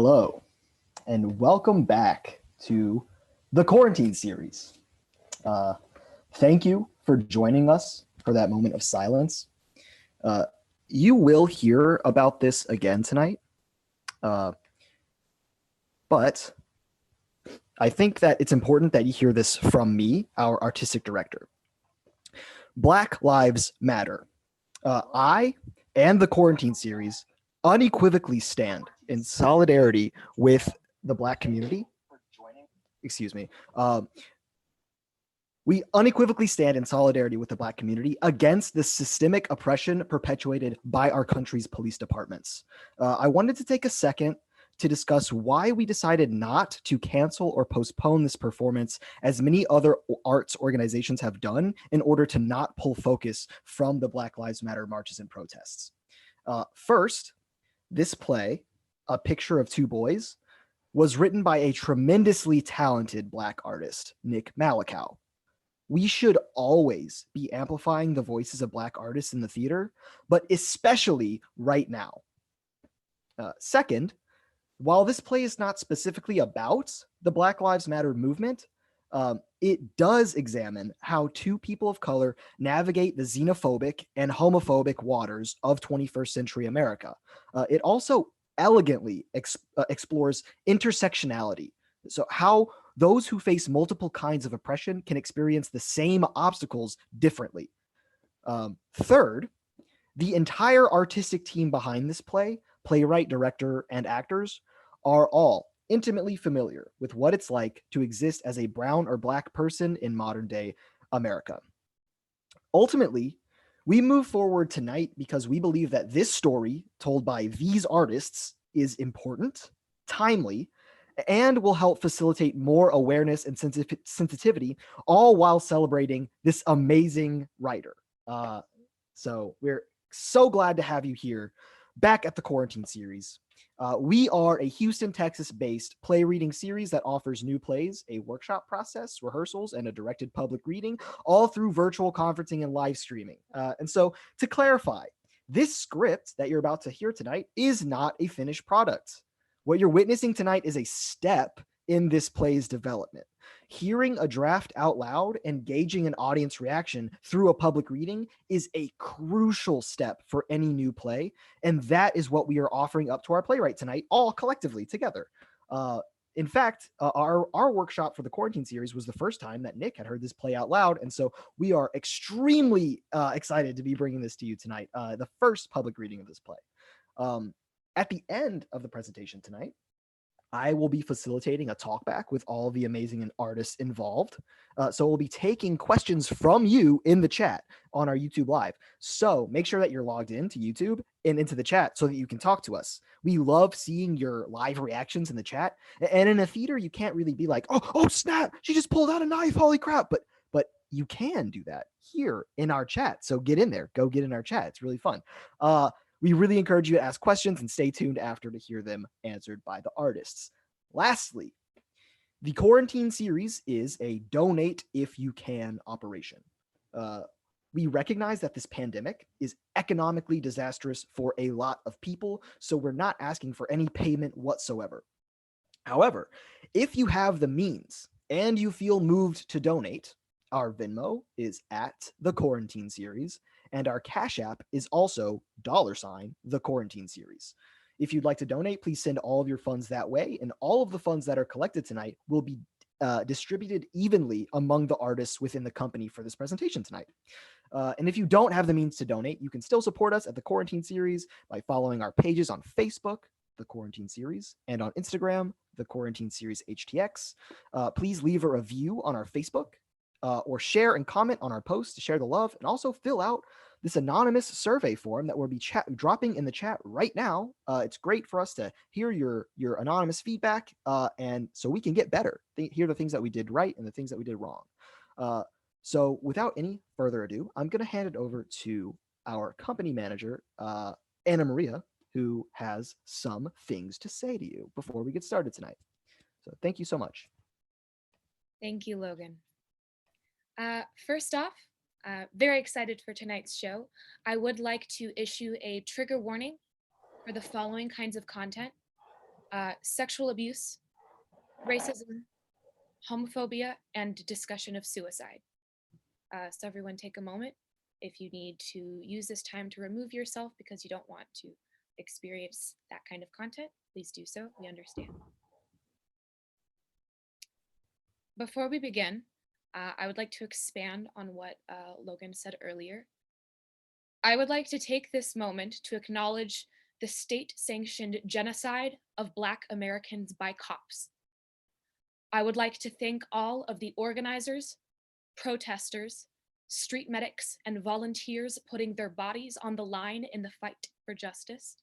Hello, and welcome back to the quarantine series. Uh, Thank you for joining us for that moment of silence. Uh, you will hear about this again tonight, uh, but I think that it's important that you hear this from me, our artistic director. Black Lives Matter. I and the quarantine series unequivocally stand in solidarity with the Black community. Excuse me. We unequivocally stand in solidarity with the Black community against the systemic oppression perpetuated by our country's police departments. I wanted to take a second to discuss why we decided not to cancel or postpone this performance as many other arts organizations have done in order to not pull focus from the Black Lives Matter marches and protests. First, this play, A Picture of Two Boys, was written by a tremendously talented Black artist, Nick Malik. We should always be amplifying the voices of Black artists in the theater, but especially right now. Second, while this play is not specifically about the Black Lives Matter movement, it does examine how two people of color navigate the xenophobic and homophobic waters of 21st century America. It also elegantly explores intersectionality. So how those who face multiple kinds of oppression can experience the same obstacles differently. Third, the entire artistic team behind this play, playwright, director, and actors, are all intimately familiar with what it's like to exist as a brown or Black person in modern day America. Ultimately, we move forward tonight because we believe that this story told by these artists is important, timely, and will help facilitate more awareness and sensitivity, all while celebrating this amazing writer. So we're so glad to have you here back at the quarantine series. We are a Houston, Texas-based play reading series that offers new plays, a workshop process, rehearsals, and a directed public reading, all through virtual conferencing and live streaming. And so to clarify, this script that you're about to hear tonight is not a finished product. What you're witnessing tonight is a step in this play's development. Hearing a draft out loud and gauging an audience reaction through a public reading is a crucial step for any new play, and that is what we are offering up to our playwright tonight, all collectively together. In fact, our workshop for the quarantine series was the first time that Nick had heard this play out loud, and so we are extremely excited to be bringing this to you tonight, the first public reading of this play. At the end of the presentation tonight, I will be facilitating a talkback with all the amazing artists involved. So we'll be taking questions from you in the chat on our YouTube Live. So make sure that you're logged into YouTube and into the chat so that you can talk to us. We love seeing your live reactions in the chat. And in a theater, you can't really be like, oh snap, she just pulled out a knife, holy crap. But you can do that here in our chat. So get in there, go get in our chat. It's really fun. We really encourage you to ask questions and stay tuned after to hear them answered by the artists. Lastly, the quarantine series is a donate if you can operation. We recognize that this pandemic is economically disastrous for a lot of people, so we're not asking for any payment whatsoever. However, if you have the means and you feel moved to donate, our Venmo is at the quarantine series, and our Cash App is also $the quarantine series. If you'd like to donate, please send all of your funds that way, and all of the funds that are collected tonight will be distributed evenly among the artists within the company for this presentation tonight. And if you don't have the means to donate, you can still support us at the Quarantine Series by following our pages on Facebook, the Quarantine Series, and on Instagram, the Quarantine Series HTX. Please leave a review on our Facebook or share and comment on our post to share the love, and also fill out this anonymous survey form that we'll be dropping in the chat right now. It's great for us to hear your anonymous feedback, and so we can get better, hear the things that we did right and the things that we did wrong. So without any further ado, I'm going to hand it over to our company manager, Anna Maria, who has some things to say to you before we get started tonight. So thank you so much. Thank you, Logan. First off, very excited for tonight's show. I would like to issue a trigger warning for the following kinds of content. sexual abuse, racism, homophobia, and discussion of suicide. So everyone take a moment. If you need to use this time to remove yourself because you don't want to experience that kind of content, please do so. We understand. Before we begin, I would like to expand on what Logan said earlier. I would like to take this moment to acknowledge the state-sanctioned genocide of Black Americans by cops. I would like to thank all of the organizers, protesters, street medics, and volunteers putting their bodies on the line in the fight for justice.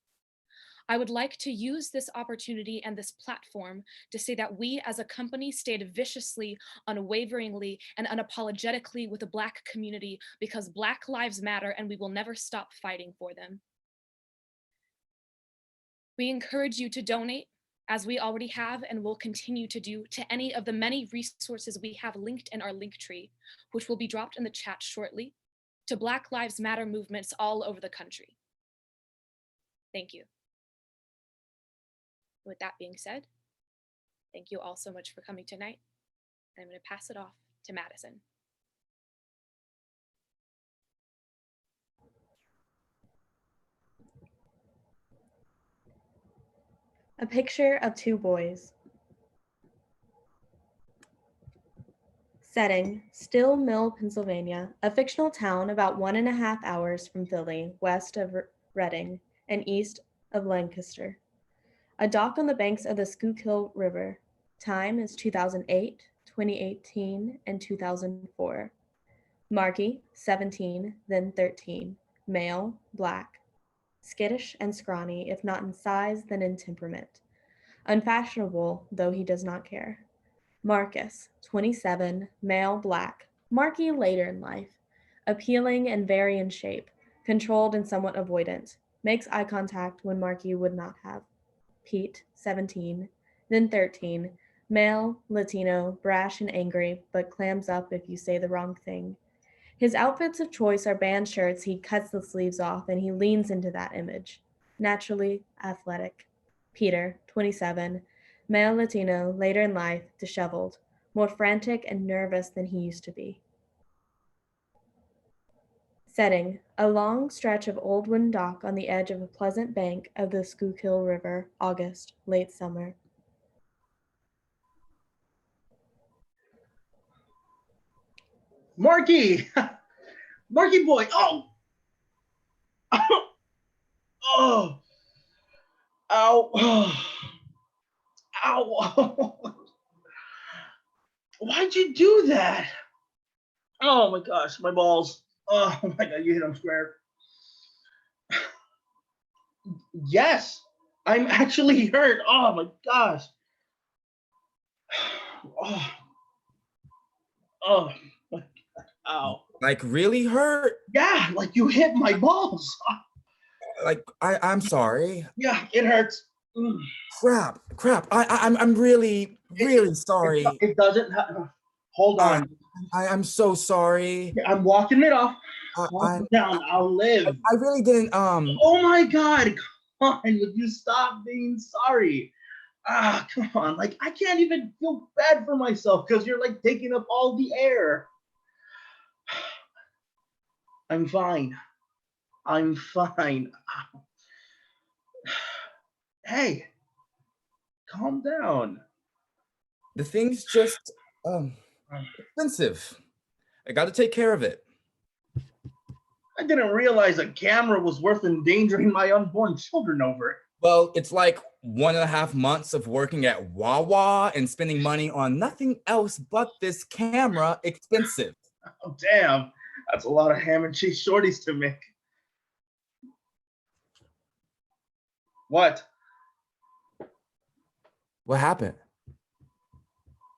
I would like to use this opportunity and this platform to say that we as a company stayed viciously, unwaveringly, and unapologetically with the Black community because Black lives matter and we will never stop fighting for them. We encourage you to donate, as we already have and will continue to do, to any of the many resources we have linked in our link tree, which will be dropped in the chat shortly, to Black Lives Matter movements all over the country. Thank you. With that being said, thank you all so much for coming tonight. I'm going to pass it off to Madison. A picture of two boys. Setting, Still Mill, Pennsylvania, a fictional town about 1.5 hours from Philly, west of Reading, and east of Lancaster. A dock on the banks of the Schuylkill River. Time is 2008, 2018, and 2004. Marky, 17, then 13. Male, Black. Skittish and scrawny, if not in size, then in temperament. Unfashionable, though he does not care. Marcus, 27, male, Black. Marky later in life. Appealing and very in shape. Controlled and somewhat avoidant. Makes eye contact when Marky would not have. Pete, 17, then 13. Male, Latino, brash and angry, but clams up if you say the wrong thing. His outfits of choice are band shirts he cuts the sleeves off, and he leans into that image. Naturally athletic. Peter, 27, male Latino, later in life, disheveled, more frantic and nervous than he used to be. Setting, a long stretch of old wooden dock on the edge of a pleasant bank of the Schuylkill River, August, late summer. Marky! Marky boy! Oh! Oh! Ow! Ow! Why'd you do that? Oh my gosh, my balls. Oh my god, you hit them square. Yes, I'm actually hurt. Oh my gosh. Oh. Oh. Ow. Like really hurt? Yeah, like you hit my balls. Like I'm sorry. Yeah, it hurts. Mm. Crap. I'm really sorry. It doesn't. Hold on. I'm so sorry. I'm walking it off. I'm Down. I'll live. I really didn't. Oh my god! Come on, would you stop being sorry? Ah, come on. Like I can't even feel bad for myself because you're like taking up all the air. I'm fine. I'm fine. Hey, calm down. The thing's just expensive. I got to take care of it. I didn't realize a camera was worth endangering my unborn children over. Well, it's like 1.5 months of working at Wawa and spending money on nothing else but this camera expensive. Oh, damn. That's a lot of ham and cheese shorties to make. What? What happened?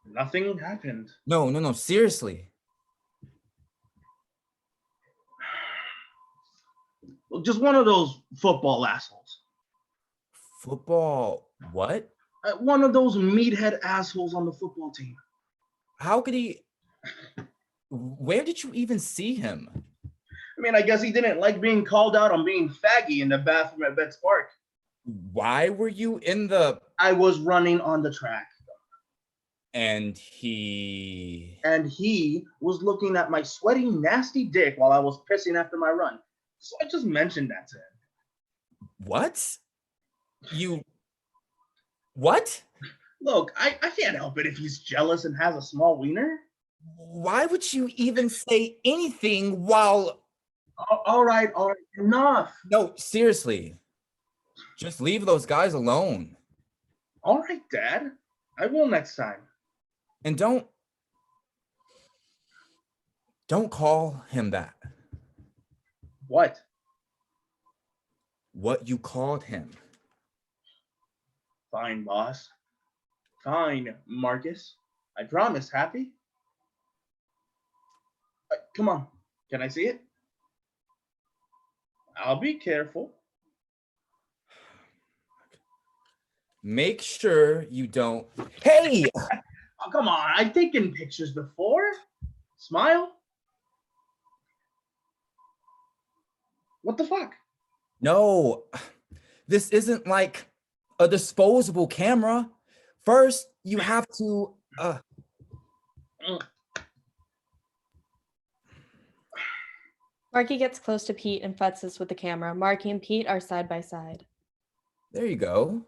Nothing happened. No, seriously. Just one of those football assholes. Football, what? One of those meathead assholes on the football team. How could he? Where did you even see him? I mean, I guess he didn't like being called out on being faggy in the bathroom at Betts Park. Why were you in the... I was running on the track. And he was looking at my sweaty, nasty dick while I was pissing after my run. So I just mentioned that to him. What? What? Look, I can't help it if he's jealous and has a small wiener. Why would you even say anything while... All right, enough. No, seriously. Just leave those guys alone. All right, Dad. I will next time. And don't call him that. What? What you called him. Fine, boss. Fine, Marcus. I promise, happy? Come on. Can I see it? I'll be careful. Make sure you don't... Hey! Oh, come on. I've taken pictures before. Smile. What the fuck? No, this isn't like a disposable camera. First, you have to... Marky gets close to Pete and futzes with the camera. Marky and Pete are side by side. There you go.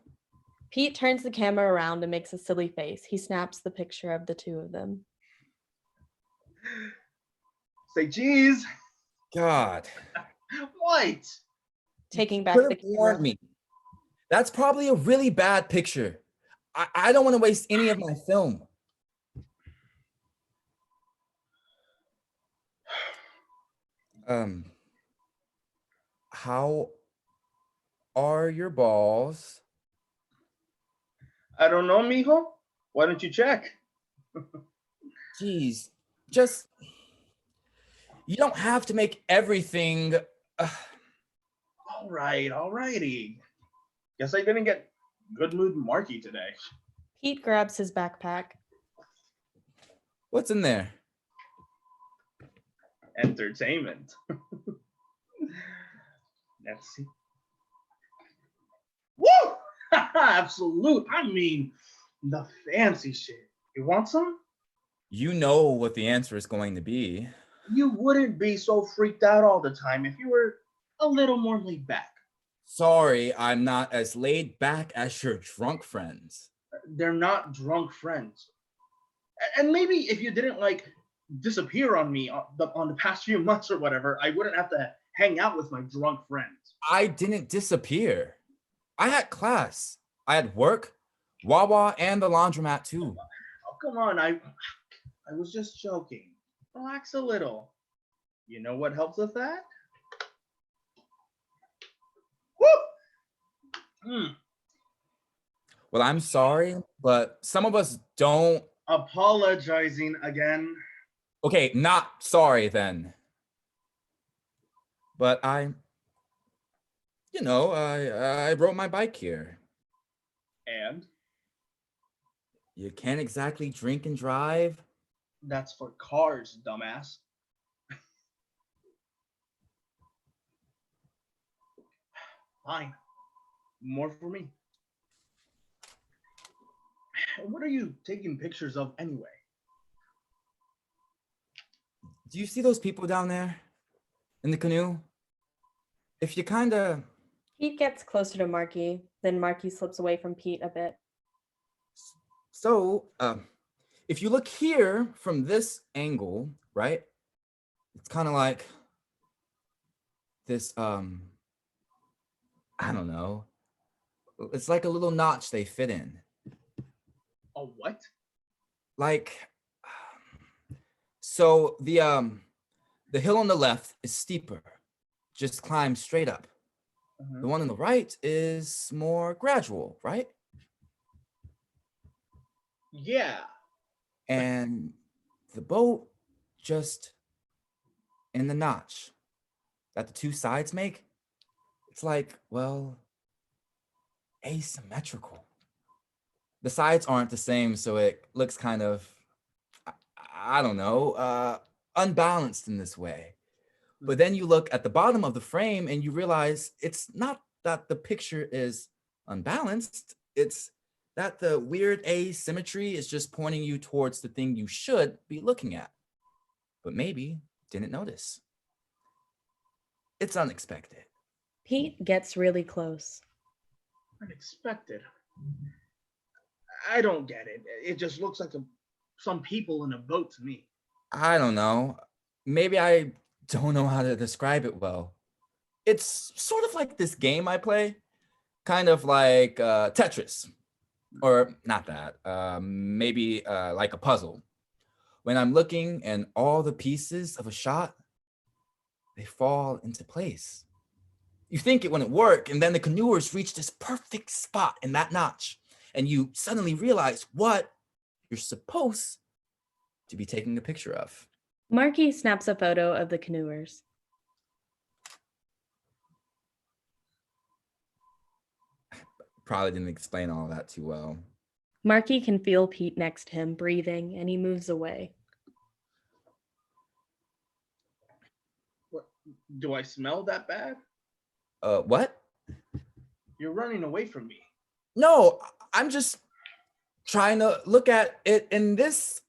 Pete turns the camera around and makes a silly face. He snaps the picture of the two of them. Say cheese. God. What? Taking back Could've the camera. warned me. That's probably a really bad picture. I don't want to waste any of my film. How are your balls? I don't know, mijo. Why don't you check? Jeez, just... You don't have to make everything... All righty. Guess I didn't get good mood Marky today. Pete grabs his backpack. What's in there? Entertainment. Let's see. Woo! Absolute. I mean, the fancy shit. You want some? You know what the answer is going to be. You wouldn't be so freaked out all the time if you were a little more laid back. Sorry, I'm not as laid back as your drunk friends. They're not drunk friends. And maybe if you didn't disappear on me on the past few months or whatever, I wouldn't have to hang out with my drunk friends. I didn't disappear. I had class. I had work, Wawa, and the laundromat too. Oh, come on. I was just joking. Relax a little. You know what helps with that? Woo! Well, I'm sorry, but some of us don't... Apologizing again. Okay, not sorry then. But I rode my bike here. And? You can't exactly drink and drive. That's for cars, dumbass. Fine. More for me. What are you taking pictures of anyway? Do you see those people down there in the canoe? If you kind of... Pete gets closer to Marky, then Marky slips away from Pete a bit. So, if you look here from this angle, right? It's kind of like this, I don't know. It's like a little notch they fit in. A what? Like, so the hill on the left is steeper. Just climb straight up. The one on the right is more gradual, right? Yeah. And the boat just in the notch that the two sides make, it's like, well, asymmetrical. The sides aren't the same, so it looks kind of, I don't know, unbalanced in this way. But then you look at the bottom of the frame and you realize it's not that the picture is unbalanced. It's that the weird asymmetry is just pointing you towards the thing you should be looking at, but maybe didn't notice. It's unexpected. Pete gets really close. Unexpected. I don't get it. It just looks like some people in a boat to me. I don't know. Maybe I don't know how to describe it well. It's sort of like this game I play, kind of like Tetris, or not that, maybe like a puzzle. When I'm looking and all the pieces of a shot, they fall into place. You think it wouldn't work, and then the canoers reach this perfect spot in that notch, and you suddenly realize what you're supposed to be taking a picture of. Marky snaps a photo of the canoers. Probably didn't explain all that too well. Marky can feel Pete next to him breathing, and he moves away. What? Do I smell that bad? What? You're running away from me. No, I'm just trying to look at it in this.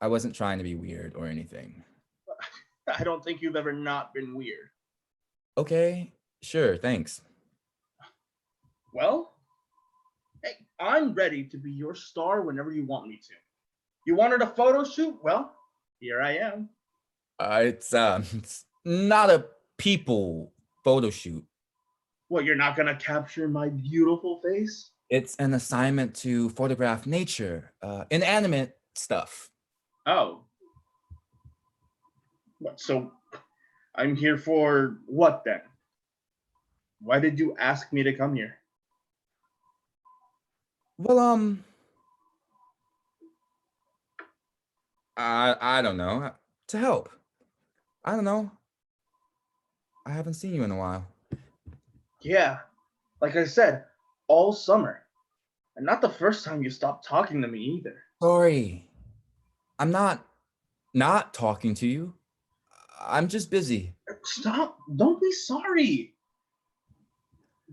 I wasn't trying to be weird or anything. I don't think you've ever not been weird. Okay, sure, thanks. Well, hey, I'm ready to be your star whenever you want me to. You wanted a photo shoot? Well, here I am. It's not a people photo shoot. What, you're not gonna capture my beautiful face? It's an assignment to photograph nature, inanimate stuff. Oh. What, so I'm here for what then? Why did you ask me to come here? Well, I don't know. To help. I don't know. I haven't seen you in a while. Yeah, like I said, all summer. And not the first time you stopped talking to me either. Sorry. I'm not talking to you. I'm just busy. Stop. Don't be sorry.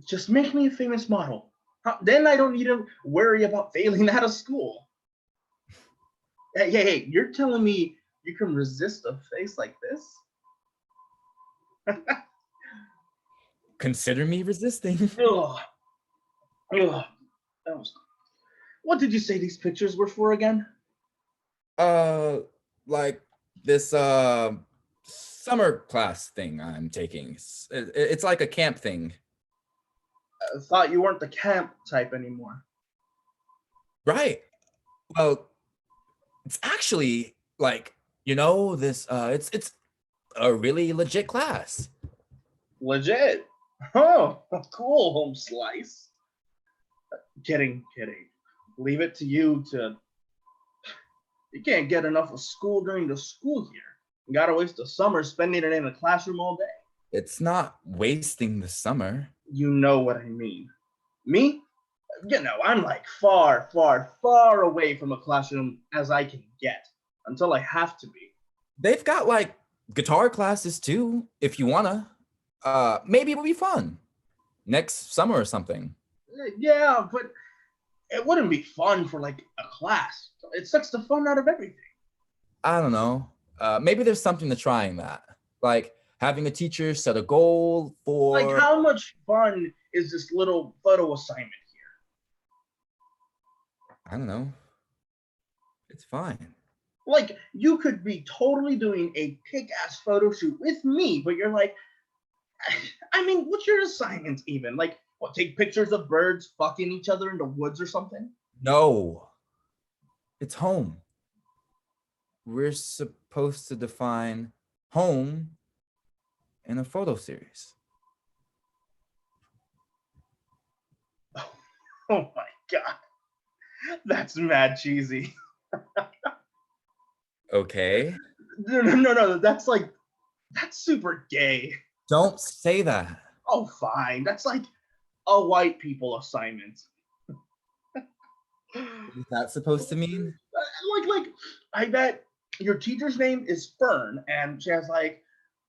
Just make me a famous model. Then I don't need to worry about failing out of school. Hey, you're telling me you can resist a face like this? Consider me resisting. Ugh. Ugh. What did you say these pictures were for again? Like this summer class thing I'm taking. It's like a camp thing. I thought you weren't the camp type anymore. Right. Well, it's actually like, this it's a really legit class. Legit. Oh, cool, home slice. Kidding. Leave it to you to. You can't get enough of school during the school year. You gotta waste the summer spending it in a classroom all day. It's not wasting the summer. You know what I mean. Me? I'm like far, far, far away from a classroom as I can get until I have to be. They've got like guitar classes too, if you wanna. Maybe it'll be fun. Next summer or something. Yeah, but it wouldn't be fun for like a class. It sucks the fun out of everything. I don't know. Maybe there's something to trying that. Like having a teacher set a goal for. Like, how much fun is this little photo assignment here? I don't know. It's fine. Like, you could be totally doing a kick-ass photo shoot with me, but you're like, I mean, what's your assignment even? Like, what, take pictures of birds fucking each other in the woods or something? No. It's home. We're supposed to define home in a photo series. Oh my god. That's mad cheesy. Okay. No. That's super gay. Don't say that. Oh, fine. That's like a white people assignment. What is that supposed to mean? Like, I bet your teacher's name is Fern, and she has like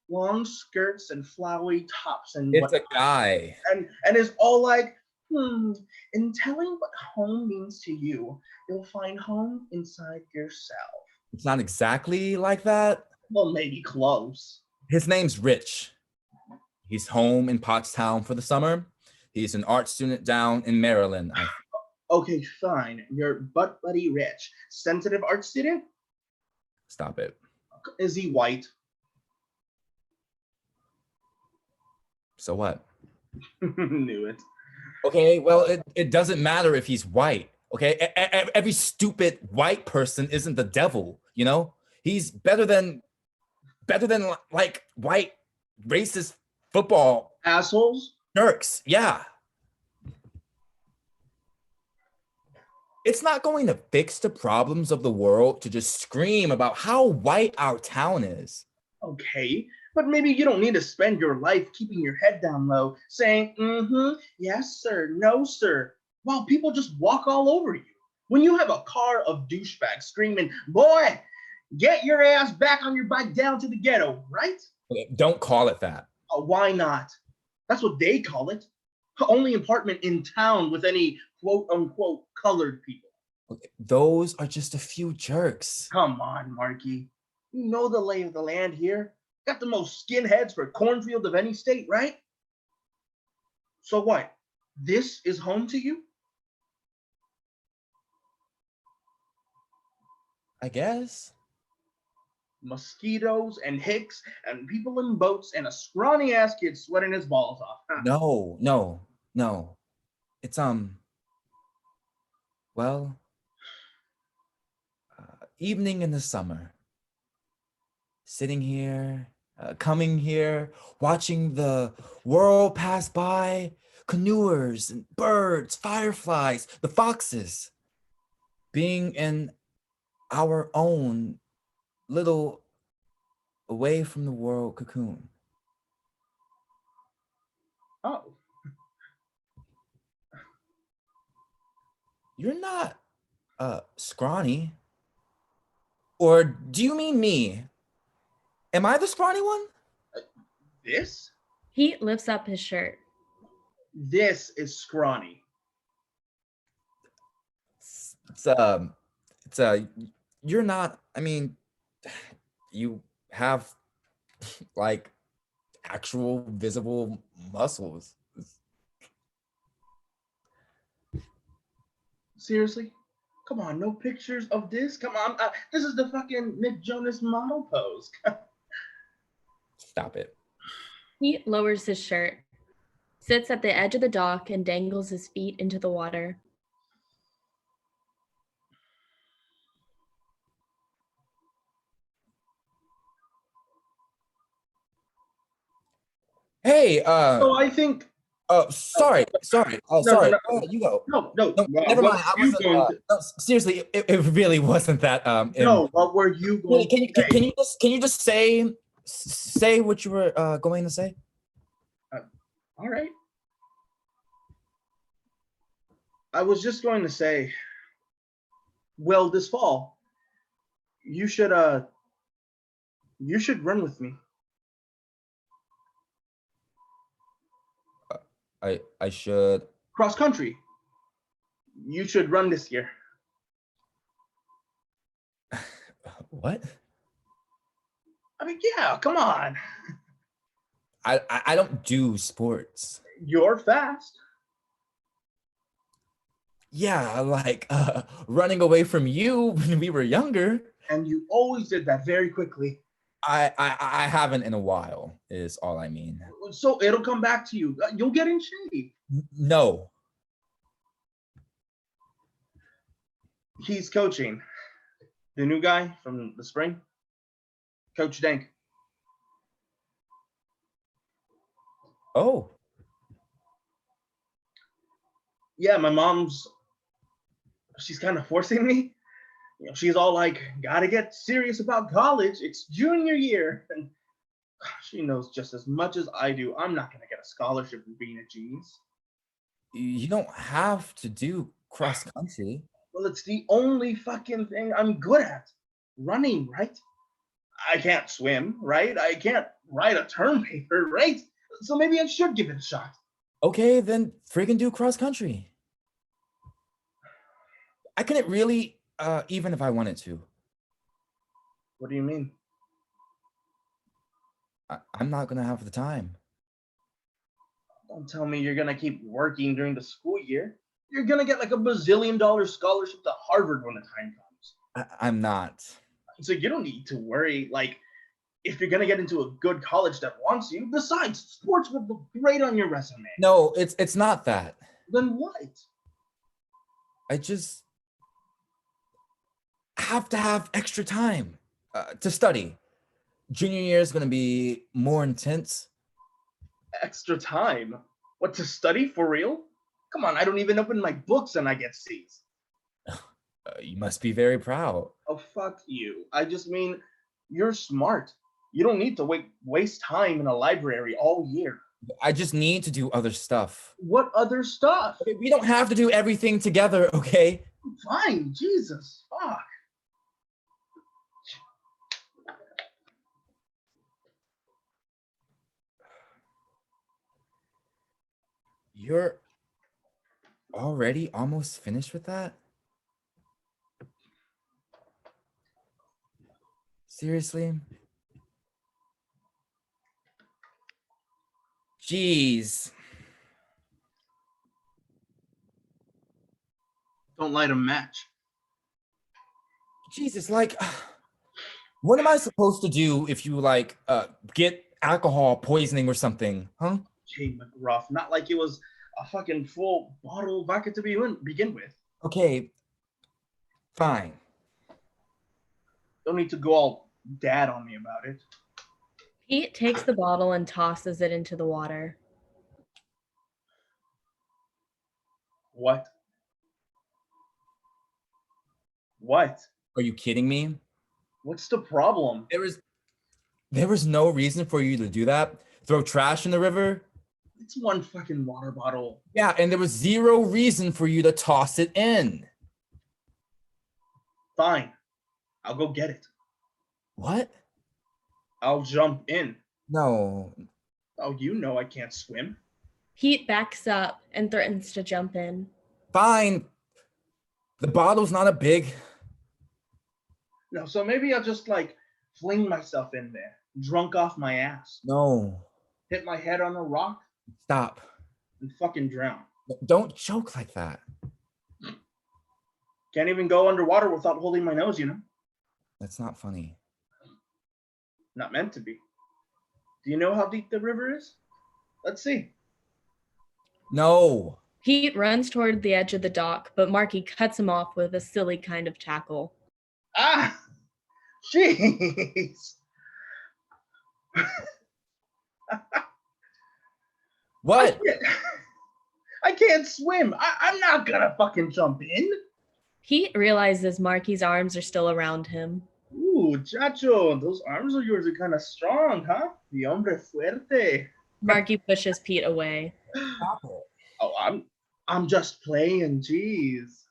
long skirts and flowery tops and It's a guy. and is all like, in telling what home means to you, you'll find home inside yourself. It's not exactly like that. Well, maybe close. His name's Rich. He's home in Pottstown for the summer. He's an art student down in Maryland. Okay, fine. Your butt buddy Rich. Sensitive art student? Stop it. Is he white? So what? Knew it. Okay, well, it doesn't matter if he's white. Okay, every stupid white person isn't the devil. You know, he's better than like white racist football Assholes? jerks. Yeah. It's not going to fix the problems of the world to just scream about how white our town is. Okay, but maybe you don't need to spend your life keeping your head down low, saying, yes, sir, no, sir, while people just walk all over you. When you have a car of douchebags screaming, boy, get your ass back on your bike down to the ghetto, right? Don't call it that. Why not? That's what they call it. Only apartment in town with any quote unquote colored people. Those are just a few jerks. Come on, Marky. You know the lay of the land here. Got the most skinheads for cornfield of any state, right? So what? This is home to you? I guess. Mosquitoes and hicks and people in boats and a scrawny ass kid sweating his balls off. Huh? No. It's well, evening in the summer. Sitting here, coming here, watching the world pass by, canoers and birds, fireflies, the foxes, being in our own little away from the world cocoon. Oh. You're not scrawny. Or do you mean me? Am I the scrawny one? This? He lifts up his shirt. This is scrawny. You're not, I mean, you have like actual visible muscles. Seriously? Come on, no pictures of this? Come on, this is the fucking Nick Jonas model pose. Stop it. He lowers his shirt, sits at the edge of the dock, and dangles his feet into the water. Hey, So I think. sorry. Oh, No, sorry. no. You go. No. Never mind. I You wasn't. going to, No, seriously, it really wasn't that. no, what were you going Can to say? can you just say what you were going to say? All right. I was just going to say, well, this fall, you should run with me. I should. Cross country. You should run this year. What? I mean, yeah, come on. I don't do sports. You're fast. Yeah, like running away from you when we were younger. And you always did that very quickly. I haven't in a while, is all I mean. So it'll come back to you. You'll get in shape. No. He's coaching. The new guy from the spring. Coach Dank. Oh. Yeah, my mom's, she's kind of forcing me. You know, she's all like, gotta get serious about college. It's junior year. And she knows just as much as I do. I'm not gonna get a scholarship for being a genius. You don't have to do cross country. Well, it's the only fucking thing I'm good at. Running, right? I can't swim, right? I can't write a term paper, right? So maybe I should give it a shot. Okay, then freaking do cross country. I couldn't really, even if I wanted to. What do you mean? I'm not gonna have the time. Don't tell me you're gonna keep working during the school year. You're gonna get like a $bazillion scholarship to Harvard when the time comes. I'm not. So you don't need to worry, like, if you're gonna get into a good college that wants you. Besides, sports would look great on your resume. No, it's not that. Then what? I just have to have extra time to study. Junior year is gonna be more intense. Extra time? What, to study for real? Come on, I don't even open my books and I get C's. You must be very proud. Oh, fuck you. I just mean, you're smart. You don't need to waste time in a library all year. I just need to do other stuff. What other stuff? Okay, we don't have to do everything together, okay? Fine, Jesus, fuck. You're already almost finished with that? Seriously? Jeez. Don't light a match. Jesus, like, what am I supposed to do if you, like, get alcohol poisoning or something, huh? Jay McGruff, not like it was a fucking full bottle of vodka to begin with. Okay, fine. Don't need to go all dad on me about it. Pete takes the bottle and tosses it into the water. What? What? Are you kidding me? What's the problem? There was no reason for you to do that. Throw trash in the river. It's one fucking water bottle. Yeah, and there was zero reason for you to toss it in. Fine. I'll go get it. What? I'll jump in. No. Oh, you know I can't swim. Pete backs up and threatens to jump in. Fine. The bottle's not a big... No, so maybe I'll just like fling myself in there, drunk off my ass, No. hit my head on a rock, Stop. and fucking drown. Don't joke like that. Can't even go underwater without holding my nose, you know? That's not funny. Not meant to be. Do you know how deep the river is? Let's see. No. Pete runs toward the edge of the dock, but Marky cuts him off with a silly kind of tackle. Ah! Jeez! What? I can't swim. I'm not gonna fucking jump in. Pete realizes Marky's arms are still around him. Ooh, Chacho, those arms of yours are kind of strong, huh? The hombre fuerte. Marky pushes Pete away. Stop it. Oh, I'm just playing, jeez.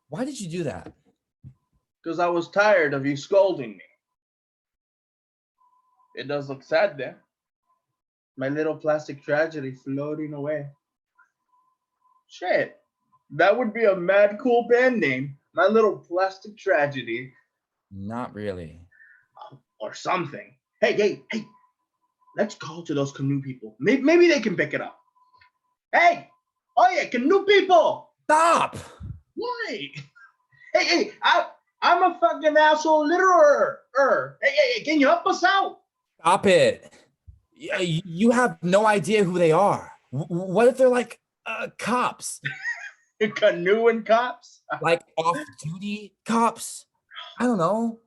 Why did you do that? Because I was tired of you scolding me. It does look sad there. My little plastic tragedy floating away. Shit, that would be a mad cool band name. My little plastic tragedy. Not really. Or something. Hey, let's call to those canoe people. Maybe they can pick it up. Hey, oh yeah, canoe people. Stop! Why? Hey, I'm a fucking asshole litterer. Hey, can you help us out? Stop it. You have no idea who they are. What if they're like cops? Canoeing cops? Like off-duty cops? I don't know.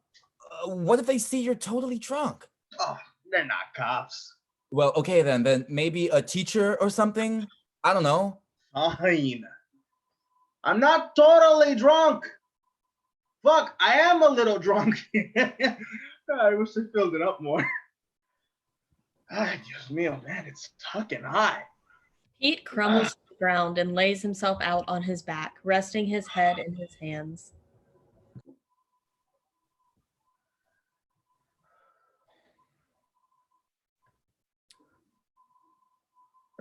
What if they see you're totally drunk? Oh, they're not cops. Well, okay then maybe a teacher or something? I don't know. Fine. I'm not totally drunk. Fuck, I am a little drunk. I wish I filled it up more. Ay, Dios mío, man, it's fucking hot. Pete crumbles to the ground and lays himself out on his back, resting his head in his hands.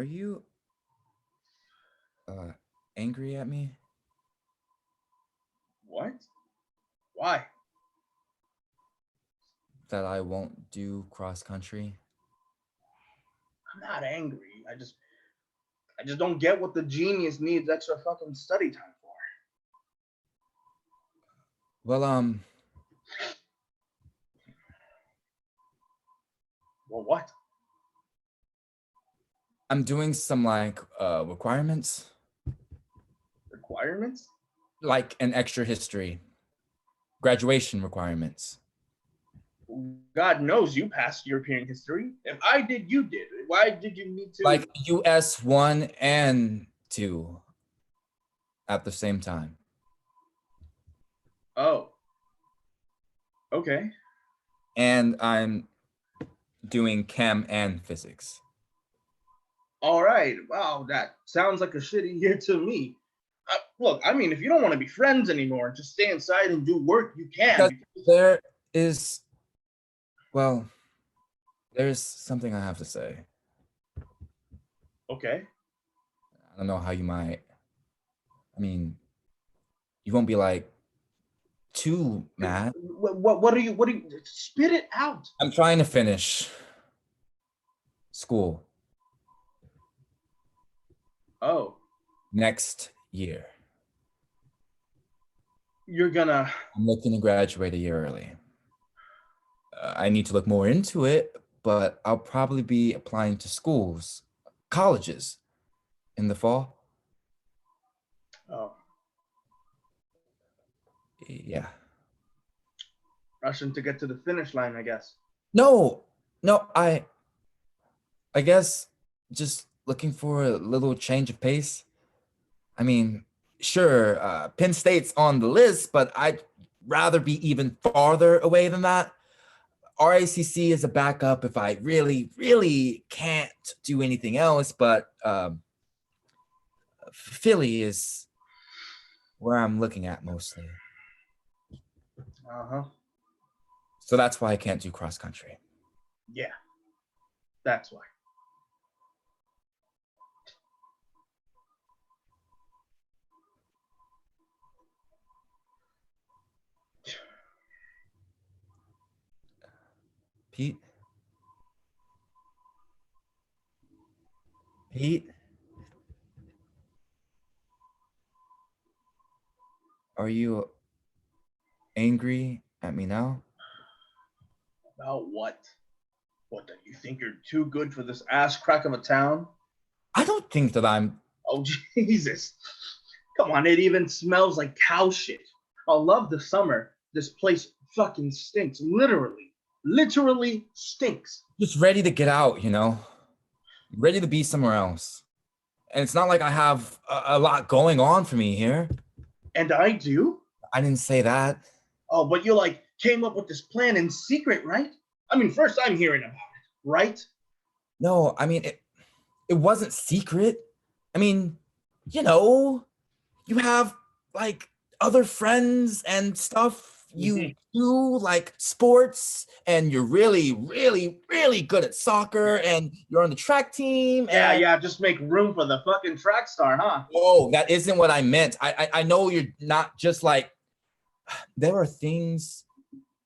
Are you angry at me? What? Why? That I won't do cross country? I'm not angry. I just don't get what the genius needs extra fucking study time for. Well, Well, what? I'm doing some like requirements, Requirements? like an extra history, graduation requirements. God knows you passed European history. If I did, you did. Why did you need to? Like US 1 and 2 at the same time. Oh. Okay. And I'm doing chem and physics. All right. Wow, that sounds like a shitty year to me. Look, I mean, if you don't want to be friends anymore and just stay inside and do work, you can. Because there is, well, there's something I have to say. Okay. I don't know how you might, I mean, you won't be like too mad. What are you, spit it out. I'm trying to finish school Oh, next year. I'm looking to graduate a year early. I need to look more into it, but I'll probably be applying to schools, colleges in the fall. Oh, Yeah. rushing to get to the finish line, I guess. No, I guess just looking for a little change of pace. I mean, sure, Penn State's on the list, but I'd rather be even farther away than that. RACC is a backup if I really, really can't do anything else, but Philly is where I'm looking at mostly. Uh-huh. So that's why I can't do cross country. Yeah, that's why. Pete? Are you angry at me now? About what? What, do you think you're too good for this ass crack of a town? I don't think that I'm... Oh, Jesus. Come on, it even smells like cow shit. I love the summer. This place fucking stinks. Literally stinks. just ready to get out, you know? Ready to be somewhere else. And it's not like I have a lot going on for me here. And I do? I didn't say that. Oh, but you came up with this plan in secret, right? I mean, first I'm hearing about it, right? No, I mean, it wasn't secret. I mean, you know, you have like other friends and stuff. You do like sports and you're really, really, really good at soccer and you're on the track team. Yeah, just make room for the fucking track star, huh? Oh, that isn't what I meant. I know you're not just like, there are things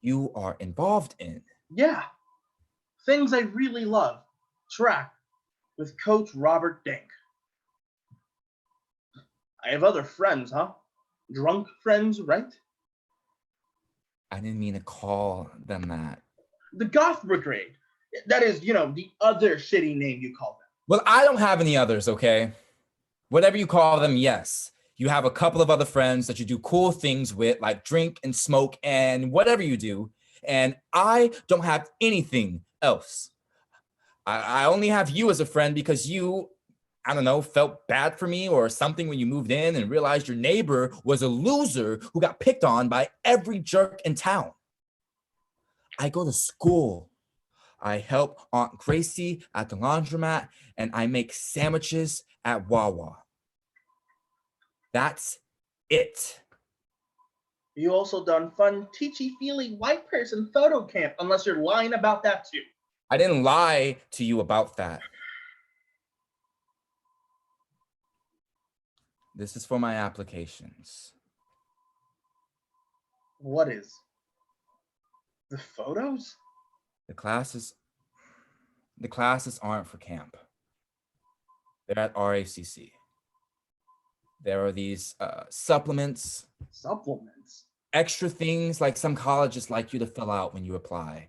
you are involved in. Yeah, things I really love. Track with Coach Robert Dink. I have other friends, huh? Drunk friends, right? I didn't mean to call them that. The Goth Brigade. That is, the other shitty name you call them. Well, I don't have any others, okay? Whatever you call them, yes. You have a couple of other friends that you do cool things with, like drink and smoke and whatever you do. And I don't have anything else. I only have you as a friend because you, I don't know, felt bad for me or something when you moved in and realized your neighbor was a loser who got picked on by every jerk in town. I go to school. I help Aunt Gracie at the laundromat, and I make sandwiches at Wawa. That's it. You also done fun teachy-feely white person photo camp, unless you're lying about that too. I didn't lie to you about that. This is for my applications. What is? The photos? The classes aren't for camp. They're at RACC. There are these supplements, Supplements? extra things like some colleges like you to fill out when you apply,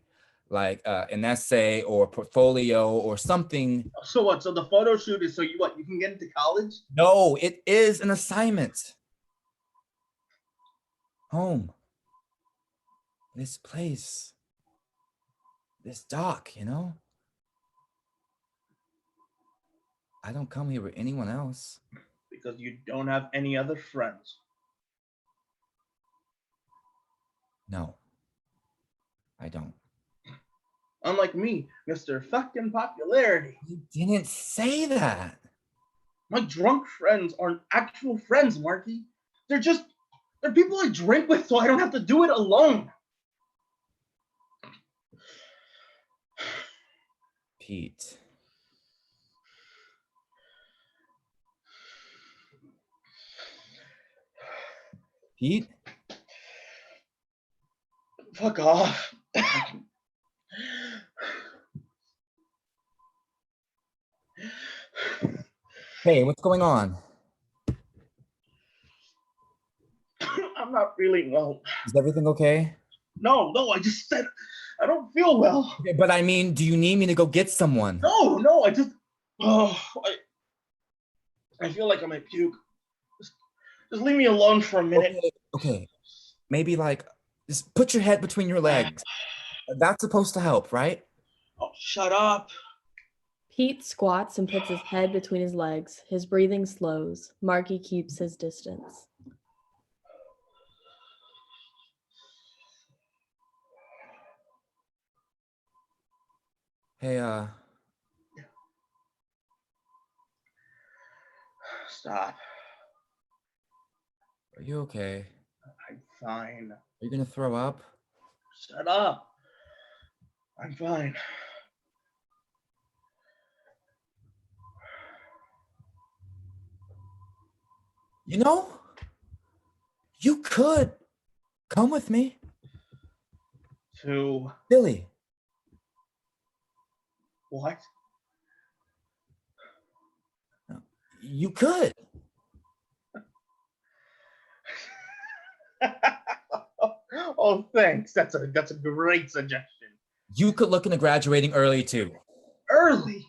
like an essay or portfolio or something. So what? So the photo shoot is so you can get into college? No, it is an assignment. Home. This place. This dock, you know? I don't come here with anyone else. Because you don't have any other friends. No, I don't. Unlike me, Mr. Fucking Popularity. You didn't say that. My drunk friends aren't actual friends, Marky. They're people I drink with so I don't have to do it alone. Pete. Pete? Fuck off. Hey, what's going on? I'm not really well. Is everything okay? No, I just said I don't feel well. Okay, but I mean, do you need me to go get someone? No, I just I feel like I might puke. Just leave me alone for a minute. Okay. Maybe like just put your head between your legs. That's supposed to help, right? Oh, shut up. Pete squats and puts his head between his legs. His breathing slows. Marky keeps his distance. Hey, Stop. are you okay? I'm fine. Are you gonna throw up? Shut up. I'm fine. You know, you could come with me. To Billy. what? You could. Oh, thanks. That's a great suggestion. You could look into graduating early too. Early?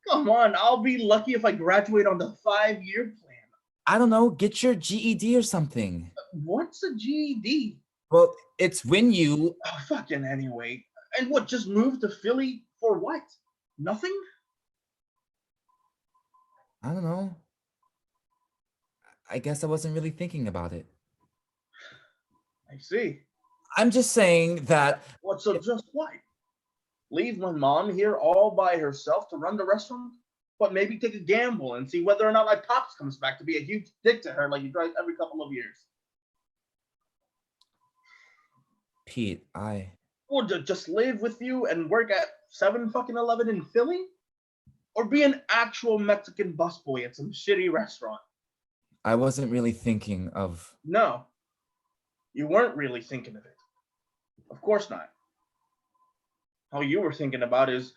Come on, I'll be lucky if I graduate on the 5-year plan. I don't know, get your GED or something. What's a GED? Well, it's when you... Oh, fucking anyway. And what, just move to Philly for what? Nothing? I don't know. I guess I wasn't really thinking about it. I see. I'm just saying that... What, so just what? Leave my mom here all by herself to run the restaurant? But maybe take a gamble and see whether or not my pops comes back to be a huge dick to her like he does every couple of years. Pete, Or just live with you and work at 7-Eleven in Philly? Or be an actual Mexican busboy at some shitty restaurant? I wasn't really thinking of... No. You weren't really thinking of it. Of course not. How you were thinking about is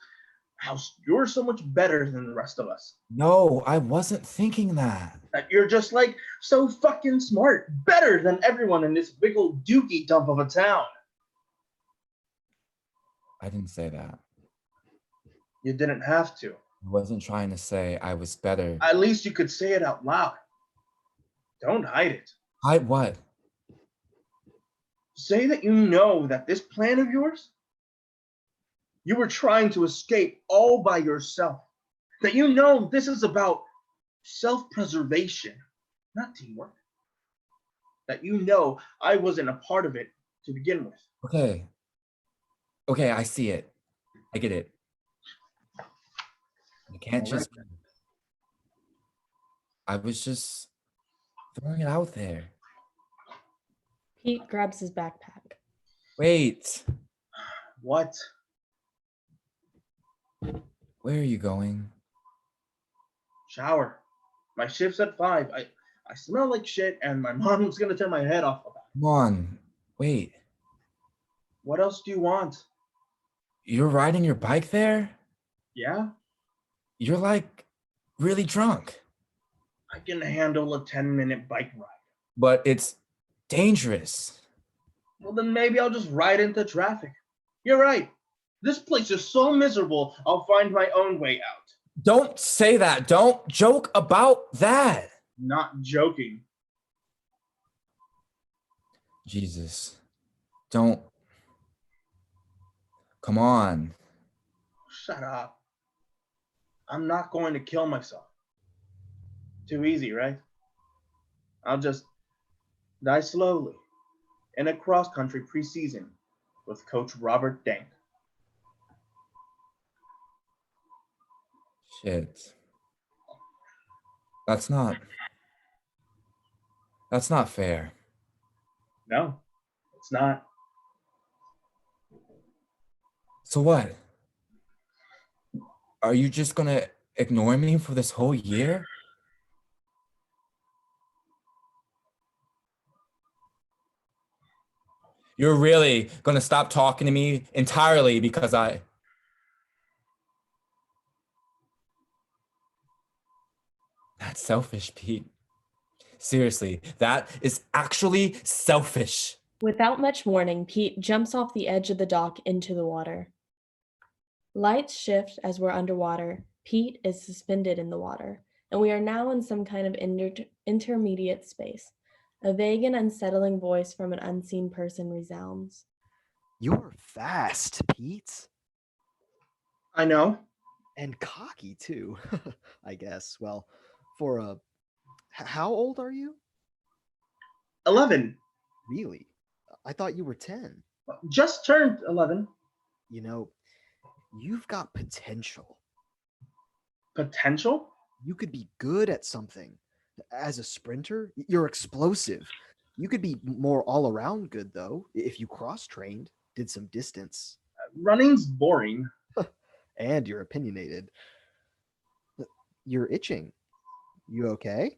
how you're so much better than the rest of us. No, I wasn't thinking that. That you're just like so fucking smart, better than everyone in this big old dookie dump of a town. I didn't say that. You didn't have to. I wasn't trying to say I was better. At least you could say it out loud. Don't hide it. Hide what? Say that you know that this plan of yours, you were trying to escape all by yourself. That you know this is about self-preservation, not teamwork. That you know I wasn't a part of it to begin with. Okay. Okay, I see it. I get it. I can't All right. just... I was just throwing it out there. Pete grabs his backpack. Wait, What? where are you going? Shower. My shift's at 5. I smell like shit, and my mom's gonna turn my head off about it. Come on, wait. What else do you want? You're riding your bike there? Yeah? You're like really drunk, I can handle a 10-minute bike ride. but it's dangerous. Well, then maybe I'll just ride into traffic. You're right. This place is so miserable, I'll find my own way out. Don't say that. Don't joke about that. Not joking. Jesus. Don't. Come on. Shut up. I'm not going to kill myself. Too easy, right? I'll just die slowly in a cross-country preseason with Coach Robert Dank. Shit. That's not fair. No, it's not. So what? Are you just gonna ignore me for this whole year? You're really gonna stop talking to me entirely because That's selfish, Pete. Seriously, that is actually selfish. Without much warning, Pete jumps off the edge of the dock into the water. Lights shift as we're underwater. Pete is suspended in the water, and we are now in some kind of intermediate space. A vague and unsettling voice from an unseen person resounds. You're fast, Pete. I know. And cocky, too, I guess. Well, for a... How old are you? 11. Really? I thought you were 10. Just turned 11. You know, you've got potential. Potential? You could be good at something. As a sprinter, you're explosive. You could be more all around good, though, if you cross-trained, did some distance. Running's boring. And you're opinionated. You're itching. You okay?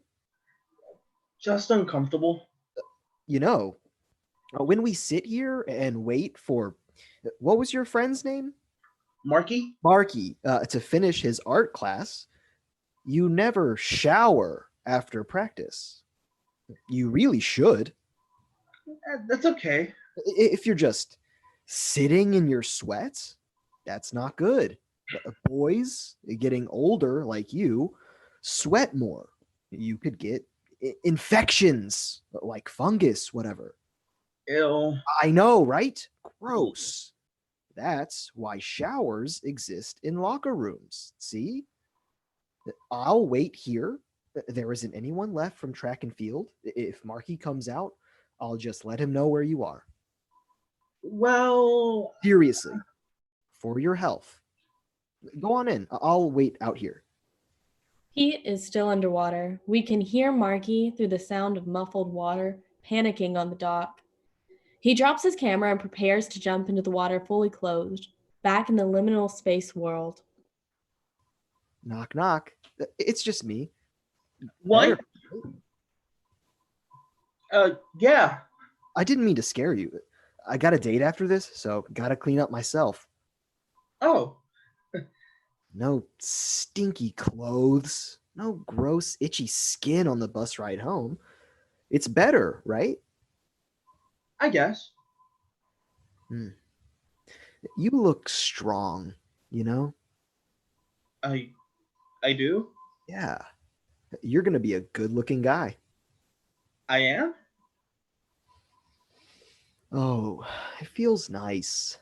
Just uncomfortable. You know, when we sit here and wait for... What was your friend's name? Marky? Marky, to finish his art class, you never shower after practice. You really should. That's okay. If you're just sitting in your sweat, that's not good. Boys getting older like you sweat more. You could get infections like fungus, whatever. Ew. I know, right? Gross. That's why showers exist in locker rooms. See? I'll wait here. There isn't anyone left from track and field. If Marky comes out, I'll just let him know where you are. Well... Seriously. For your health. Go on in. I'll wait out here. Pete is still underwater. We can hear Marky through the sound of muffled water, panicking on the dock. He drops his camera and prepares to jump into the water fully clothed, back in the liminal space world. Knock, knock. It's just me. What? Yeah. I didn't mean to scare you. I got a date after this, so gotta clean up myself. Oh. No stinky clothes. No gross, itchy skin on the bus ride home. It's better, right? I guess. You look strong, you know? I do? Yeah. You're gonna be a good-looking guy. I am? Oh, it feels nice.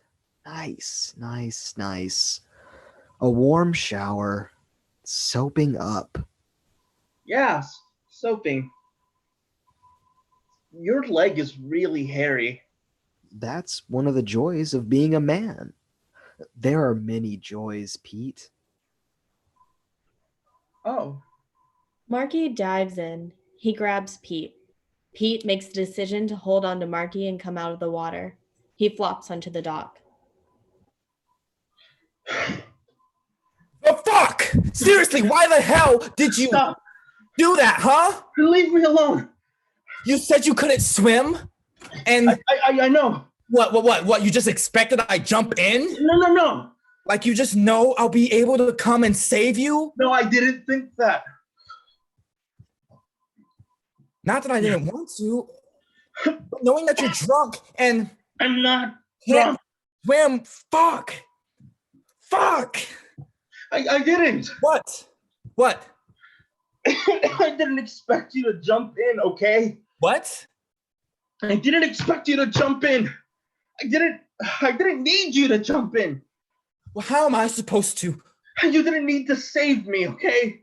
Nice, nice, nice. A warm shower. Soaping up. Yeah, soaping. Your leg is really hairy. That's one of the joys of being a man. There are many joys, Pete. Oh. Marky dives in. He grabs Pete. Pete makes the decision to hold on to Marky and come out of the water. He flops onto the dock. The fuck? Seriously, why the hell did you... Stop. do that, huh? Leave me alone. You said you couldn't swim? And I know. What? You just expected I jump in? No. Like you just know I'll be able to come and save you? No, I didn't think that. Not that I didn't want to, but knowing that you're drunk and I'm not can't drunk. swim, fuck. I didn't. What? I didn't expect you to jump in, okay? What? I didn't expect you to jump in. I didn't need you to jump in. Well, how am I supposed to? You didn't need to save me, okay?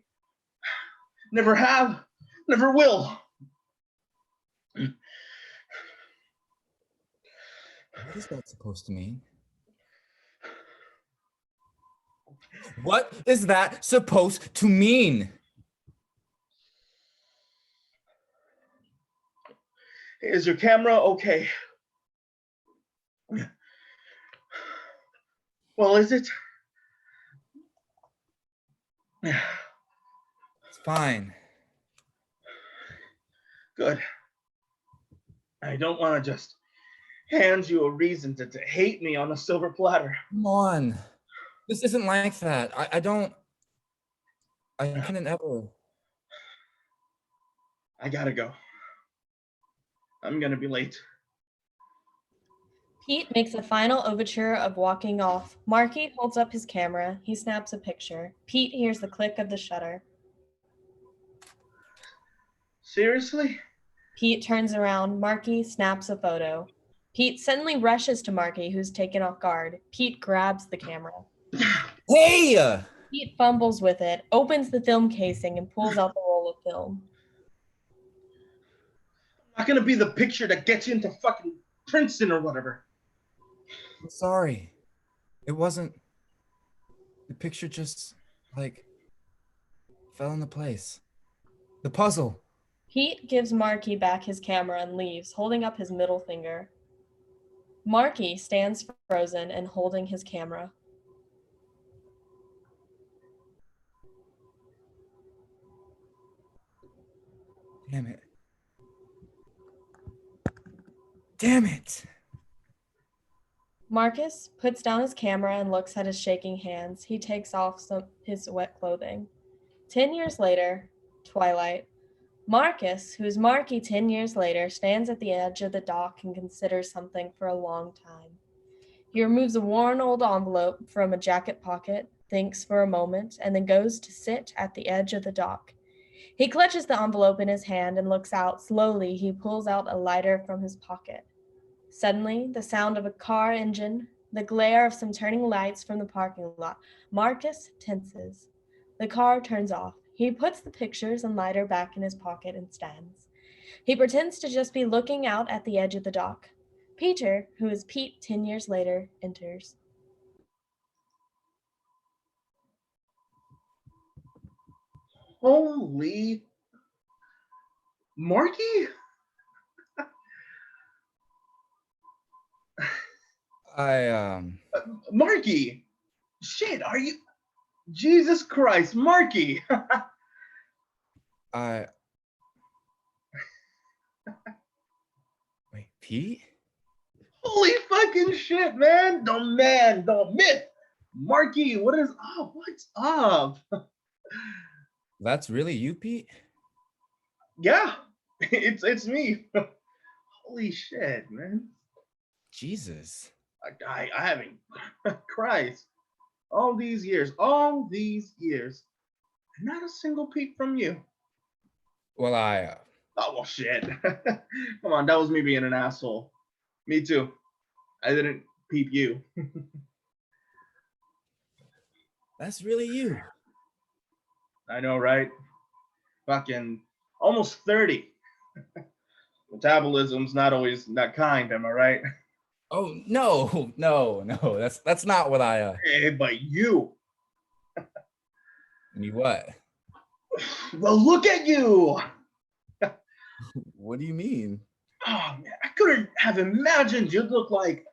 Never have, never will. What is that supposed to mean? What is that supposed to mean? Is your camera okay? Well, is it? It's fine. Good. I don't want to just hand you a reason to hate me on a silver platter. Come on. This isn't like that. I couldn't ever. I gotta go. I'm gonna be late. Pete makes a final overture of walking off. Marky holds up his camera. He snaps a picture. Pete hears the click of the shutter. Seriously? Pete turns around. Marky snaps a photo. Pete suddenly rushes to Marky, who's taken off guard. Pete grabs the camera. Hey! Pete fumbles with it, opens the film casing, and pulls out the roll of film. I'm not gonna be the picture that gets you into fucking Princeton or whatever. I'm sorry. It wasn't. The picture just, fell into place. The puzzle. Pete gives Marky back his camera and leaves, holding up his middle finger. Marky stands frozen and holding his camera. Damn it. Marcus puts down his camera and looks at his shaking hands. He takes off his wet clothing. 10 years later, twilight. Marcus, who's Marky 10 years later, stands at the edge of the dock and considers something for a long time. He removes a worn old envelope from a jacket pocket, thinks for a moment, and then goes to sit at the edge of the dock. He clutches the envelope in his hand and looks out. Slowly, he pulls out a lighter from his pocket. Suddenly, the sound of a car engine, the glare of some turning lights from the parking lot. Marcus tenses. The car turns off. He puts the pictures and lighter back in his pocket and stands. He pretends to just be looking out at the edge of the dock. Peter, who is Pete 10 years later, enters. Holy Marky? Marky! Shit, are you? Jesus Christ, Marky! Wait, Pete? Holy fucking shit, man! The myth! Marky, what's up? That's really you, Pete? Yeah, it's me. Holy shit, man. Jesus. I haven't Christ. All these years, and not a single peep from you. Well, Oh, well, shit. Come on, that was me being an asshole. Me too. I didn't peep you. That's really you. I know, right? Fucking almost 30. Metabolism's not always that kind, am I right? Oh, no. That's not what Hey, but you. Me what? Well, look at you. What do you mean? Oh man, I couldn't have imagined you'd look like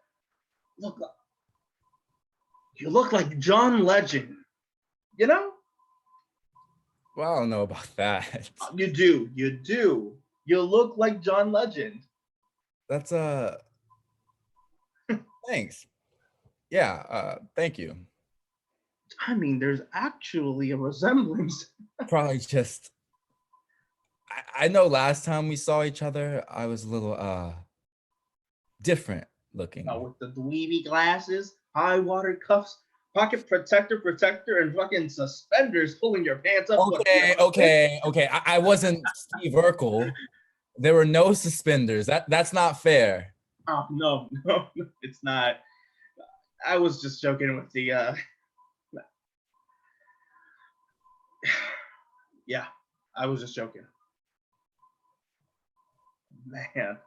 John Legend. You know? Well, I don't know about that. You do. You do. You look like John Legend. That's thanks. Yeah, thank you. I mean, there's actually a resemblance. Probably just I know last time we saw each other, I was a little different looking. With the dweeby glasses, high water cuffs, pocket protector, and fucking suspenders pulling your pants up. Okay. I wasn't Steve Urkel. There were no suspenders. That's not fair. Oh no, it's not. I was just joking with the yeah, I was just joking. Man.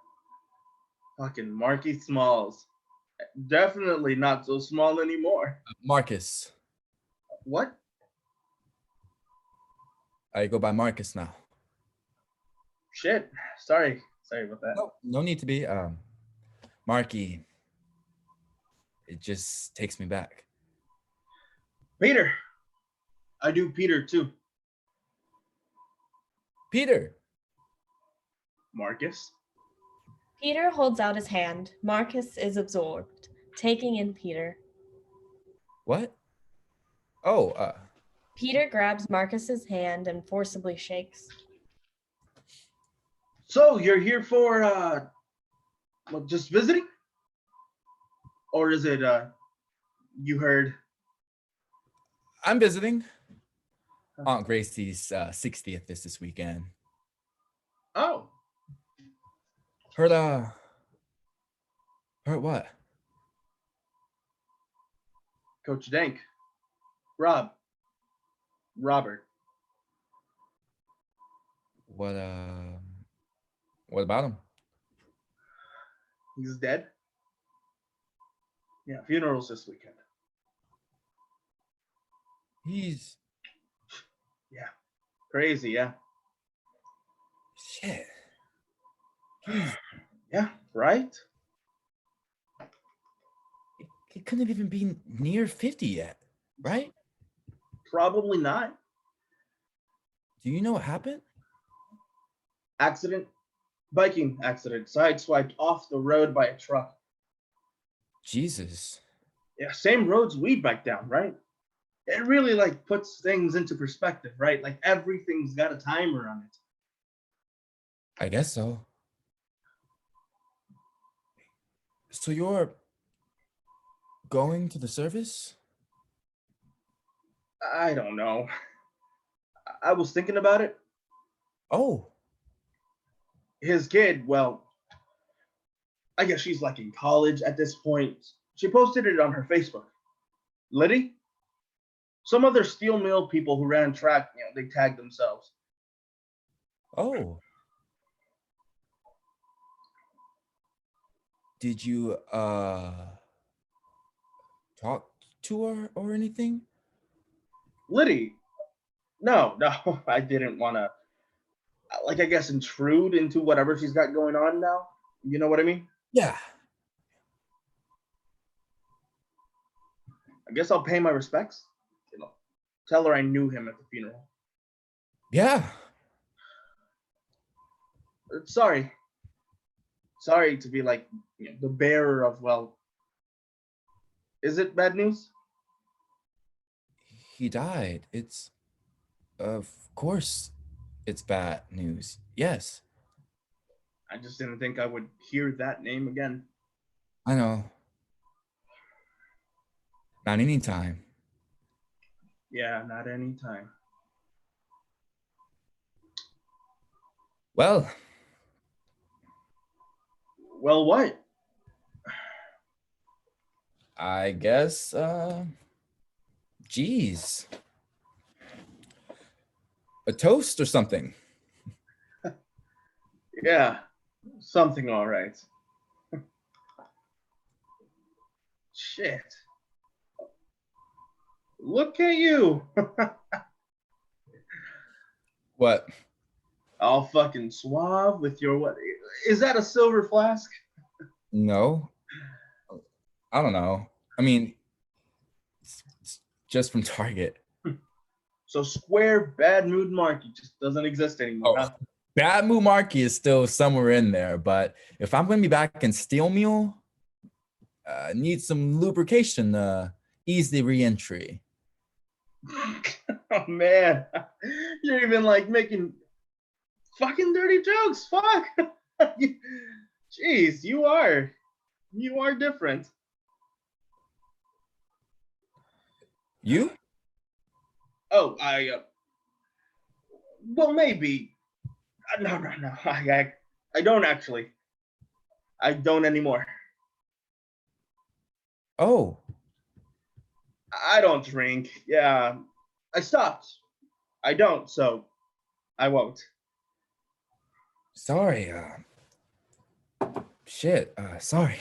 Fucking Marky Smalls. Definitely not so small anymore. Marcus. What? I go by Marcus now. Shit. Sorry about that. No need to be. Marky. It just takes me back. Peter. I do Peter too. Peter. Marcus. Peter holds out his hand. Marcus is absorbed, taking in Peter. What? Oh, Peter grabs Marcus's hand and forcibly shakes. So you're here for just visiting? Or is it you heard? I'm visiting. Aunt Gracie's 60th is this weekend. Oh. Heard what? Coach Dank. Robert. What about him? He's dead. Yeah, funerals this weekend. He's crazy, yeah. Shit. Yeah, right? He couldn't even be near 50 yet, right? Probably not. Do you know what happened? Accident. Biking accident. Sideswiped off the road by a truck. Jesus. Yeah, same roads we bike down, right? It really puts things into perspective, right? Like everything's got a timer on it. I guess so. So you're going to the service? I don't know. I was thinking about it. Oh. His kid, well, I guess she's in college at this point. She posted it on her Facebook. Liddy? Some other steel mill people who ran track, they tagged themselves. Oh. Did you talk to her or anything? Liddy? No, I didn't want to, I guess, intrude into whatever she's got going on now. You know what I mean? Yeah. I guess I'll pay my respects. Tell her I knew him at the funeral. Yeah. Sorry to be the bearer of, well, is it bad news? He died. It's, of course, it's bad news. Yes. I just didn't think I would hear that name again. I know. Not anytime. Yeah, not anytime. Well, what? I guess, geez. A toast or something. Yeah, something all right. Shit. Look at you. What? All fucking suave with your what? Is that a silver flask? No. I don't know. I mean, it's just from Target. So square bad mood Marky just doesn't exist anymore, Oh, huh? Bad Moo Marky is still somewhere in there, but if I'm going to be back in Steel Mule, need some lubrication, ease the re-entry. Oh man, you're even like making fucking dirty jokes. Fuck. Jeez, you are different. You? Oh, well maybe. No. I don't actually. I don't anymore. Oh, I don't drink. Yeah, I stopped. I don't, so I won't. sorry. Shit. Sorry.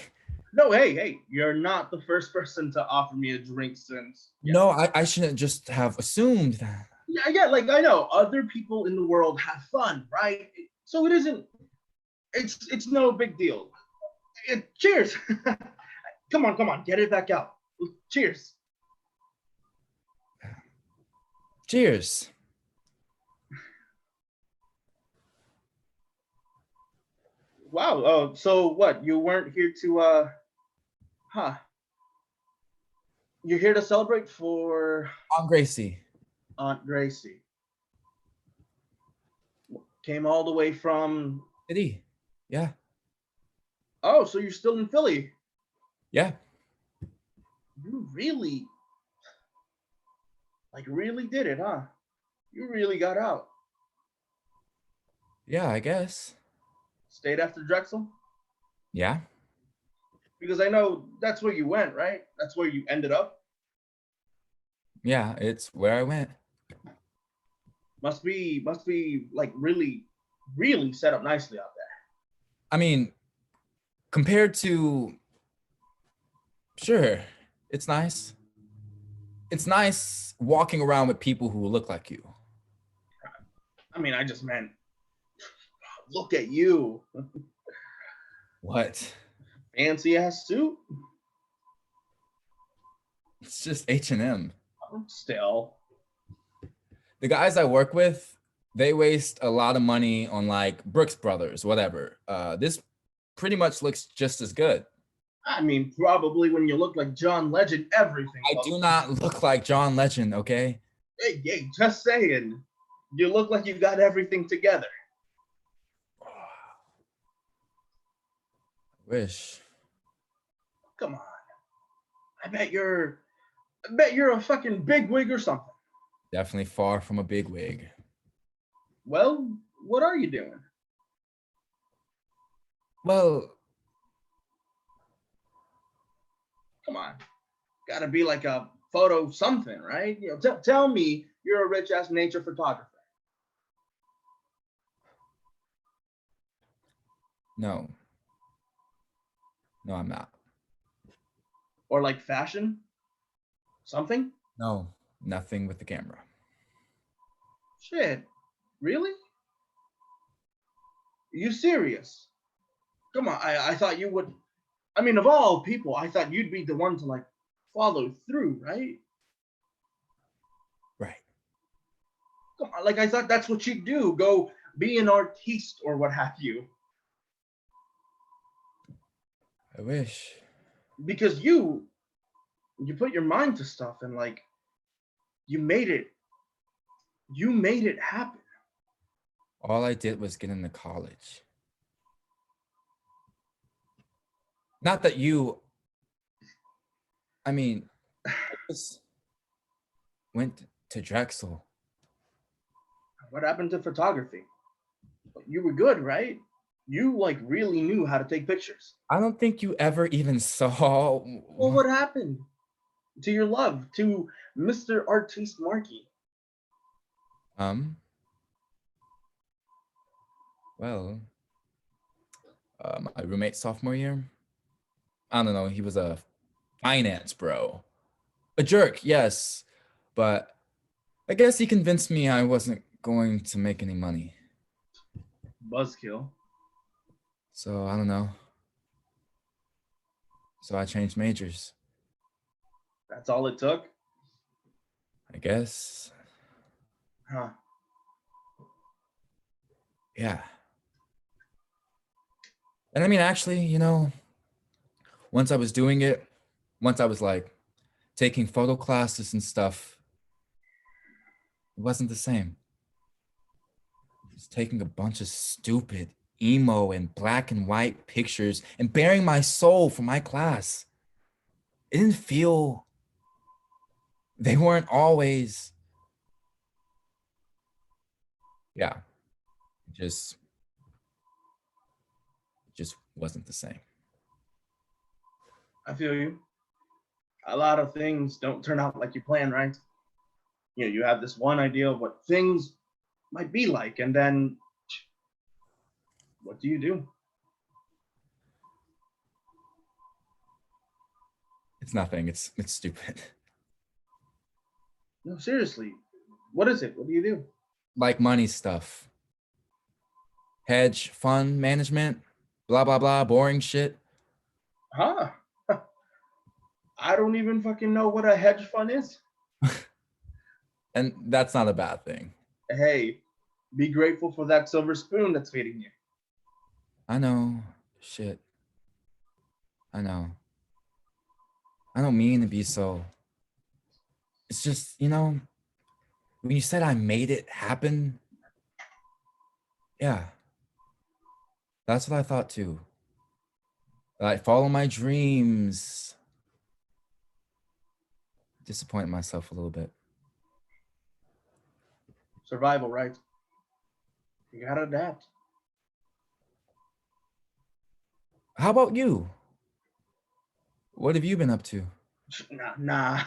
No, hey, you're not the first person to offer me a drink since. No, I shouldn't just have assumed that. Yeah, like I know other people in the world have fun, right? So it isn't. It's no big deal. Cheers. Come on, get it back out. Cheers. Cheers. Wow. Oh, so what? You weren't here to huh? You're here to celebrate for Aunt Gracie. Aunt Gracie. Came all the way from. City. Yeah. Oh, so you're still in Philly? Yeah. You really, really did it, huh? You really got out. Yeah, I guess. Stayed after Drexel? Yeah. Because I know that's where you went, right? That's where you ended up. Yeah, it's where I went. Must be like really, really set up nicely out there. I mean, compared to, sure, it's nice. It's nice walking around with people who look like you. I mean, I just meant, look at you. What? Fancy ass suit. It's just H&M. Still. The guys I work with, they waste a lot of money on like Brooks Brothers, whatever. This pretty much looks just as good. I mean, probably when you look like John Legend, everything. I do not look like John Legend, okay? Hey, just saying. You look like you got everything together. Wish. Come on. I bet you're a fucking bigwig or something. Definitely far from a big wig. Well, what are you doing? Well, Come on. Gotta be like a photo something, right? You know, tell me you're a rich ass nature photographer. no. No, I'm not. Or like fashion? Something? No, nothing with the camera. Shit. Really? Are you serious? Come on, I thought you would. I mean, of all people, I thought you'd be the one to like follow through, right? Right. Come on, like I thought that's what you'd do. Go be an artiste or what have you. I wish. Because you put your mind to stuff and like you made it happen. All I did was get into college. Not that you, I mean, I just went to Drexel. What happened to photography? You were good, right? You like really knew how to take pictures. I don't think you ever even saw. Well, what happened to your love, to Mr. Artiste Marky? Well, my roommate sophomore year, I don't know, he was a finance bro. A jerk, yes, but I guess he convinced me I wasn't going to make any money. Buzzkill. So I don't know. So I changed majors, That's all it took. I guess. Huh. Yeah. And I mean, actually, once I was doing it, once I was like taking photo classes and stuff, it wasn't the same. Just taking a bunch of stupid emo and black and white pictures and bearing my soul for my class. It didn't feel, they weren't always, yeah, it just wasn't the same. I feel you. A lot of things don't turn out like you plan, right? You have this one idea of what things might be like, and then what do you do? It's nothing. It's stupid. No, seriously. What is it? What do you do? Like money stuff. Hedge fund management, blah blah blah, boring shit. Huh? I don't even fucking know what a hedge fund is. And that's not a bad thing. Hey, be grateful for that silver spoon that's feeding you. I know. Shit. I know. I don't mean to be so. It's just, when you said I made it happen, yeah, that's what I thought too. I follow my dreams. Disappoint myself a little bit. Survival, right? You gotta adapt. How about you? What have you been up to? Nah.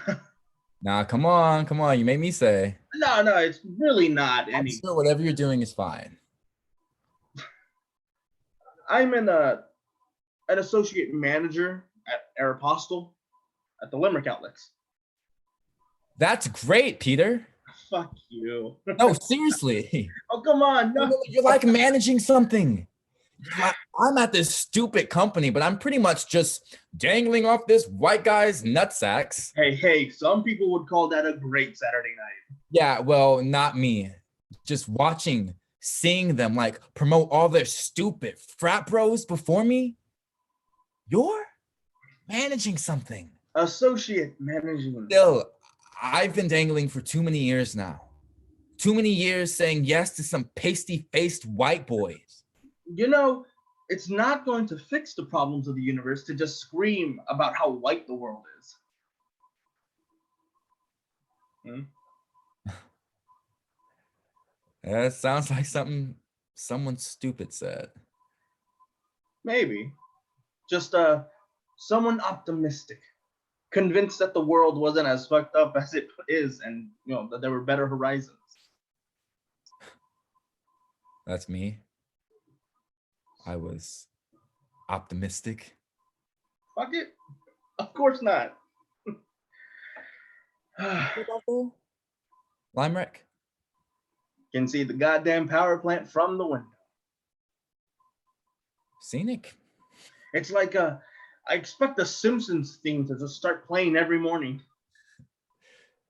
Nah, come on. You made me say. No, it's really not I'm any. sure whatever you're doing is fine. I'm an associate manager at Aeropostale at the Limerick outlets. That's great, Peter. Fuck you. No, seriously. Oh, come on. No. You're like managing something. I'm at this stupid company, but I'm pretty much just dangling off this white guy's nutsacks. Hey, some people would call that a great Saturday night. Yeah, well, not me. Just seeing them like promote all their stupid frat bros before me. You're managing something. Associate managing. Still, I've been dangling for too many years now. Too many years saying yes to some pasty-faced white boys. It's not going to fix the problems of the universe to just scream about how white the world is. That sounds like something someone stupid said. Maybe. Just someone optimistic, convinced that the world wasn't as fucked up as it is, and that there were better horizons. That's me. I was optimistic. Fuck it. Of course not. Limerick? Can see the goddamn power plant from the window. Scenic. It's like I expect the Simpsons theme to just start playing every morning.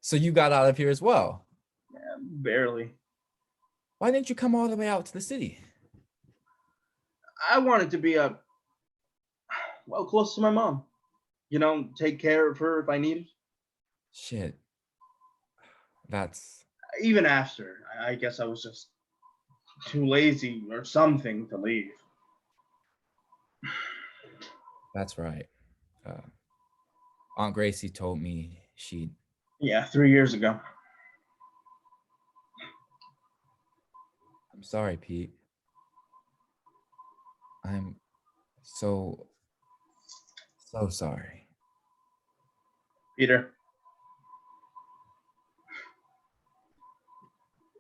So you got out of here as well? Yeah, barely. Why didn't you come all the way out to the city? I wanted to be close to my mom. Take care of her if I needed. Shit. That's... Even after, I guess I was just too lazy or something to leave. That's right. Aunt Gracie told me she'd... Yeah, 3 years ago. I'm sorry, Pete. I'm so sorry. Peter.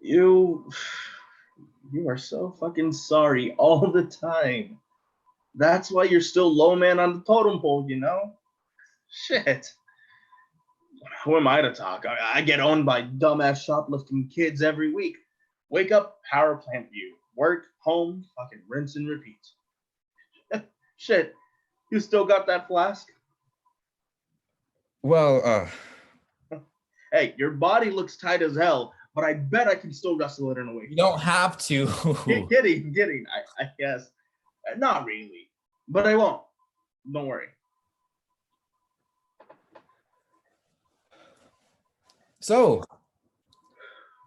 You are so fucking sorry all the time. That's why you're still low man on the totem pole, Shit. Who am I to talk? I get owned by dumbass shoplifting kids every week. Wake up, power plant view. Work, home, fucking rinse and repeat. Shit. You still got that flask? Well, Hey, your body looks tight as hell, but I bet I can still wrestle it in a way. You don't have to. Kidding. I guess. Not really. But I won't. Don't worry. So,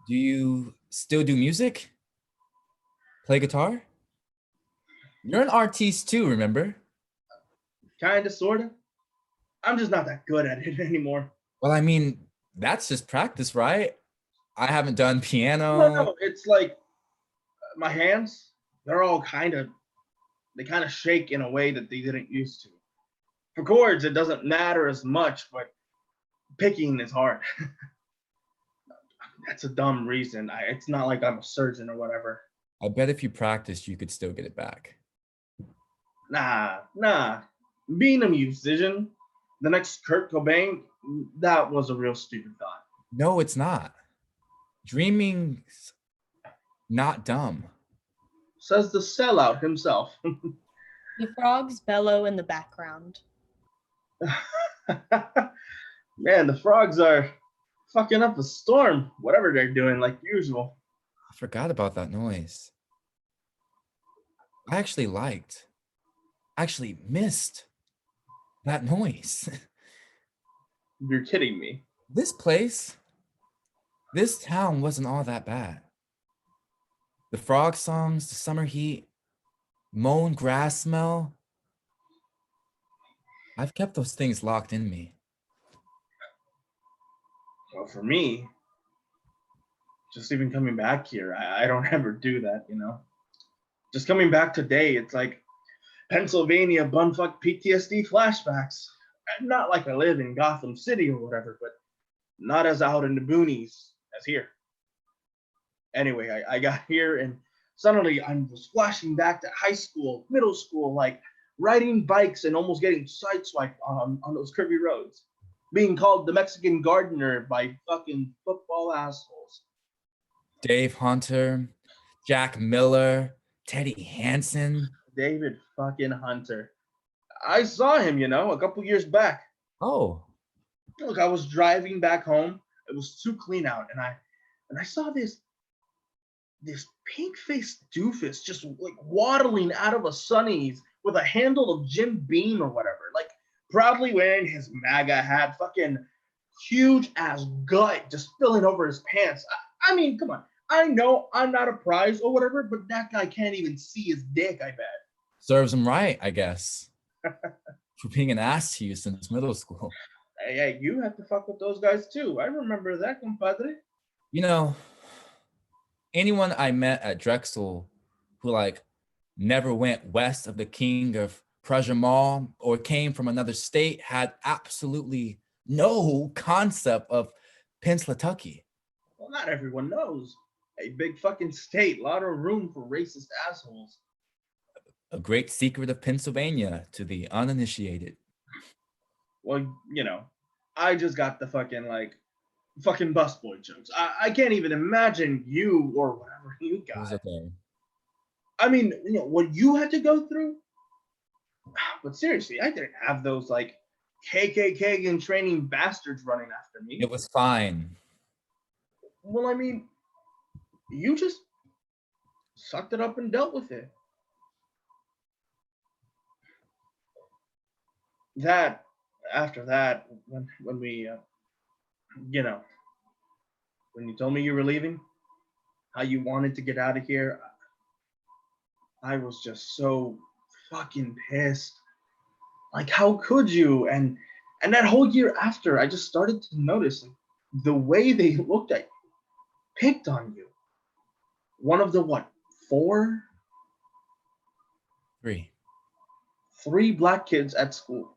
do you still do music? Play guitar? You're an artiste too, remember? Kinda, sorta. I'm just not that good at it anymore. Well, I mean, that's just practice, right? I haven't done piano. No, it's like my hands, they're all they kind of shake in a way that they didn't used to. For chords, it doesn't matter as much, but picking is hard. That's a dumb reason. It's not like I'm a surgeon or whatever. I bet if you practiced, you could still get it back. Nah. Being a musician, the next Kurt Cobain, that was a real stupid thought. No, it's not. Dreaming's not dumb. Says the sellout himself. The frogs bellow in the background. Man, the frogs are fucking up a storm, whatever they're doing, like usual. I forgot about that noise. I actually missed that noise. You're kidding me. This town wasn't all that bad. The frog songs, the summer heat, mown grass smell. I've kept those things locked in me. Well, for me, just even coming back here, I don't ever do that, you know? Just coming back today, it's like Pennsylvania bumfuck PTSD flashbacks. Not like I live in Gotham City or whatever, but not as out in the boonies as here. Anyway, I got here and suddenly I was flashing back to high school, middle school, like riding bikes and almost getting sideswiped on those curvy roads. Being called the Mexican gardener by fucking football assholes. Dave Hunter, Jack Miller, Teddy Hansen. David fucking Hunter. I saw him, you know, a couple years back. Oh. Look, I was driving back home. It was too clean out, and I saw this pink-faced doofus just like waddling out of a Sonny's with a handle of Jim Beam or whatever, like proudly wearing his MAGA hat, fucking huge ass gut just spilling over his pants. I mean, come on. I know I'm not a prize or whatever, but that guy can't even see his dick, I bet. Serves him right, I guess. For being an ass to you since middle school. Hey, you have to fuck with those guys too. I remember that, compadre. You know, anyone I met at Drexel who like never went west of the King of Prussia Mall or came from another state had absolutely no concept of Pennsylvania. Well, not everyone knows. A big fucking state, a lot of room for racist assholes. A great secret of Pennsylvania to the uninitiated. Well, you know, I just got the fucking busboy jokes. I can't even imagine you or whatever you got. Okay. I mean, you know, what you had to go through? But seriously, I didn't have those like KKK and training bastards running after me. It was fine. Well, I mean, you just sucked it up and dealt with it. After that, when we, you know, when you told me you were leaving, how you wanted to get out of here, I was just so fucking pissed. Like, how could you? And that whole year after, I just started to notice like, the way they looked at you, picked on you. One of the what, three black kids at school.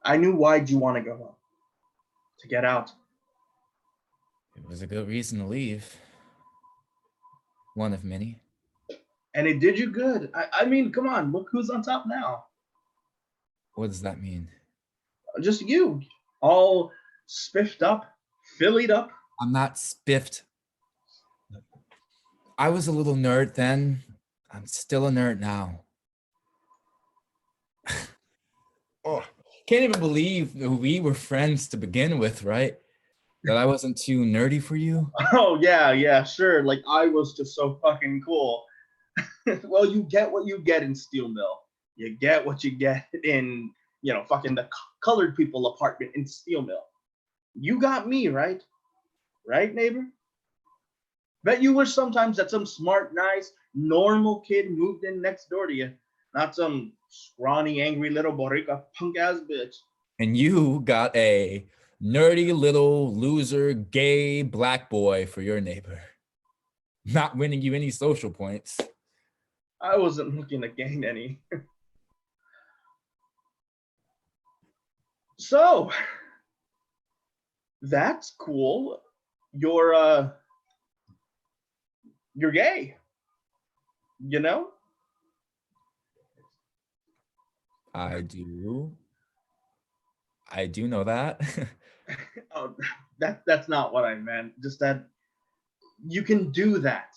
I knew why'd you want to go home. To get out. It was a good reason to leave. One of many. And it did you good. I mean, come on, look who's on top now. What does that mean? Just you. All spiffed up, fillied up. I'm not spiffed. I was a little nerd then. I'm still a nerd now. Oh, can't even believe we were friends to begin with, right? That I wasn't too nerdy for you? Oh yeah, sure. Like I was just so fucking cool. Well, you get what you get in Steel Mill. You get what you get in, fucking the colored people apartment in Steel Mill. You got me, right? Right, neighbor? Bet you wish sometimes that some smart, nice, normal kid moved in next door to you, not some scrawny, angry little Boricua punk ass bitch. And you got a nerdy little loser gay black boy for your neighbor, not winning you any social points. I wasn't looking to gain any. So, that's cool. You're gay. You know? I do know that. Oh, that's not what I meant. Just that you can do that,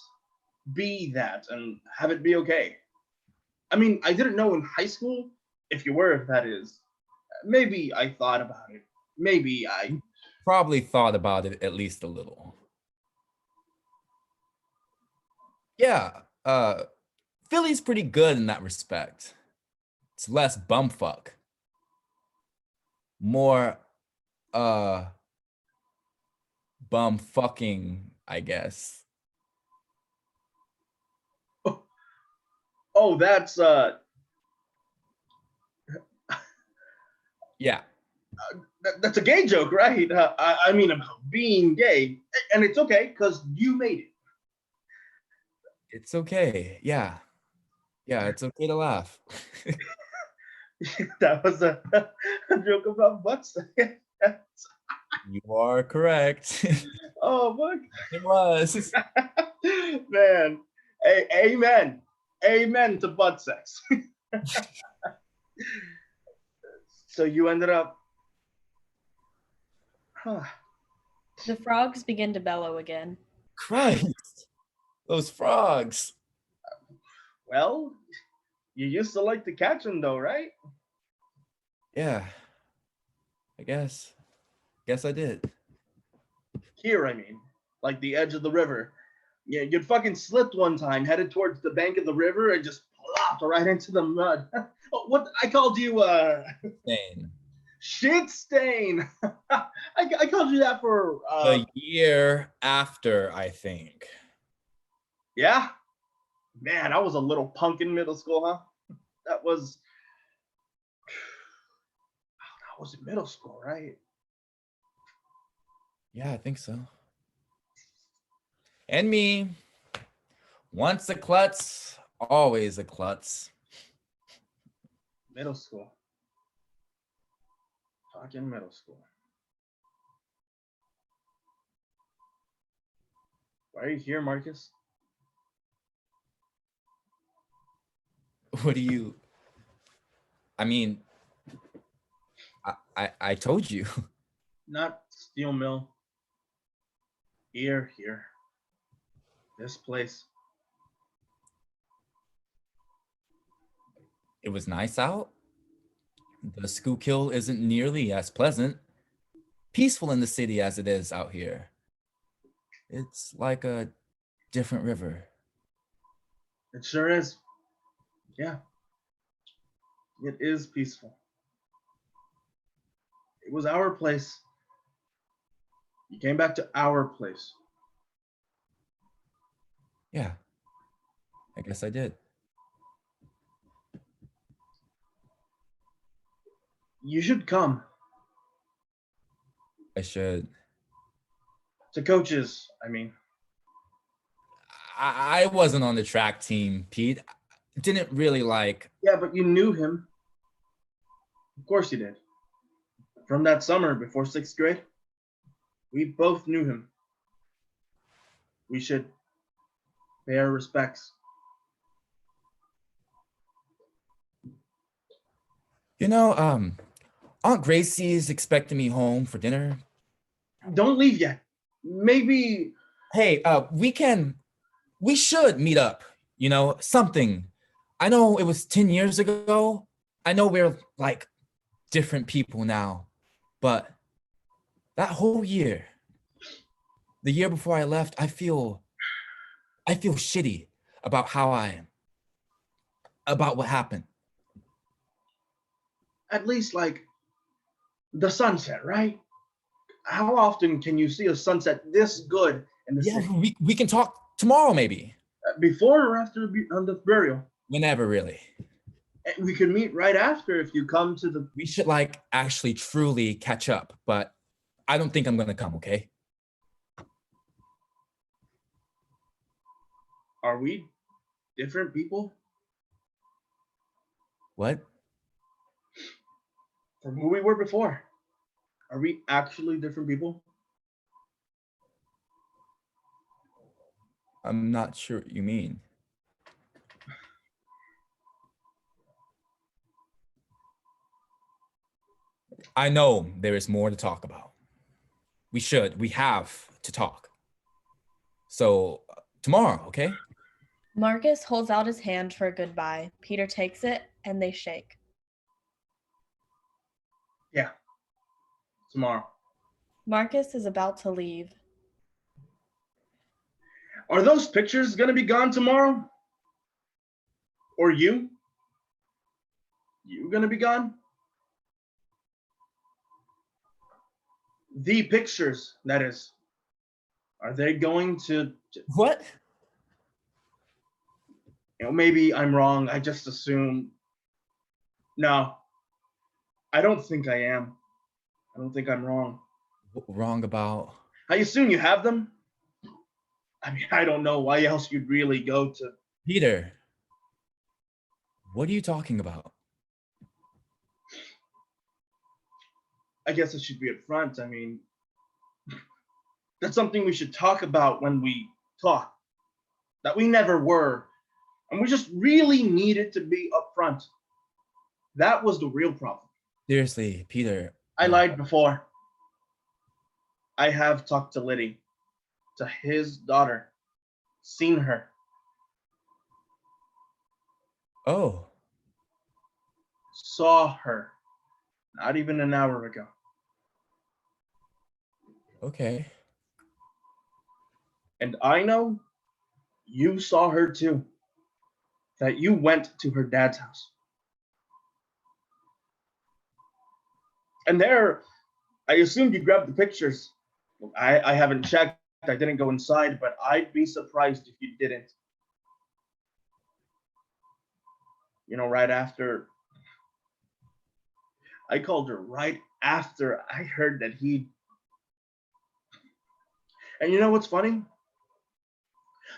be that, and have it be okay. I mean, I didn't know in high school if you were, if that is. Maybe I thought about it. Maybe I. Probably thought about it at least a little. Yeah, Philly's pretty good in that respect. It's less bumfuck. More bum fucking, I guess. Oh, that's Yeah. that's a gay joke, right? I mean about being gay, and it's okay because you made it. It's okay. Yeah. Yeah, it's okay to laugh. That was a joke about butts. You are correct. Oh, look. It was. Man, amen. Amen to butt sex. So you ended up. Huh. The frogs begin to bellow again. Christ. Those frogs. Well, you used to like to catch them, though, right? Yeah. I guess. Guess I did. Here, I mean, like the edge of the river. Yeah, you'd fucking slipped one time, headed towards the bank of the river, and just plopped right into the mud. Oh, what I called you, Stain. shit stain. I called you that for A year after, I think. yeah. Man, I was a little punk in middle school, huh? That was in middle school, right? Yeah, I think so. And me. Once a klutz, always a klutz. Middle school. Fucking middle school. Why are you here, Marcus? What do you... I mean, I told you. Not Steel Mill. Here. This place. It was nice out. The Schuylkill isn't nearly as pleasant, peaceful in the city as it is out here. It's like a different river. It sure is. Yeah. It is peaceful. It was our place. You came back to our place. Yeah, I guess I did. You should come I should. to coaches, I mean. I wasn't on the track team, Pete. Didn't really like... Yeah, but you knew him. Of course you did. From that summer before 6th grade, we both knew him. We should pay our respects. You know, Aunt Gracie is expecting me home for dinner. Don't leave yet. Maybe. Hey, we should meet up, something. I know it was 10 years ago. I know we're like different people now, but that whole year, The year before I left, I feel shitty about how I am, about what happened. At least like the sunset, right? How often can you see a sunset this good in the Yeah, city? we can talk tomorrow, maybe. Before or after the burial? Whenever, really. We could meet right after if you come to the. We should like actually truly catch up, but I don't think I'm gonna come, okay? Are we different people What? from who we were before? Are we actually different people? I'm not sure what you mean. I know there is more to talk about. We have to talk. So tomorrow, okay? Marcus holds out his hand for a goodbye. Peter takes it and they shake. Yeah. Tomorrow. Marcus is about to leave. Are those pictures gonna be gone tomorrow? Or you? You gonna be gone? The pictures, that is. Are they going to, What? maybe I'm wrong. I just assume. No, I don't think I am. I don't think I'm wrong. Wrong about? I assume you have them. I mean, I don't know why else you'd really go to. Peter, what are you talking about? I guess it should be up front. I mean, that's something we should talk about when we talk. That we never were. And we just really needed to be upfront. That was the real problem. Seriously, Peter. I lied before. I have talked to Liddy, to his daughter, seen her. Oh, Saw her. Not even an hour ago. okay. And I know you saw her too. That you went to her dad's house. And there, I assumed you grabbed the pictures. I haven't checked. I didn't go inside, but I'd be surprised if you didn't. Right after. I called her right after I heard that he. And you know what's funny?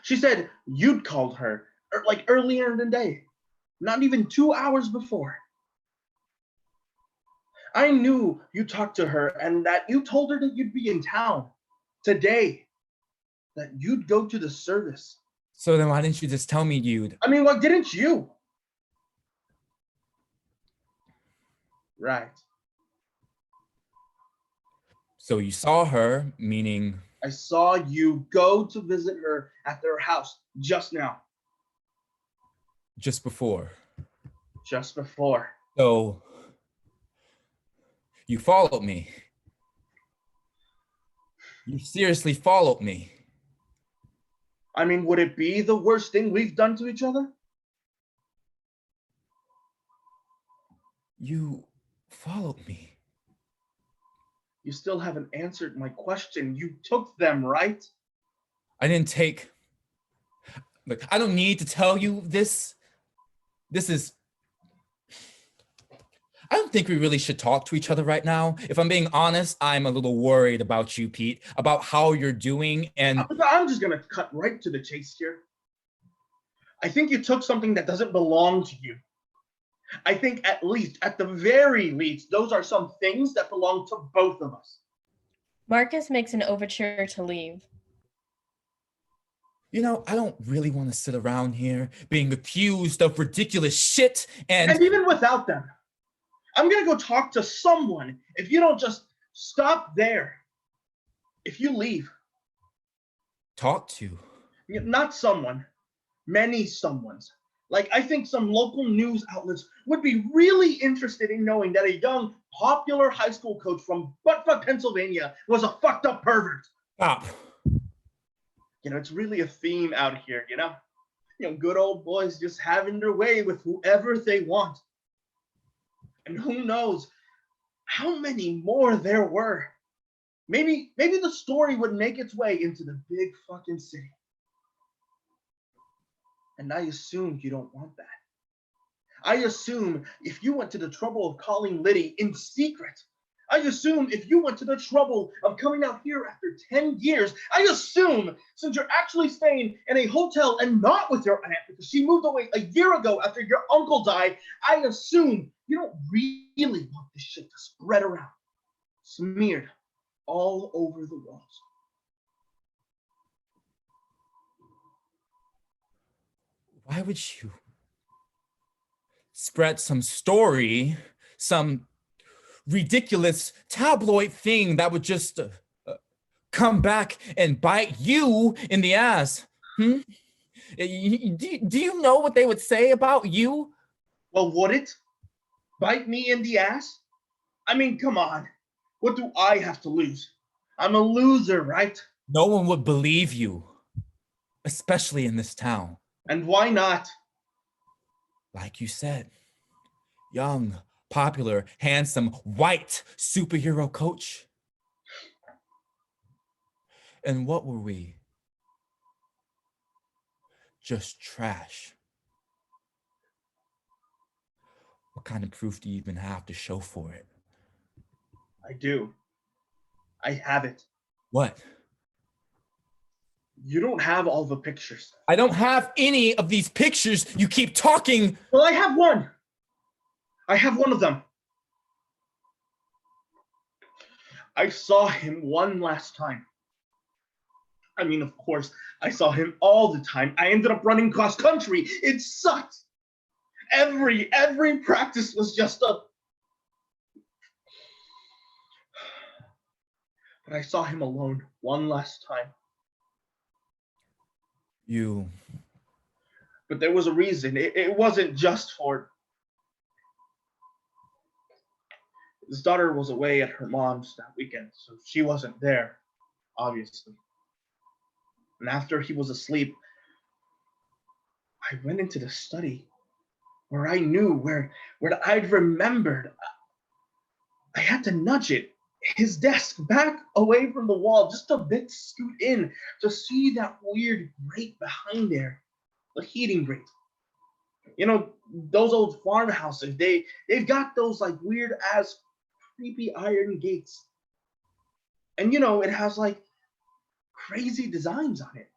She said you'd called her like earlier in the day, not even 2 hours before. I knew you talked to her and that you told her that you'd be in town today, that you'd go to the service. So then why didn't you just tell me you'd? I mean, why didn't you? Right. So you saw her, meaning? I saw you go to visit her at their house just now. Just before. Just before. So you followed me. You seriously followed me. I mean, would it be the worst thing we've done to each other? You followed me. You still haven't answered my question. You took them, right? I didn't take. Look, I don't need to tell you this. This is. I don't think we really should talk to each other right now. If I'm being honest, I'm a little worried about you, Pete, about how you're doing. And I'm just going to cut right to the chase here. I think you took something that doesn't belong to you. I think at the very least, those are some things that belong to both of us. Marcus makes an overture to leave. I don't really want to sit around here being accused of ridiculous shit. And even without them, I'm going to go talk to someone if you don't just stop there. If you leave. Talk to? Not someone. Many someones. Like, I think some local news outlets would be really interested in knowing that a young, popular high school coach from buttfuck Pennsylvania was a fucked up pervert. Stop. It's really a theme out here, good old boys just having their way with whoever they want. And who knows how many more there were. Maybe the story would make its way into the big fucking city. And I assume you don't want that. I assume if you went to the trouble of calling Liddy in secret, I assume if you went to the trouble of coming out here after 10 years, I assume since you're actually staying in a hotel and not with your aunt because she moved away a year ago after your uncle died, I assume you don't really want this shit to spread around, smeared all over the walls. Why would you spread some story, some ridiculous tabloid thing that would just come back and bite you in the ass? Do you know what they would say about you? Well, would it bite me in the ass? I mean, come on. What do I have to lose? I'm a loser, right? No one would believe you, especially in this town. And why not? Like you said, young, popular, handsome, white superhero coach. And what were we? Just trash. What kind of proof do you even have to show for it? I do. I have it. What? You don't have all the pictures. I don't have any of these pictures. You keep talking. Well, I have one. I have one of them. I saw him one last time. I mean, of course, I saw him all the time. I ended up running cross country. It sucked. Every practice was just a... But I saw him alone one last time. You... But there was a reason. It wasn't just for... His daughter was away at her mom's that weekend, so she wasn't there, obviously. And after he was asleep, I went into the study where I knew, where I'd remembered. I had to nudge it, his desk, back away from the wall, just a bit scoot in to see that weird grate behind there, the heating grate. You know, those old farmhouses, they've got those like weird ass creepy iron gates. And you know, it has like crazy designs on it,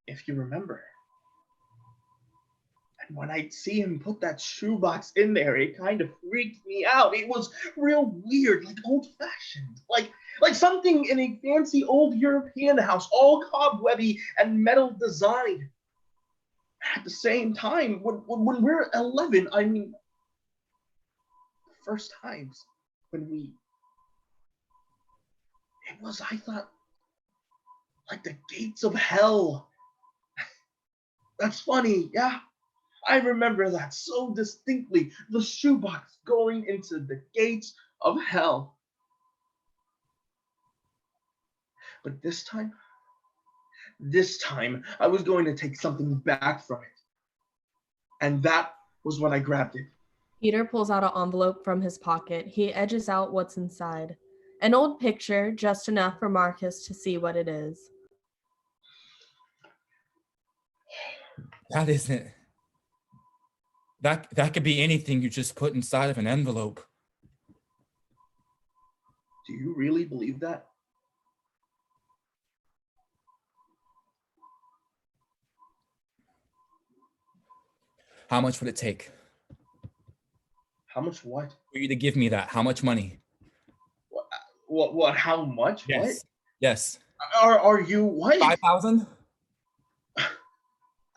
if you remember. And when I see him put that shoebox in there, it kind of freaked me out. It was real weird, like old-fashioned, like something in a fancy old European house, all cobwebby and metal design. At the same time, when we're 11, I mean, first times when it was, I thought, like the gates of hell. That's funny, yeah. I remember that so distinctly, the shoebox going into the gates of hell. But this time, I was going to take something back from it. And that was when I grabbed it. Peter pulls out an envelope from his pocket. He edges out what's inside. An old picture, just enough for Marcus to see what it is. That isn't... That could be anything you just put inside of an envelope. Do you really believe that? How much would it take? How much what? For you to give me that? How much money? What how much? Yes. What? Yes. Are you what? 5,000?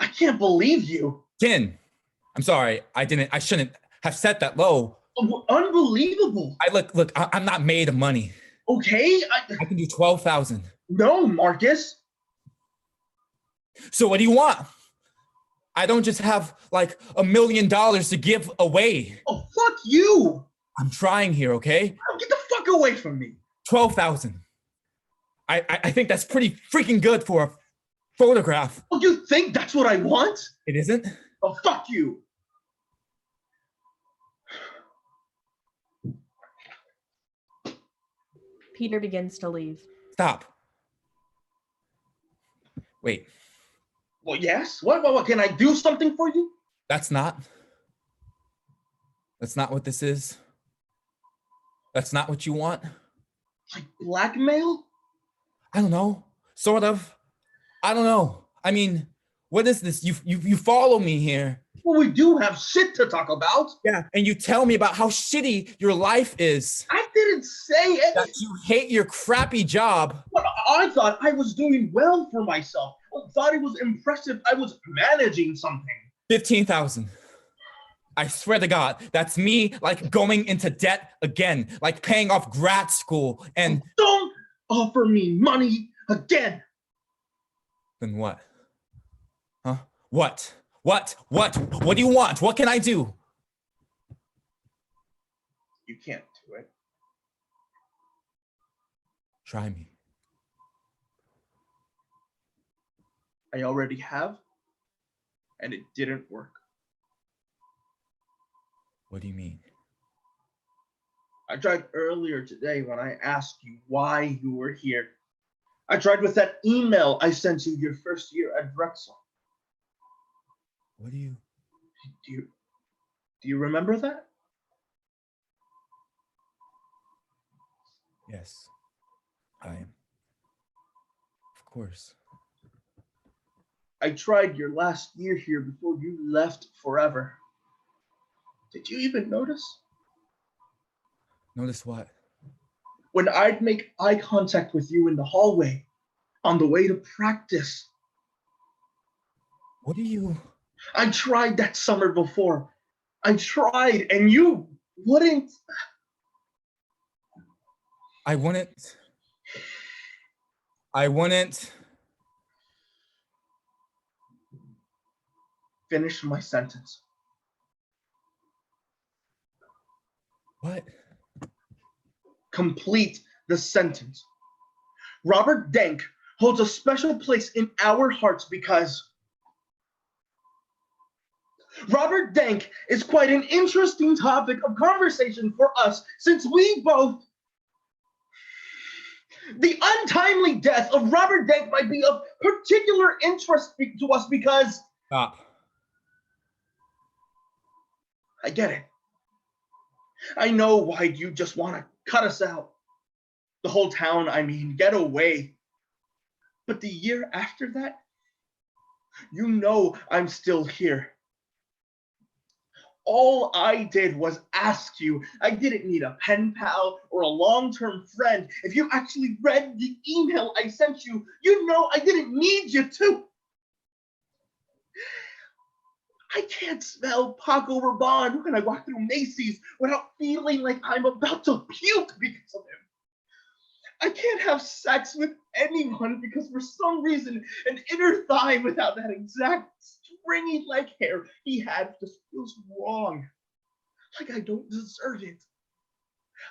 I can't believe you. 10. I'm sorry. I shouldn't have set that low. Unbelievable. I'm not made of money. Okay. I can do 12,000. No, Marcus. So what do you want? I don't just have like $1 million to give away. Oh, fuck you. I'm trying here, okay? Get the fuck away from me. 12,000. I think that's pretty freaking good for photograph. Oh, you think that's what I want? It isn't? Oh, fuck you. Peter begins to leave. Stop. Wait, Well, yes. What? Can I do something for you? that's not what this is. That's not what you want. Like blackmail? I don't know. Sort of. I don't know. I mean, what is this? You follow me here. Well, we do have shit to talk about. Yeah, and you tell me about how shitty your life is. I didn't say That anything. you hate your crappy job. But I thought I was doing well for myself. I thought it was impressive. I was managing something. 15,000. I swear to God, that's me like going into debt again, like paying off grad school. And Don't offer me money again. then what? Huh? What? What do you want? What can I do? You can't do it. Try me. I already have, and it didn't work. What do you mean? I tried earlier today when I asked you why you were here. I tried with that email I sent you your first year at Drexel. What do you? Do you remember that? Yes, I am. Of course. I tried your last year here before you left forever. Did you even notice? Notice what? When I'd make eye contact with you in the hallway on the way to practice. What do you? I tried that summer before. I tried, and you wouldn't. I wouldn't. Finish my sentence. What? Complete the sentence. Robert Denk holds a special place in our hearts because Robert Denk is quite an interesting topic of conversation for us since we both. The untimely death of Robert Denk might be of particular interest to us because. Stop. I get it. I know why you just want to cut us out. The whole town, I mean, get away. But the year after that, you know I'm still here. All I did was ask you. I didn't need a pen pal or a long-term friend. If you actually read the email I sent you, you know I didn't need you to. I can't smell Paco Rabanne when I walk through Macy's without feeling like I'm about to puke because of him. I can't have sex with anyone because for some reason an inner thigh without that exact stringy leg hair he had just feels wrong. Like I don't deserve it.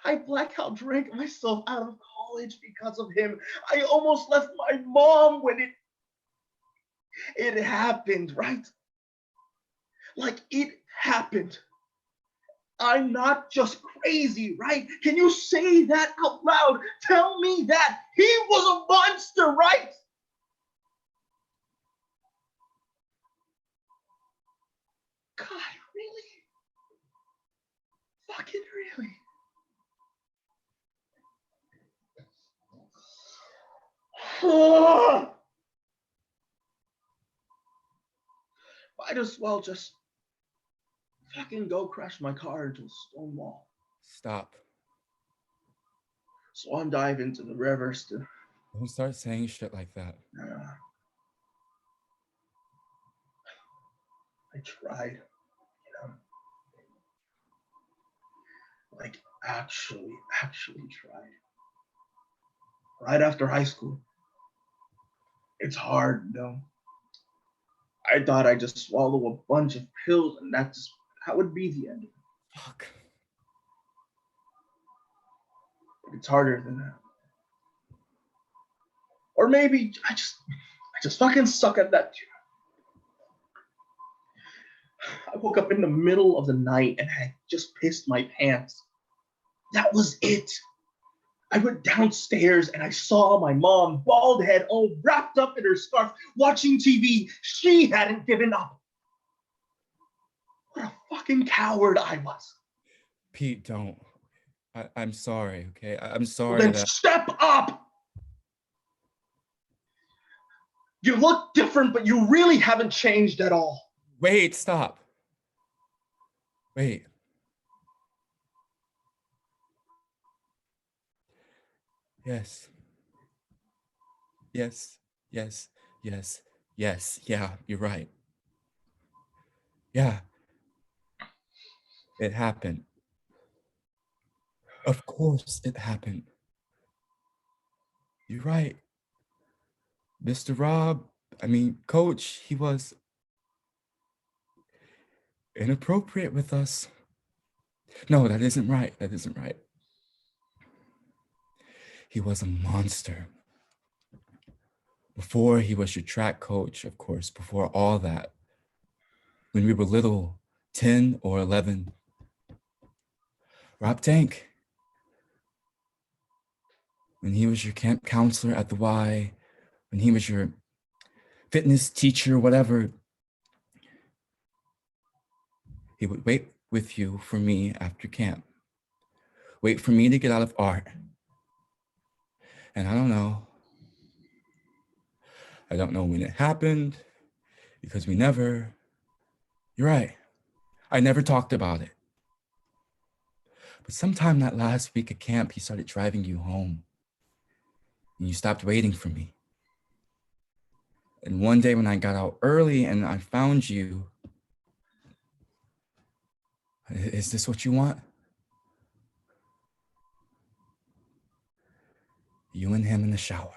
I blackout drank myself out of college because of him. I almost left my mom when it happened, right? Like it happened. I'm not just crazy, right? Can you say that out loud? Tell me that he was a monster, right? God, really? Fucking really? Might as well just fucking go crash my car into a stone wall. Stop. Swan dive into the rivers to. Don't start saying shit like that. I tried, like actually tried. Right after high school. It's hard, though. I thought I'd just swallow a bunch of pills and that would be the end of it. Fuck. But it's harder than that. Or maybe I just fucking suck at that. I woke up in the middle of the night and had just pissed my pants. That was it. I went downstairs and I saw my mom, bald head, all wrapped up in her scarf, watching TV. She hadn't given up. What a fucking coward I was. Pete, don't. I'm sorry, okay? I'm sorry Then that... step up! You look different, but you really haven't changed at all. Wait, stop. Wait. Yes. Yes, yes, yes, yes. Yeah, you're right. Yeah. It happened. Of course it happened. You're right. Mr. Rob, Coach, he was inappropriate with us. No, that isn't right. That isn't right. He was a monster. Before he was your track coach, of course, before all that, when we were little, 10 or 11, Rob Tank, when he was your camp counselor at the Y, when he was your fitness teacher, whatever, he would wait with you for me after camp, wait for me to get out of art. And I don't know when it happened, because you're right, I never talked about it. But sometime that last week at camp, he started driving you home and you stopped waiting for me. And one day when I got out early and I found you, is this what you want? You and him in the shower.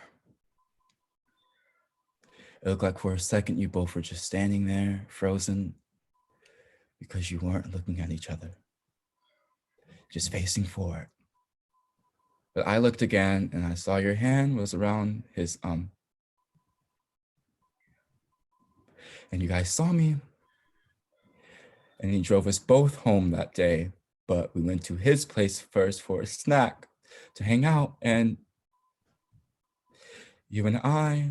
It looked like for a second you both were just standing there, frozen, because you weren't looking at each other, just facing forward. But I looked again and I saw your hand was around his and you guys saw me. And he drove us both home that day, but we went to his place first for a snack to hang out, and you and I,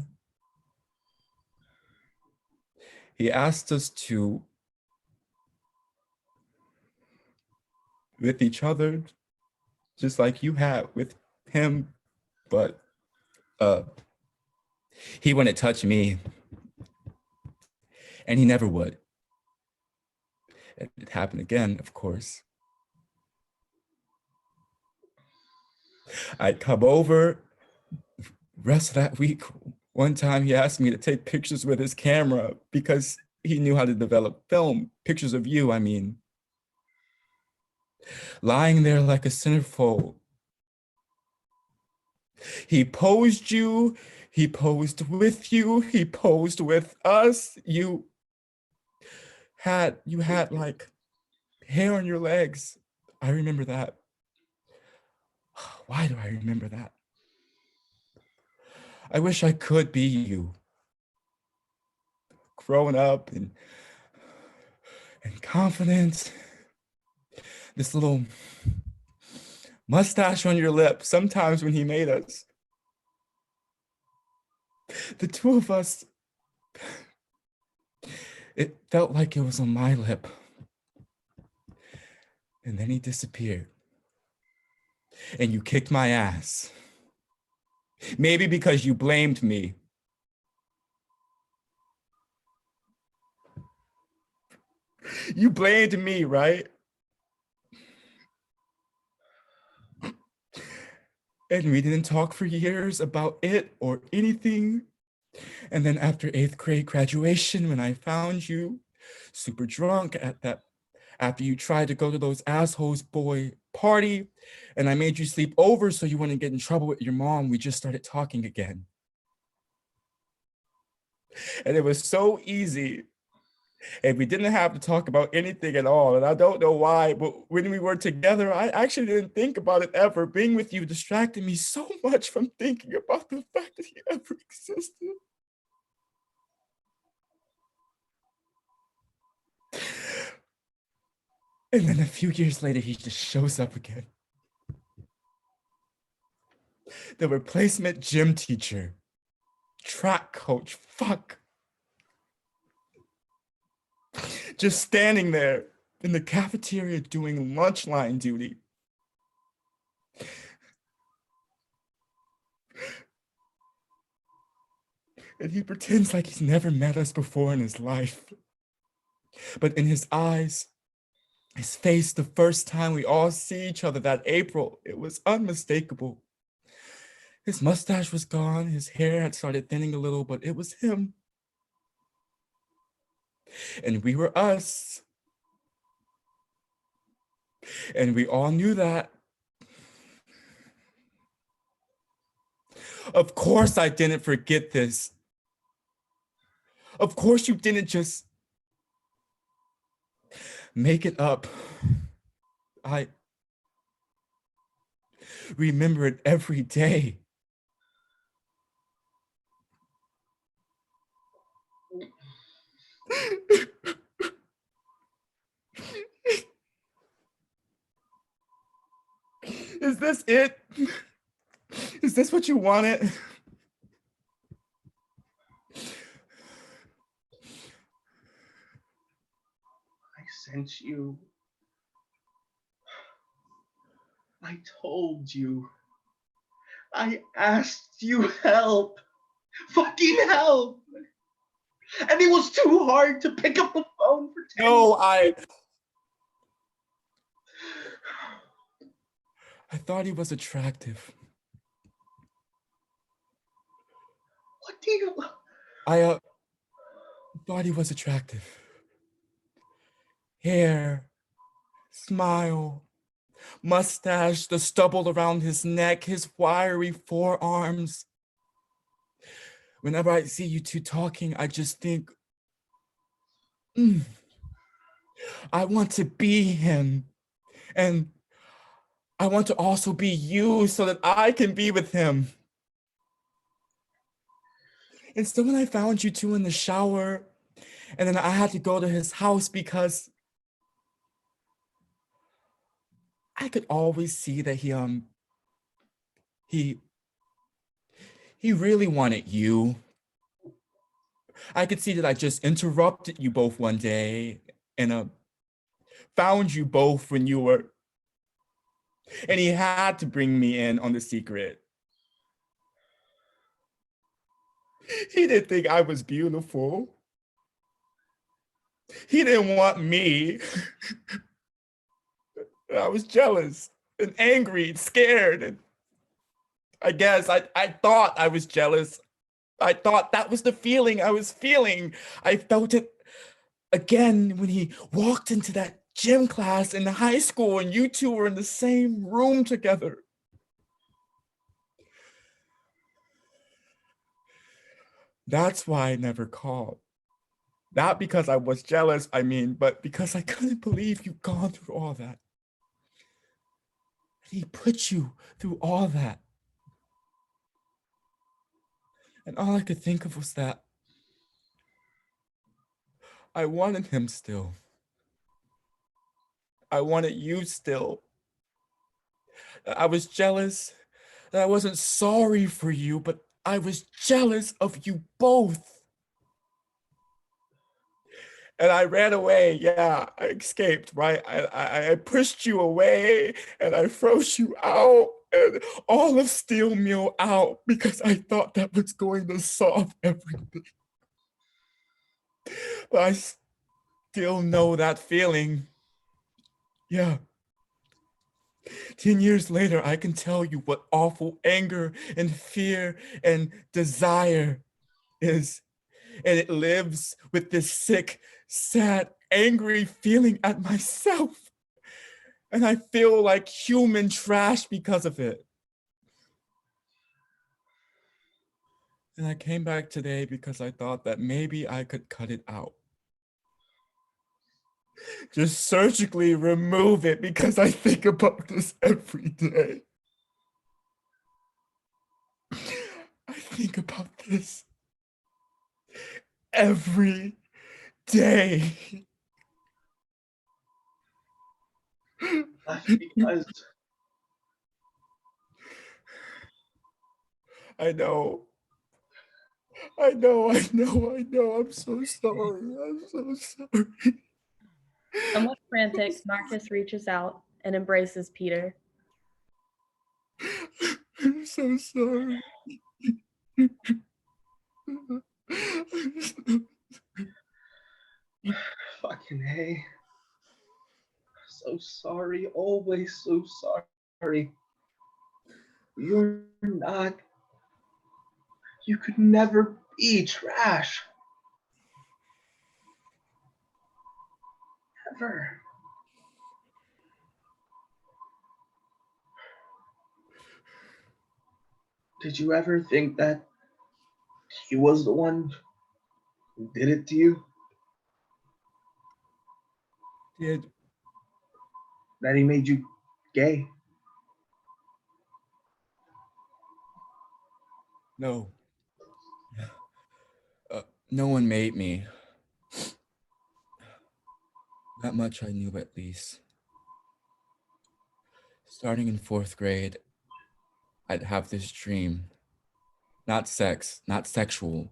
he asked us to, with each other, just like you had with him, but he wouldn't touch me, and he never would. It happened again, of course. I'd come over, rest of that week, one time he asked me to take pictures with his camera because he knew how to develop film, pictures of you, lying there like a centerfold. He posed you, he posed with you, he posed with us. You had like hair on your legs. I remember that. Why do I remember that? I wish I could be you. Growing up and confident. This little mustache on your lip, sometimes when he made us. The two of us, it felt like it was on my lip. And then he disappeared. And you kicked my ass. Maybe because you blamed me. You blamed me, right? And we didn't talk for years about it or anything. And then after 8th grade graduation, when I found you super drunk after you tried to go to those assholes boy party, and I made you sleep over so you wouldn't get in trouble with your mom, we just started talking again. And it was so easy. And we didn't have to talk about anything at all. And I don't know why, but when we were together, I actually didn't think about it ever. Being with you distracted me so much from thinking about the fact that he ever existed. And then a few years later, he just shows up again. The replacement gym teacher, track coach, fuck. Just standing there in the cafeteria doing lunch line duty. And he pretends like he's never met us before in his life. But in his eyes, his face, the first time we all see each other that April, it was unmistakable. His mustache was gone, his hair had started thinning a little, but it was him. And we were us. And we all knew that. Of course I didn't forget this. Of course you didn't just make it up. I remember it every day. Is this it? Is this what you wanted? I sent you. I told you. I asked you help. Fucking help. And it was too hard to pick up the phone for 10 No, I thought he was attractive. What do you... I thought he was attractive. Hair, smile, mustache, the stubble around his neck, his wiry forearms. Whenever I see you two talking, I just think, I want to be him. And I want to also be you so that I can be with him. And so when I found you two in the shower, and then I had to go to his house because I could always see that he really wanted you. I could see that I just interrupted you both one day and found you both when you were, and he had to bring me in on the secret. He didn't think I was beautiful. He didn't want me. I was jealous and angry and scared. And I guess I thought I was jealous. I thought that was the feeling I was feeling. I felt it again when he walked into that gym class in high school and you two were in the same room together. That's why I never called. Not because I was jealous, but because I couldn't believe you'd gone through all that. He put you through all that. And all I could think of was that I wanted him still. I wanted you still. I was jealous that I wasn't sorry for you, but I was jealous of you both. And I ran away. Yeah, I escaped, right? I pushed you away and I froze you out and all of Steel Mill out because I thought that was going to solve everything. But I still know that feeling. Yeah. 10 years later, I can tell you what awful anger and fear and desire is. And it lives with this sick, sad, angry feeling at myself. And I feel like human trash because of it. And I came back today because I thought that maybe I could cut it out. Just surgically remove it because I think about this every day. I think about this every day. left because I know. I know. I'm so sorry. I'm so sorry. Somewhat frantic, Marcus reaches out and embraces Peter. I'm so sorry. fucking hey. So sorry, always so sorry. You're not. You could never be trash. Ever. Did you ever think that he was the one who did it to you? Did That he made you gay? no. No one made me. That much I knew at least. Starting in 4th grade, I'd have this dream. Not sex, not sexual.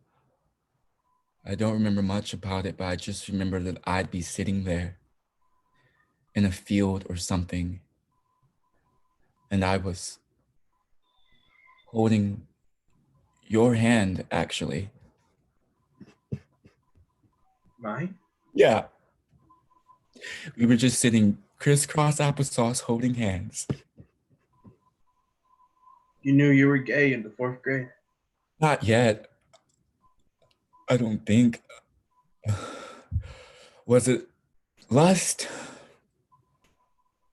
I don't remember much about it, but I just remember that I'd be sitting there in a field or something, and I was holding your hand, actually. Mine? Yeah. We were just sitting crisscross applesauce holding hands. You knew you were gay in the 4th grade. Not yet. I don't think. Was it lust?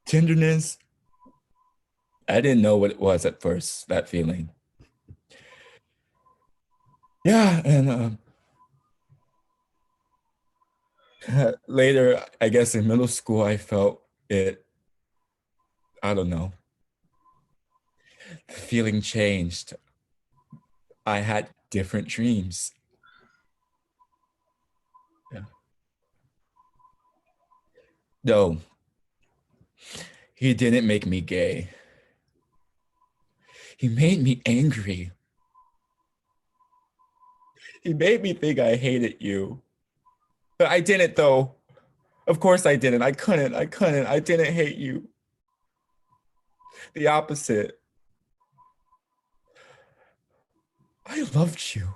Tenderness? I didn't know what it was at first, that feeling. Yeah, and later, I guess in middle school, I felt it. I don't know. The feeling changed. I had different dreams. Yeah. No, he didn't make me gay. He made me angry. He made me think I hated you. But I didn't, though. Of course I didn't. I couldn't. I didn't hate you. The opposite. I loved you.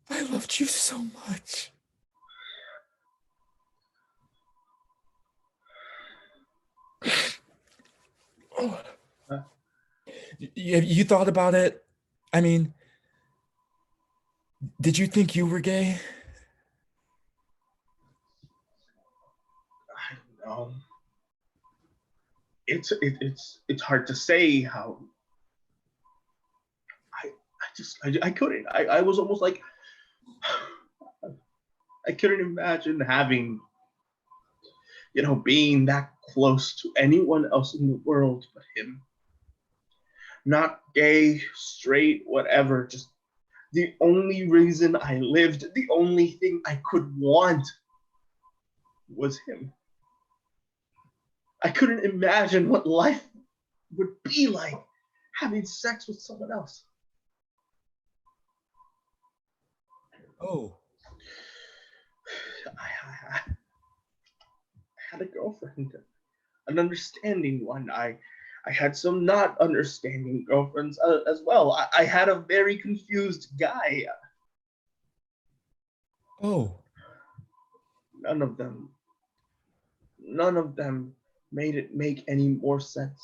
I loved you so much. Oh. Huh? You thought about it? I mean, did you think you were gay? I don't know. It's hard to say how. I couldn't. I was almost like I couldn't imagine having, being that close to anyone else in the world but him. Not gay, straight, whatever. Just the only reason I lived, the only thing I could want was him. I couldn't imagine what life would be like having sex with someone else. Oh. I had a girlfriend, an understanding one. I had some not understanding girlfriends as well. I had a very confused guy. Oh. None of them, none of them made it make any more sense.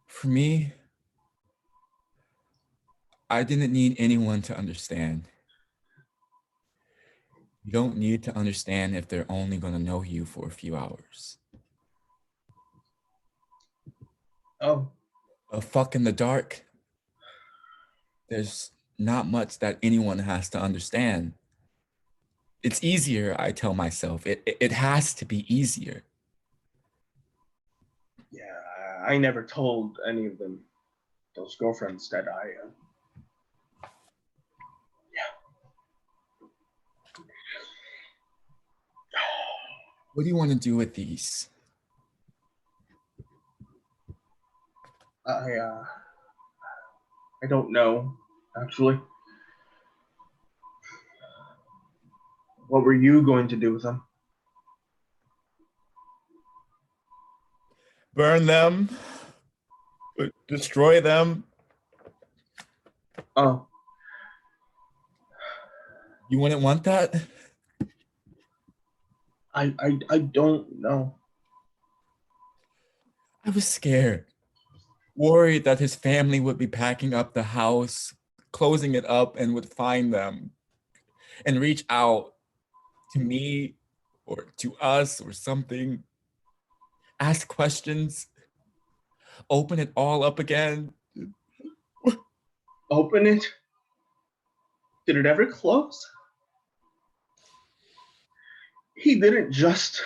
For me, I didn't need anyone to understand. You don't need to understand if they're only going to know you for a few hours. Oh, A fuck in the dark, there's not much that anyone has to understand. It's easier, I tell myself. It has to be easier. yeah, I never told any of them, those girlfriends, that What do you want to do with these? I don't know, actually. What were you going to do with them? Burn them? Destroy them? Oh, You wouldn't want that? I don't know. I was scared, worried that his family would be packing up the house, closing it up, and would find them and reach out to me or to us or something, ask questions, open it all up again. Open it? Did it ever close? He didn't just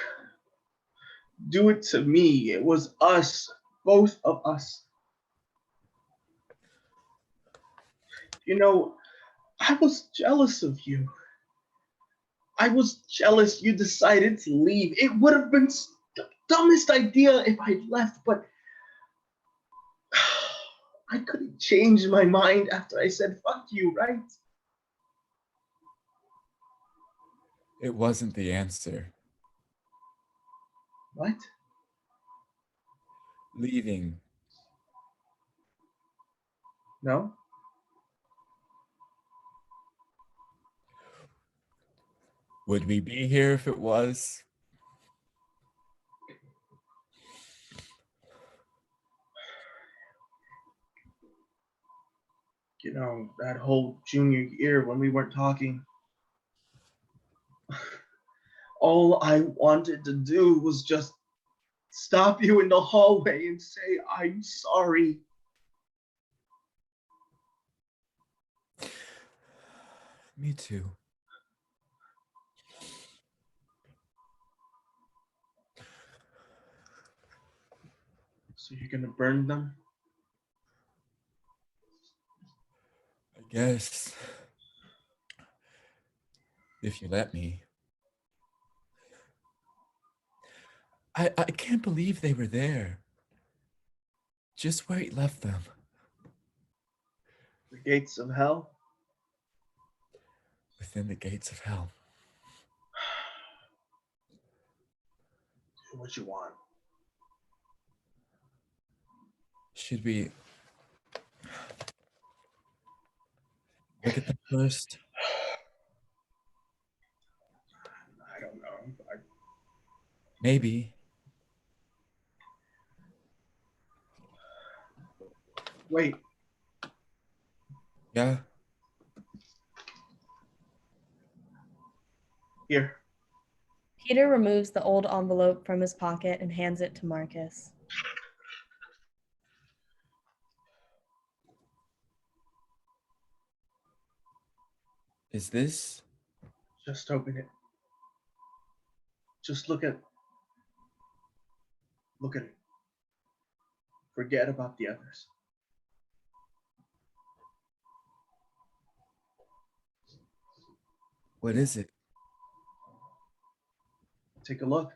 do it to me. It was us, both of us. You know, I was jealous of you. I was jealous you decided to leave. It would have been the dumbest idea if I'd left, but I couldn't change my mind after I said fuck you, right? It wasn't the answer. What? Leaving. No? Would we be here if it was? You know, that whole junior year when we weren't talking, all I wanted to do was just stop you in the hallway and say, I'm sorry. Me too. So you're gonna burn them? I guess. If you let me. I can't believe they were there. Just where he left them. The gates of hell? Within the gates of hell. Do what you want. Should we look at them first? I don't know. Maybe. Wait. Yeah. Here. Peter removes the old envelope from his pocket and hands it to Marcus. Is this? Just open it. Just look at it. Forget about the others. What is it? Take a look.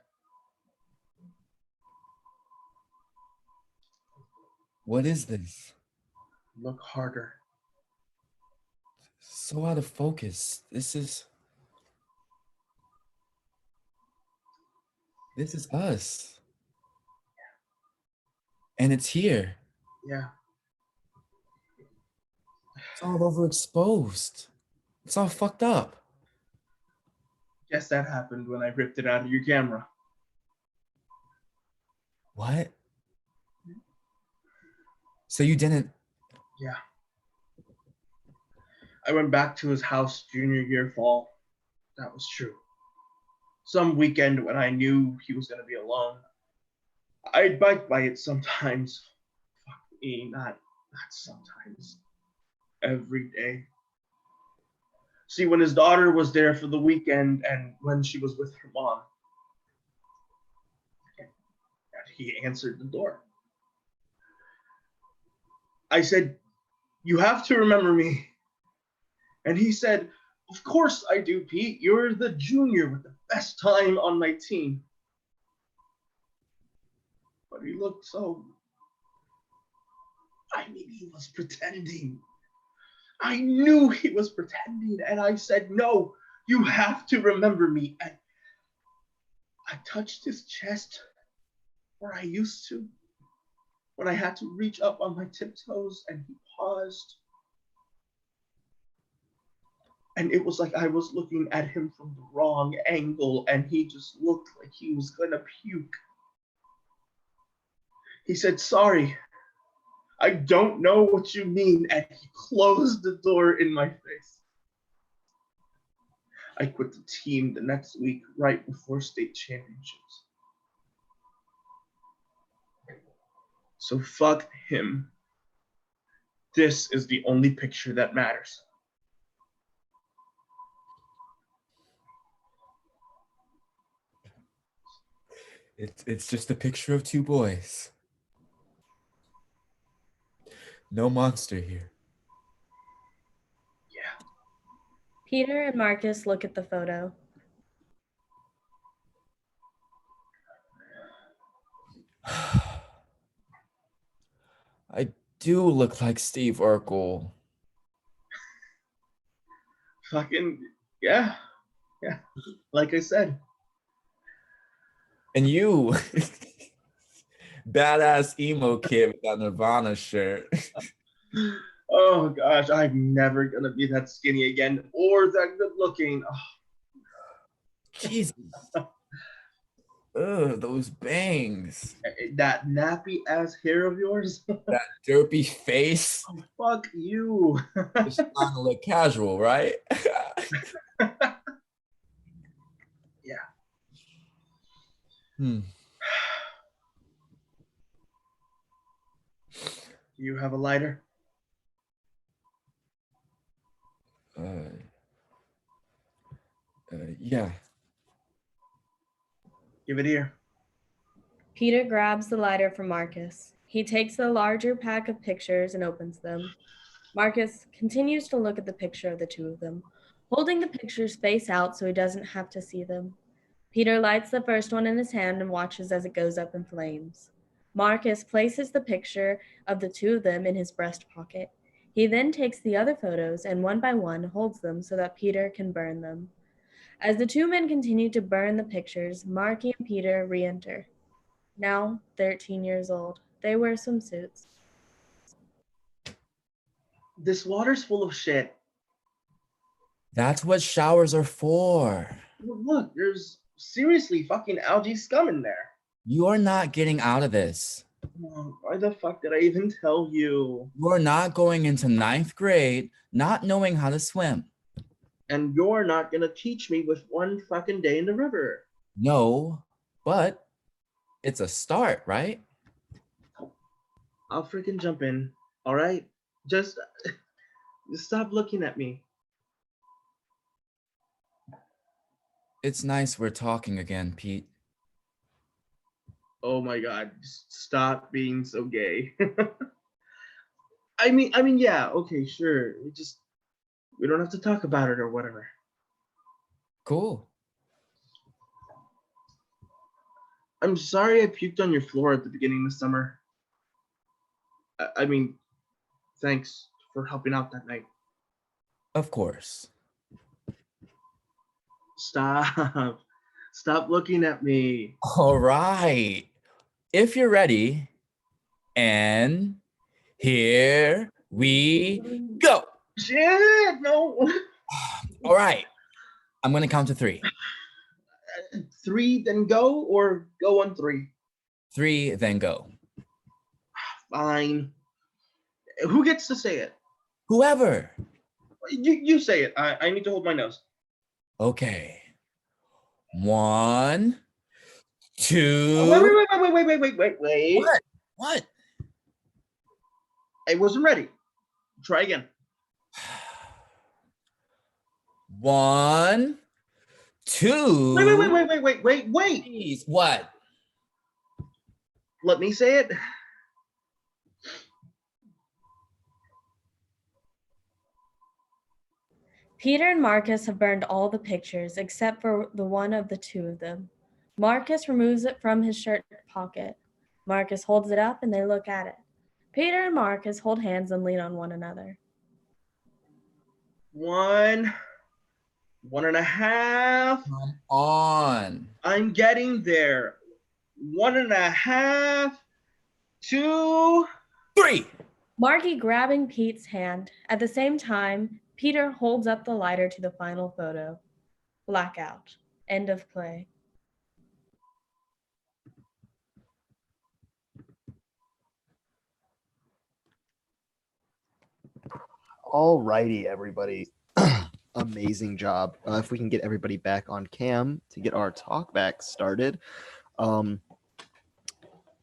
What is this? Look harder. So out of focus. This is us. And it's here. Yeah. It's all overexposed. It's all fucked up. Guess that happened when I ripped it out of your camera. What? So you didn't? Yeah. I went back to his house junior year fall. That was true. Some weekend when I knew he was going to be alone. I'd bike by it sometimes. Fuck me, not sometimes. Every day. See, when his daughter was there for the weekend and when she was with her mom, he answered the door. I said, you have to remember me. And he said, of course I do, Pete. You're the junior with the best time on my team. but he looked so... I mean, he was pretending. I knew he was pretending, and I said, no, you have to remember me. And I touched his chest where I used to, when I had to reach up on my tiptoes, and he paused. And it was like I was looking at him from the wrong angle, and he just looked like he was gonna puke. He said, sorry, I don't know what you mean, and he closed the door in my face. I quit the team the next week, right before state championships. So fuck him. This is the only picture that matters. It's just a picture of two boys. No monster here. Yeah. Peter and Marcus look at the photo. I do look like Steve Urkel. Fucking, yeah. Yeah. Like I said. And you, badass emo kid with that Nirvana shirt. Oh gosh, I'm never gonna be that skinny again or that good looking. Oh. Jesus. Ugh, those bangs. That nappy ass hair of yours. That derpy face. Oh, fuck you. Just trying to look casual, right? Yeah. Hmm. Do you have a lighter? Yeah. Give it here. Peter grabs the lighter from Marcus. He takes the larger pack of pictures and opens them. Marcus continues to look at the picture of the two of them, holding the pictures face out so he doesn't have to see them. Peter lights the first one in his hand and watches as it goes up in flames. Marcus places the picture of the two of them in his breast pocket. He then takes the other photos and one by one holds them so that Peter can burn them. As the two men continue to burn the pictures, Marky and Peter re-enter. Now 13 years old. They wear swimsuits. This water's full of shit. That's what showers are for. Look, there's seriously fucking algae scum in there. You are not getting out of this. Why the fuck did I even tell you? You are not going into 9th grade not knowing how to swim. And you're not gonna teach me with one fucking day in the river. No, but it's a start, right? I'll freaking jump in, all right? Just stop looking at me. It's nice we're talking again, Pete. Oh my god, just stop being so gay. I mean, yeah, okay, sure. We don't have to talk about it or whatever. Cool. I'm sorry I puked on your floor at the beginning of the summer. I mean, thanks for helping out that night. Of course. Stop. Stop looking at me. All right. If you're ready, and here we go. Shit, no. All right. I'm going to count to 3. 3, then go, or go on 3? 3, then go. Fine. Who gets to say it? Whoever. You say it. I need to hold my nose. Okay. 1, 2. Wait. What? I wasn't ready. Try again. 1, 2. Wait. Please, what? Let me say it. Peter and Marcus have burned all the pictures except for the one of the two of them. Marcus removes it from his shirt pocket. Marcus holds it up and they look at it. Peter and Marcus hold hands and lean on one another. 1, 1.5. Come on. I'm getting there. 1.5, 2. 3. Marky grabbing Pete's hand. At the same time, Peter holds up the lighter to the final photo. Blackout. End of play. All righty, everybody. Amazing job. If we can get everybody back on cam to get our talk back started.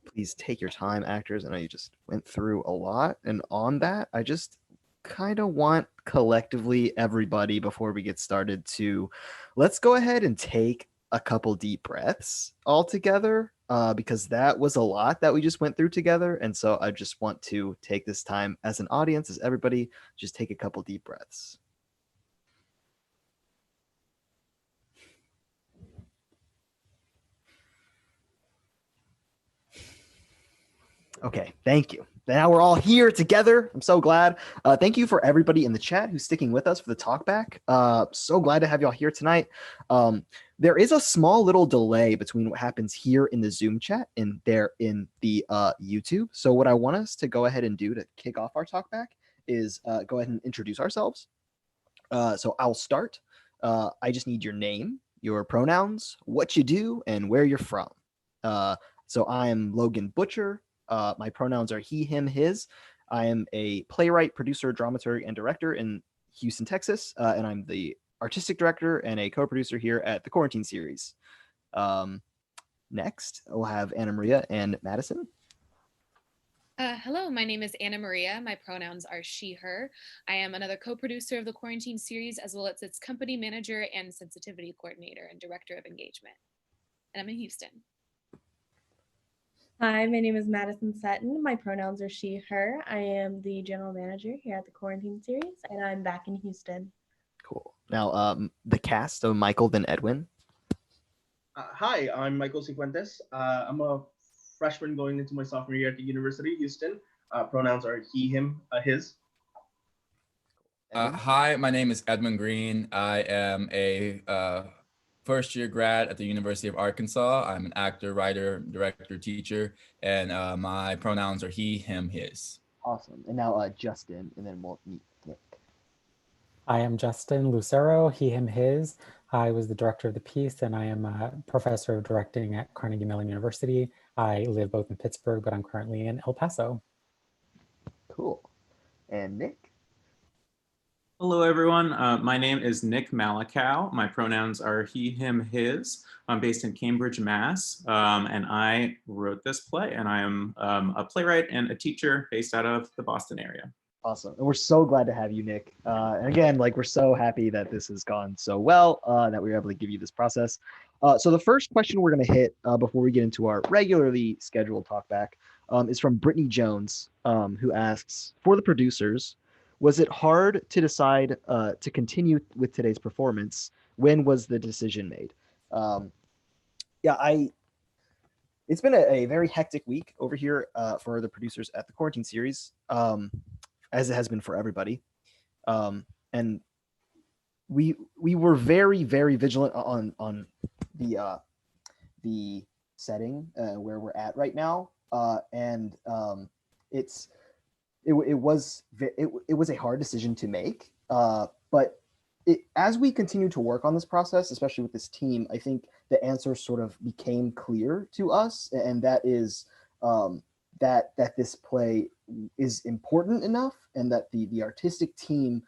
Please take your time, actors. I know you just went through a lot. And on that, I just kind of want collectively everybody, before we get started, to let's go ahead and take a couple deep breaths all together, because that was a lot that we just went through together. And so I just want to take this time as an audience, as everybody, just take a couple deep breaths. Okay, thank you. Now we're all here together. I'm so glad. Thank you for everybody in the chat who's sticking with us for the talk back. So glad to have y'all here tonight. There is a small little delay between what happens here in the Zoom chat and there in the YouTube. So what I want us to go ahead and do to kick off our talk back is go ahead and introduce ourselves. So I'll start. I just need your name, your pronouns, what you do, and where you're from. So I am Logan Butcher. My pronouns are he, him, his. I am a playwright, producer, dramaturg, and director in Houston, Texas, and I'm the artistic director and a co-producer here at the Quarantine Series. Next, we'll have Anna Maria and Madison. Hello, my name is Anna Maria. My pronouns are she, her. I am another co-producer of the Quarantine Series, as well as its company manager and sensitivity coordinator and director of engagement. And I'm in Houston. Hi, my name is Madison Sutton. My pronouns are she, her. I am the general manager here at the Quarantine Series, and I'm back in Houston. Cool. Now, the cast of Michael, then Edwin. Hi, I'm Michael Cifuentes. I'm a freshman going into my sophomore year at the University of Houston. Pronouns are he, him, his. Hi, my name is Edmund Green. I am a first-year grad at the University of Arkansas. I'm an actor, writer, director, teacher, and my pronouns are he, him, his. Awesome. And now Justin, and then we'll meet Nick. I am Justin Lucero, he, him, his. I was the director of the piece, and I am a professor of directing at Carnegie Mellon University. I live both in Pittsburgh, but I'm currently in El Paso. Cool. And Nick? Hello, everyone. My name is Nick Malikow. My pronouns are he, him, his. I'm based in Cambridge, Mass. And I wrote this play, and I am a playwright and a teacher based out of the Boston area. Awesome. And we're so glad to have you, Nick. And again, we're so happy that this has gone so well, that we were able to give you this process. So the first question we're going to hit before we get into our regularly scheduled talkback is from Brittany Jones, who asks, for the producers, was it hard to decide to continue with today's performance? When was the decision made? It's been a very hectic week over here for the producers at the Quarantine Series, as it has been for everybody. And we were very, very vigilant on the setting where we're at right now. It was a hard decision to make, but as we continue to work on this process, especially with this team, I think the answer sort of became clear to us, and that is that this play is important enough, and that the artistic team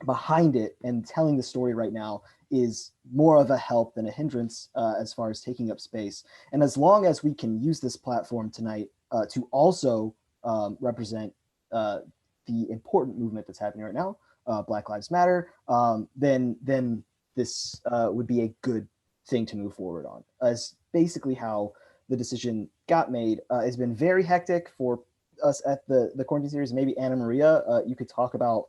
behind it and telling the story right now is more of a help than a hindrance as far as taking up space. And as long as we can use this platform tonight to also represent the important movement that's happening right now, Black Lives Matter, then this would be a good thing to move forward on. As basically how the decision got made. Has been very hectic for us at the Quarantine Series. Maybe Anna Maria, you could talk about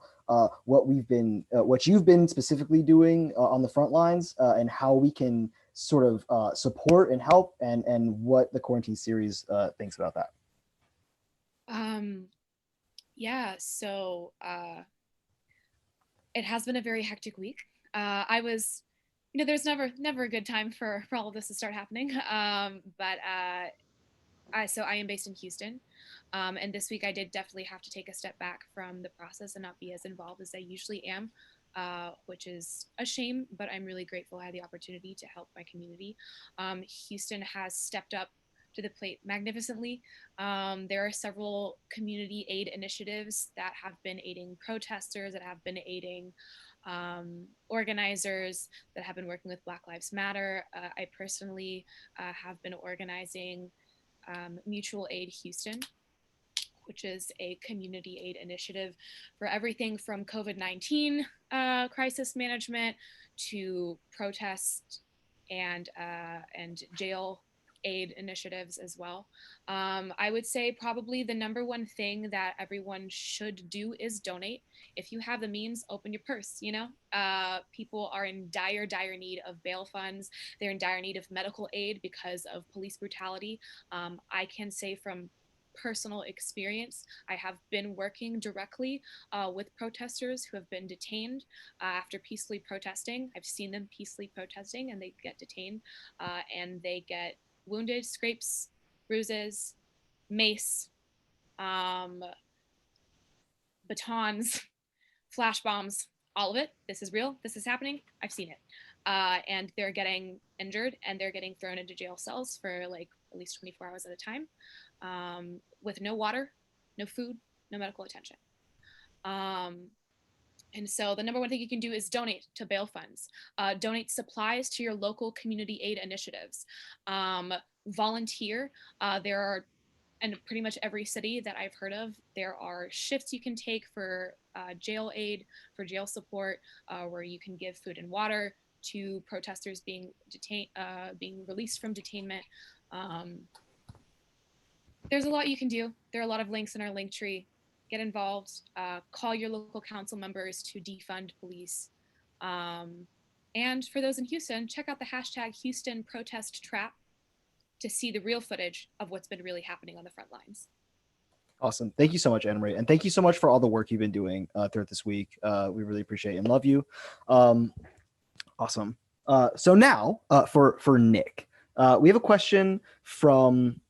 what you've been specifically doing on the front lines, and how we can sort of support and help, and what the quarantine series thinks about that. Yeah, so it has been a very hectic week. I was, there's never a good time for all of this to start happening. So I am based in Houston, and this week I did definitely have to take a step back from the process and not be as involved as I usually am, which is a shame, but I'm really grateful I had the opportunity to help my community. Houston has stepped up to the plate magnificently. There are several community aid initiatives that have been aiding protesters, that have been aiding organizers, that have been working with Black Lives Matter. I personally have been organizing Mutual Aid Houston, which is a community aid initiative for everything from COVID-19 crisis management to protest and jail aid initiatives as well. I would say probably the number one thing that everyone should do is donate. If you have the means, open your purse, people are in dire need of bail funds. They're in dire need of medical aid because of police brutality. I can say from personal experience, I have been working directly with protesters who have been detained after peacefully protesting. I've seen them peacefully protesting and they get detained and they get wounded, scrapes, bruises, mace, batons, flash bombs, all of it. This is real. This is happening. I've seen it. And they're getting injured and they're getting thrown into jail cells for like at least 24 hours at a time with no water, no food, no medical attention. And so the number one thing you can do is donate to bail funds, donate supplies to your local community aid initiatives, volunteer. There are, in pretty much every city that I've heard of, there are shifts you can take for jail aid, for jail support, where you can give food and water to protesters being detained, being released from detainment. There's a lot you can do. There are a lot of links in our link tree. Get involved, call your local council members to defund police. And for those in Houston, check out the hashtag Houston Protest Trap to see the real footage of what's been really happening on the front lines. Awesome. Thank you so much, Anna Marie. And thank you so much for all the work you've been doing throughout this week. We really appreciate and love you. Awesome. So now for Nick, we have a question from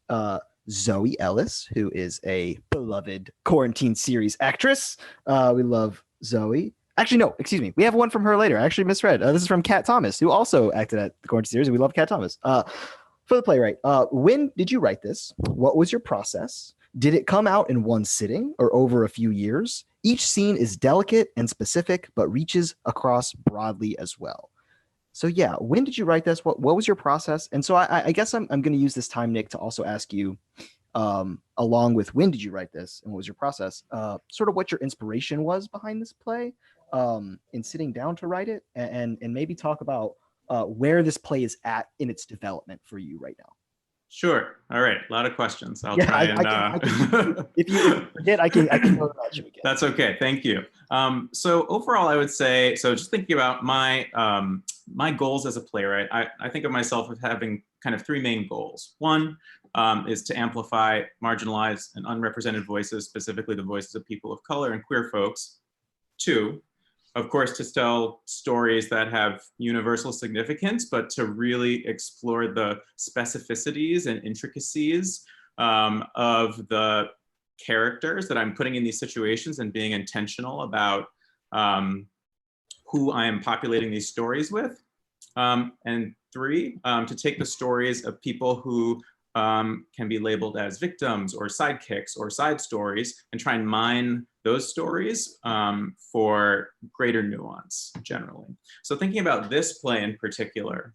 Zoe Ellis, who is a beloved quarantine series actress. We love Zoe. Actually, no, excuse me. We have one from her later. I actually misread. This is from Kat Thomas, who also acted at the quarantine series. We love Kat Thomas. For the playwright, when did you write this? What was your process? Did it come out in one sitting or over a few years? Each scene is delicate and specific, but reaches across broadly as well. So yeah, when did you write this? What was your process? And so I guess I'm going to use this time, Nick, to also ask you, along with when did you write this and what was your process, sort of what your inspiration was behind this play, in sitting down to write it, and maybe talk about where this play is at in its development for you right now. Sure. All right. A lot of questions. I'll try and if you forget, I can go about you again. That's okay. Thank you. So overall, I would say, so just thinking about my my goals as a playwright, I think of myself as having kind of three main goals. One is to amplify marginalized and unrepresented voices, specifically the voices of people of color and queer folks. Two, of course, to tell stories that have universal significance, but to really explore the specificities and intricacies of the characters that I'm putting in these situations and being intentional about who I am populating these stories with. And three, to take the stories of people who can be labeled as victims or sidekicks or side stories and try and mine those stories for greater nuance generally. So thinking about this play in particular,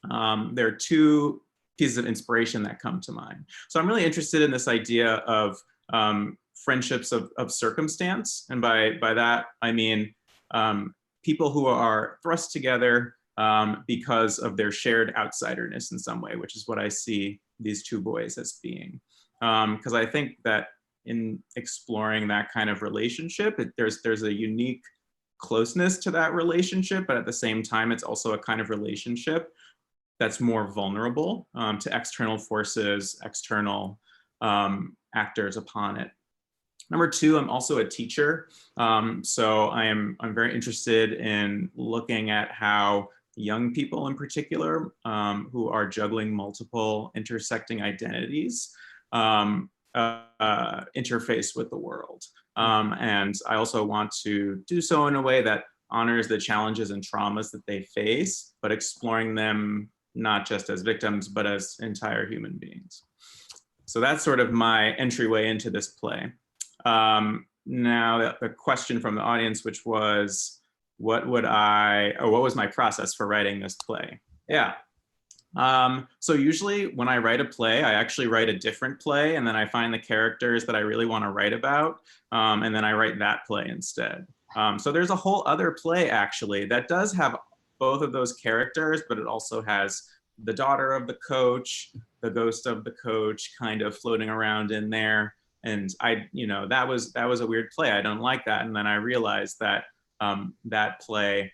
there are two pieces of inspiration that come to mind. So I'm really interested in this idea of friendships of circumstance. And by that, I mean people who are thrust together because of their shared outsiderness in some way, which is what I see these two boys as being. Because I think that in exploring that kind of relationship, there's a unique closeness to that relationship, but at the same time, it's also a kind of relationship that's more vulnerable to external forces, external actors upon it. Number two, I'm also a teacher. So I'm very interested in looking at how young people in particular who are juggling multiple intersecting identities interface with the world. And I also want to do so in a way that honors the challenges and traumas that they face, but exploring them not just as victims, but as entire human beings. So that's sort of my entryway into this play. Now the question from the audience, which was, what was my process for writing this play? Yeah. So usually when I write a play, I actually write a different play, and then I find the characters that I really want to write about, and then I write that play instead. So there's a whole other play actually that does have both of those characters, but it also has the daughter of the coach, the ghost of the coach kind of floating around in there. And that was a weird play. I don't like that. And then I realized that that play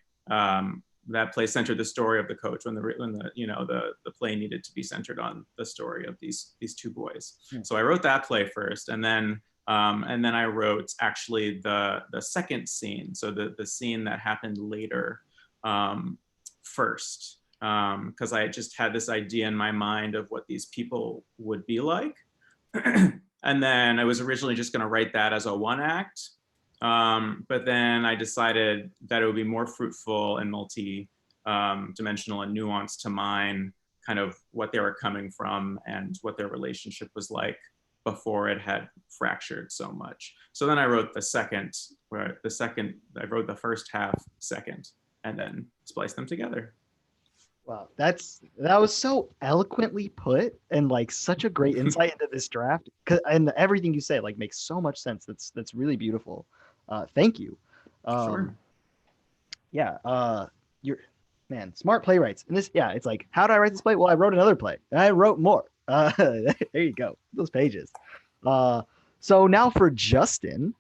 centered the story of the coach when the play needed to be centered on the story of these two boys. So I wrote that play first, and then I wrote actually the second scene, so the scene that happened later first, because I just had this idea in my mind of what these people would be like. And then I was originally just going to write that as a one act, but then I decided that it would be more fruitful and multi-dimensional and nuanced to mine kind of what they were coming from and what their relationship was like before it had fractured so much. So then I wrote I wrote the first half second, and then spliced them together. Wow, that was so eloquently put, and like such a great insight into this draft. And everything you say like makes so much sense. That's really beautiful. Thank you. Sure. Yeah. You're smart playwrights. And this, it's like, how did I write this play? Well, I wrote another play, and I wrote more. There you go. Those pages. So now for Justin,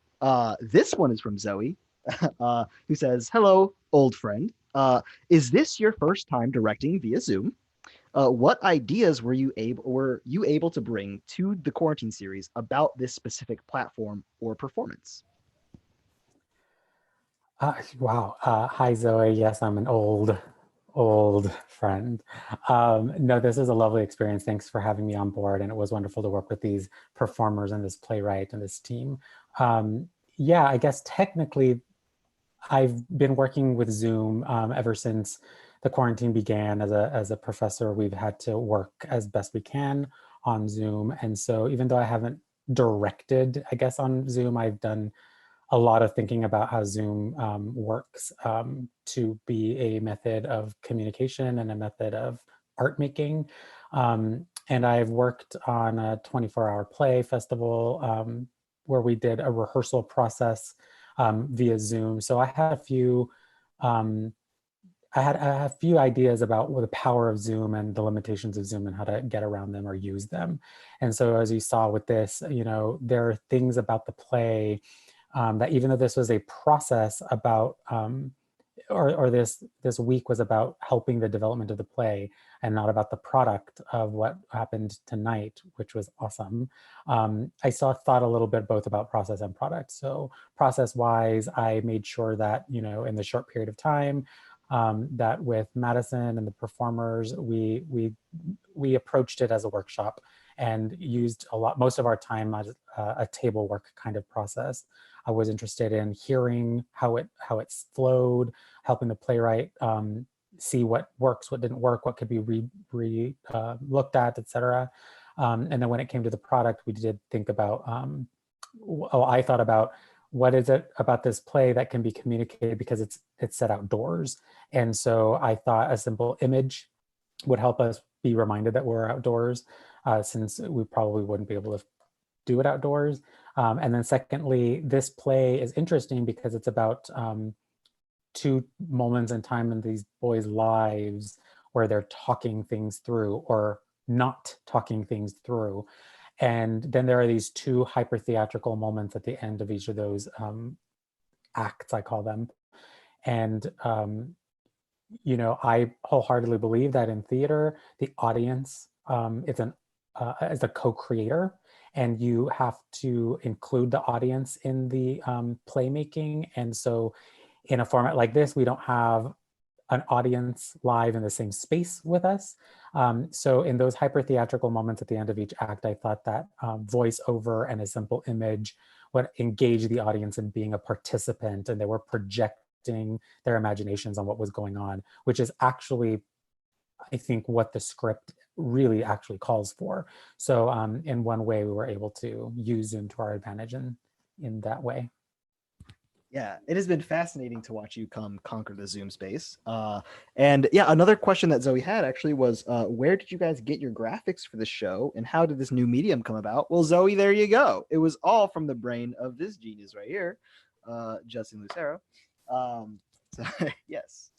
this one is from Zoe, who says, "Hello, old friend. Is this your first time directing via Zoom? What ideas were you able to bring to the quarantine series about this specific platform or performance?" Wow. Hi, Zoe. Yes, I'm an old friend. No, this is a lovely experience. Thanks for having me on board. And it was wonderful to work with these performers and this playwright and this team. Yeah, I guess technically I've been working with Zoom ever since the quarantine began. As a professor, we've had to work as best we can on Zoom. And so even though I haven't directed, I guess, on Zoom, I've done a lot of thinking about how Zoom works to be a method of communication and a method of art making. And I've worked on a 24-hour play festival where we did a rehearsal process via Zoom. So I had a few ideas about the power of Zoom and the limitations of Zoom and how to get around them or use them. And so as you saw with this, there are things about the play that even though this was a process about, or this week was about helping the development of the play and not about the product of what happened tonight, which was awesome. I thought a little bit both about process and product. So process-wise, I made sure that, in the short period of time that with Madison and the performers, we approached it as a workshop and used most of our time as a table work kind of process. I was interested in hearing how it flowed, helping the playwright see what works, what didn't work, what could be looked at, etc. And then when it came to the product, we did think about, I thought about what is it about this play that can be communicated because it's set outdoors. And so I thought a simple image would help us be reminded that we're outdoors, since we probably wouldn't be able to do it outdoors. And then secondly, this play is interesting because it's about two moments in time in these boys' lives where they're talking things through or not talking things through. And then there are these two hyper theatrical moments at the end of each of those acts, I call them. And you know, I wholeheartedly believe that in theater, the audience is a co-creator, and you have to include the audience in the playmaking. And so in a format like this, we don't have an audience live in the same space with us. So in those hyper theatrical moments at the end of each act, I thought that voiceover and a simple image would engage the audience in being a participant, and they were projecting their imaginations on what was going on, which is actually, I think, what the script really actually calls for. So in one way, we were able to use Zoom to our advantage in that way. Yeah, it has been fascinating to watch you come conquer the Zoom space. And yeah, another question that Zoe had actually was, where did you guys get your graphics for the show, and how did this new medium come about? Well, Zoe, there you go. It was all from the brain of this genius right here, Justin Lucero. So yes,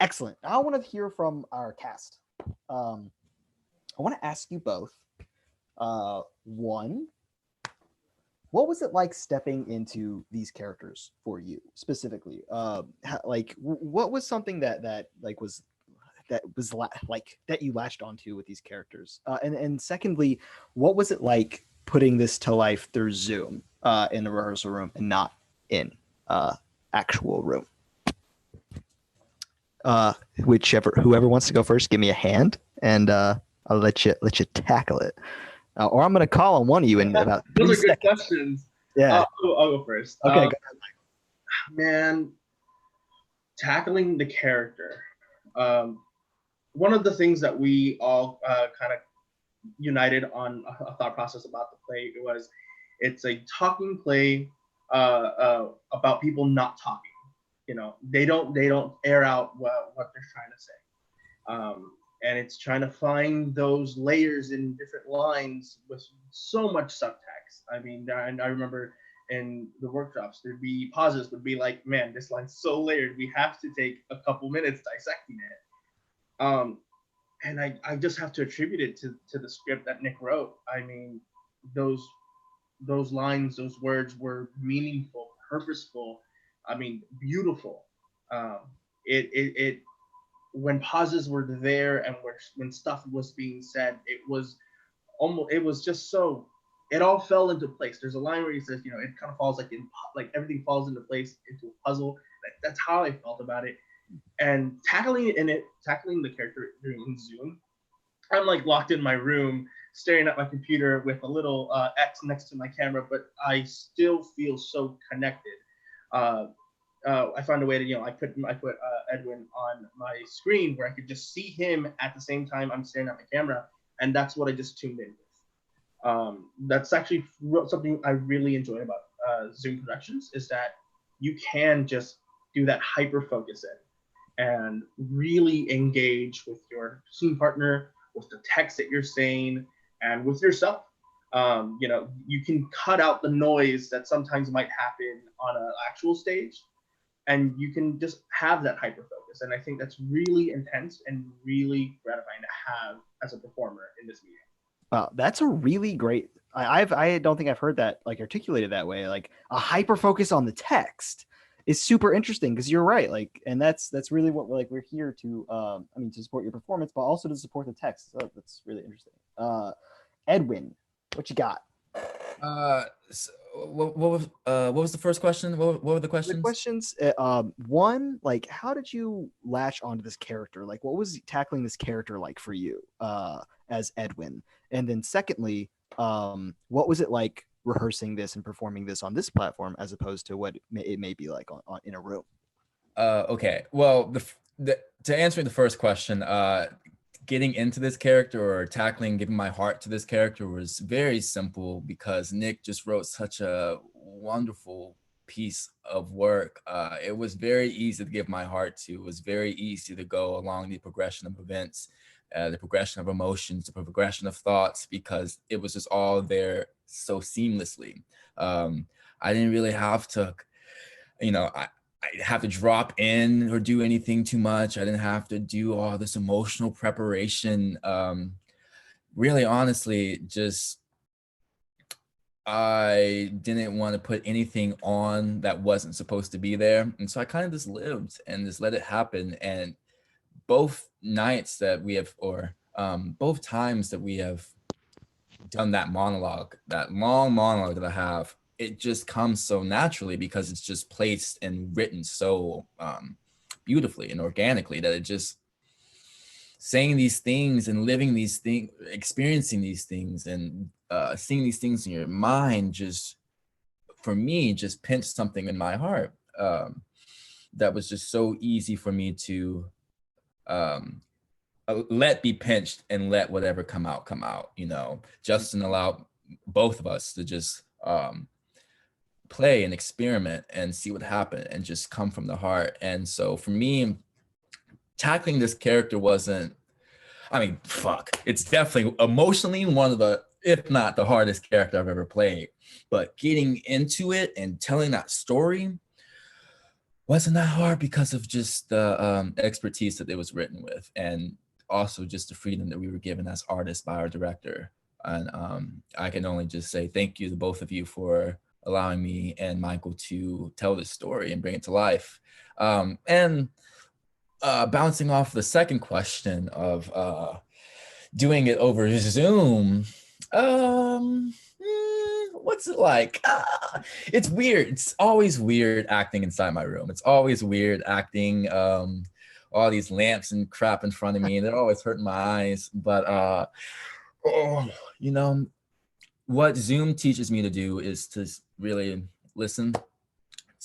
excellent. Now I want to hear from our cast. I want to ask you both. One, what was it like stepping into these characters for you specifically? What was something that you latched onto with these characters? And secondly, what was it like putting this to life through Zoom in the rehearsal room and not in actual room? Whoever wants to go first, give me a hand, and I'll let you tackle it. Or I'm going to call on one of you in about 3 Those are good seconds. questions. Yeah. I'll go first. Okay. Go ahead. Man, tackling the character. One of the things that we all kind of united on a thought process about the play was it's a talking play about people not talking. You know, they don't air out what they're trying to say. And it's trying to find those layers in different lines with so much subtext. I mean, I remember in the workshops, there'd be pauses, would be like, man, this line's so layered, we have to take a couple minutes dissecting it. And I just have to attribute it to the script that Nick wrote. I mean, those lines, those words were meaningful, purposeful, I mean, beautiful. It when pauses were there and when stuff was being said, it was just so, it all fell into place. There's a line where he says, you know, it kind of falls like everything falls into place into a puzzle. That's how I felt about it. And tackling the character in Zoom, I'm like locked in my room staring at my computer with a little X next to my camera, but I still feel so connected. I found a way to, you know, I put Edwin on my screen where I could just see him at the same time I'm staring at my camera, and that's what I just tuned in with. That's actually something I really enjoy about Zoom productions, is that you can just do that hyper focus in and really engage with your scene partner, with the text that you're saying, and with yourself. You know, you can cut out the noise that sometimes might happen on an actual stage, and you can just have that hyper focus. And I think that's really intense and really gratifying to have as a performer in this medium. Wow, that's a really great. I don't think I've heard that like articulated that way. Like a hyper focus on the text is super interesting, because you're right. Like, and that's really what we're here to. I mean, to support your performance, but also to support the text. So that's really interesting. Edwin, what you got? So what was the first question? What were the questions? The questions. One, like, how did you latch onto this character? Like, what was tackling this character like for you, as Edwin? And then secondly, what was it like rehearsing this and performing this on this platform as opposed to what it may be like on in a room? Okay. Well, to answer the first question, getting into this character or giving my heart to this character was very simple, because Nick just wrote such a wonderful piece of work. It was very easy to give my heart to. It was very easy to go along the progression of events, the progression of emotions, the progression of thoughts, because it was just all there so seamlessly. I didn't really have to, you know, I have to drop in or do anything too much. I didn't have to do all this emotional preparation. Really, honestly, just I didn't want to put anything on that wasn't supposed to be there. And so I kind of just lived and just let it happen. And both nights that we have, or both times that we have done that monologue, that long monologue that I have, it just comes so naturally because it's just placed and written so beautifully and organically that it just saying these things and living these things, experiencing these things and seeing these things in your mind just, for me, just pinched something in my heart that was just so easy for me to let be pinched and let whatever come out, you know. Justin allowed both of us to just play and experiment and see what happened and just come from the heart. And so for me, tackling this character wasn't, I mean, fuck, it's definitely emotionally one of the, if not the hardest character I've ever played, but getting into it and telling that story wasn't that hard because of just the expertise that it was written with, and also just the freedom that we were given as artists by our director. And I can only just say thank you to both of you for allowing me and Michael to tell this story and bring it to life. And bouncing off the second question of doing it over Zoom, what's it like? It's weird. It's always weird acting inside my room. It's always weird acting all these lamps and crap in front of me. They're always hurting my eyes. But you know, what Zoom teaches me to do is to really listen